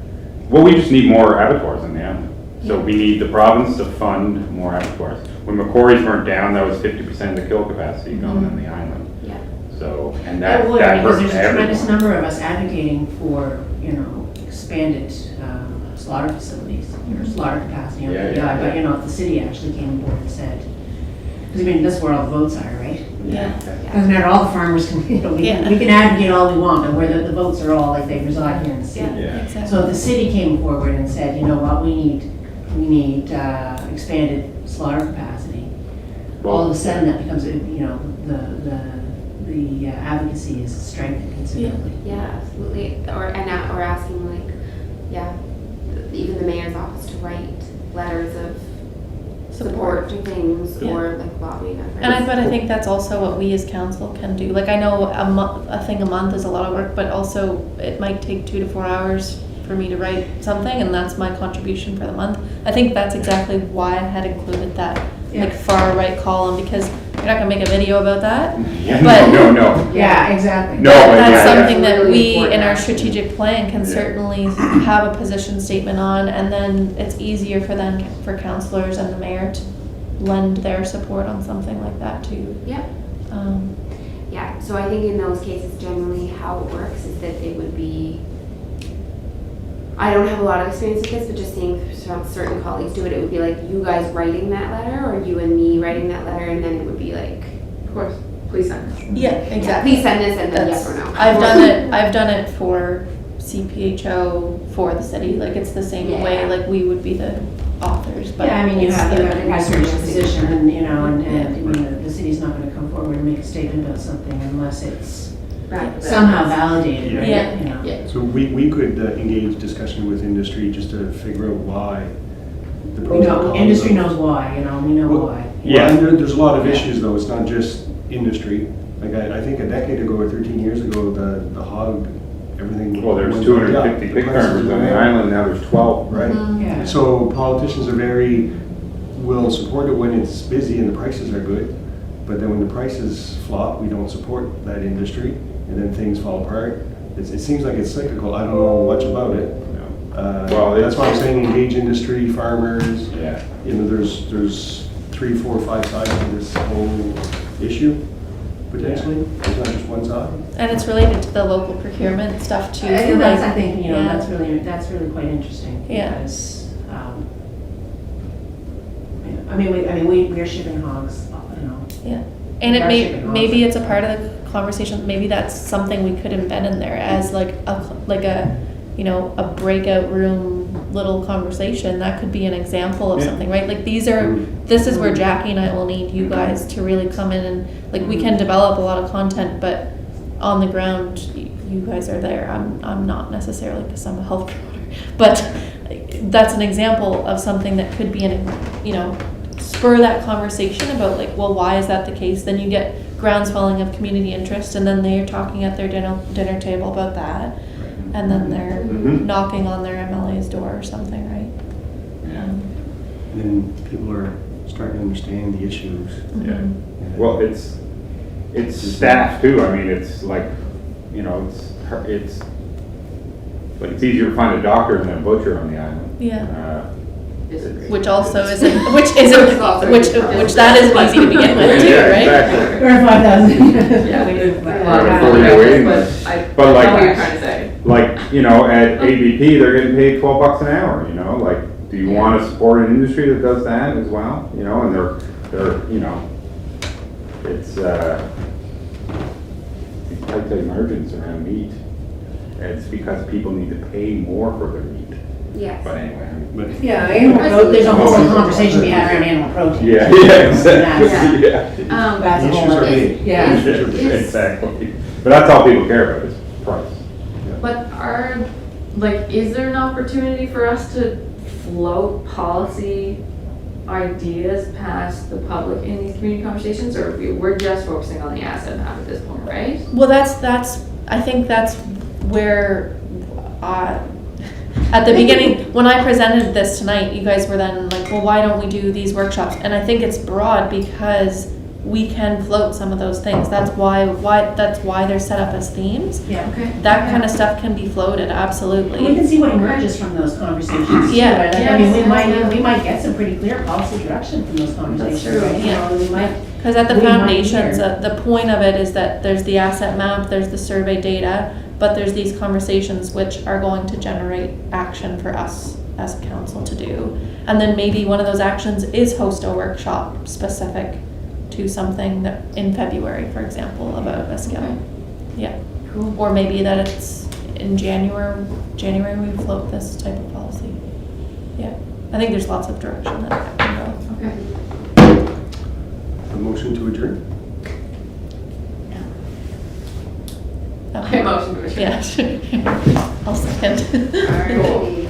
Well, we just need more abattoirs on the island. So we need the province to fund more abattoirs. When Macquarie's burnt down, that was 50% of the kill capacity going on the island. Yeah. So, and That that would, hurts because there's a tremendous everyone. number of us advocating for, you know, expanded slaughter facilities, or slaughter capacity on Yeah, PEI, yeah, but yeah. you know, if the city actually came aboard and said, because I mean, that's where all the votes are, right? Yeah. Doesn't matter, all the farmers can, we can advocate all we want, but where the votes are all, like, they reside here in the city. Yeah. Exactly. So if the city came forward and said, you know what, we need expanded slaughter capacity, all of a sudden that becomes, the advocacy is strengthened considerably. Yeah, absolutely. Or asking like, even the mayor's office to write letters of support to things or like lobbying efforts. But I think that's also what we as council can do. Like I know a thing a month is a lot of work, but also it might take 2 to 4 hours for me to write something, and that's my contribution for the month. I think that's exactly why I had included that like far right column, because you're not gonna make a video about that. Yeah, But- no. Yeah, exactly. No, but That's yeah, something that really we, important in our action. strategic plan, can Yeah. certainly have a position statement on, and then it's easier for councillors and the mayor to lend their support on something like that too. Yeah. Um, Yeah, so I think in those cases, generally how it works is that it would be, I don't have a lot of experience with this, but just seeing certain colleagues do it, it would be like you guys writing that letter or you and me writing that letter, and then it would be like, Of course, please send us. Yeah, yeah, exactly. please send this and then yes That's- or no. I've done it for CPHO for the city, like it's the same way, Yeah. like we would be the authors, but. Yeah, I mean, you it's have the- a research position and, and Yeah. I mean, the city's not gonna come forward and make a statement about something unless it's Right. somehow validated, right? Yeah. You know? Yeah. So we could engage discussion with industry just to figure out why. The We pros and know, cons industry of- knows why, we know Well, why. Yeah, and there's a lot of issues though, it's not just industry. Like I think a decade ago or 13 years ago, the hog, everything. Well, there's went 250 up. pig The prices farmers on went the up. island, now there's 12. Right. Yeah. So politicians are will support it when it's busy and the prices are good, but then when the prices flop, we don't support that industry, and then things fall apart. It seems like it's cyclical, I don't know much about it. Well, That's why I'm saying engage industry, farmers, Yeah. there's 3, 4, 5 sides to this whole issue, potentially. It's not just one side. And it's related to the local procurement stuff too. I think like- that's, yeah. that's really quite interesting. Yeah. Because, we're shipping hogs, Yeah, and it Our may, shipping maybe laws. it's a part of the conversation, maybe that's something we could embed in there as like a a breakout room little conversation. That could be an example of Yeah. something, right? Like this is where Jackie and I will need you guys to really come in and, like, we can develop a lot of content, but on the ground, you guys are there. I'm not necessarily, because I'm a health promoter, but that's an example of something that could be spur that conversation about like, well, why is that the case? Then you get groundswelling of community interest, and then they're talking at their dinner table about that, and then they're Mhm. knocking on their MLA's door or something, right? Yeah. And then people are starting to understand the issues. Yeah. Mhm. Well, it's staff too. I mean, it's like, it's like it's easier to find a doctor than a butcher on the island. Yeah. It's- Which also it's- isn't, which that isn't easy to begin with too, Yeah, right? exactly. Or 5,000. Yeah. We do, Well, Yeah, I before know, you're waiting. but I But know like- what you're trying to say. Like, at ABP, they're getting paid $12 an hour, like, do you want to support an industry that does that as well? And they're, it's, tight margins around meat. It's because people need to pay more for their meat. Yes. But anyway. But Yeah, there's a whole conversation we had around animal protein. Yeah, exactly, yeah. That's the a whole issues are other- big. Yeah. The issues are big. Exactly. But that's all people care about is price. But is there an opportunity for us to float policy ideas past the public in these community conversations, or we're just focusing on the asset map at this point, right? Well, I think that's where, at the beginning, when I presented this tonight, you guys were then like, well, why don't we do these workshops? And I think it's broad because we can float some of those things. That's why they're set up as themes. Yeah. Okay. That kind of stuff can be floated, We absolutely. can see what emerges from those conversations too. Yeah. Like, Yes, yeah. we might get some pretty clear policy direction from those conversations. true, right? yeah. We might, Because at the We might foundations, hear. the point of it is that there's the asset map, there's the survey data, but there's these conversations which are going to generate action for us as a council to do. And then maybe one of those actions is host a workshop specific to something that in February, for example, about a scale. Okay. Yeah. Cool. Or maybe that it's in January we float this type of policy. Yeah. I think there's lots of direction that can go. Okay. A motion to adjourn? Okay, motion to adjourn. Yeah, sure. I'll second. Alright.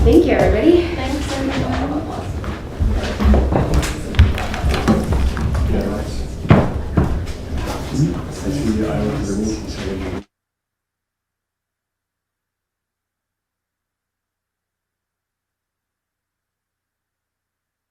Thank you, everybody.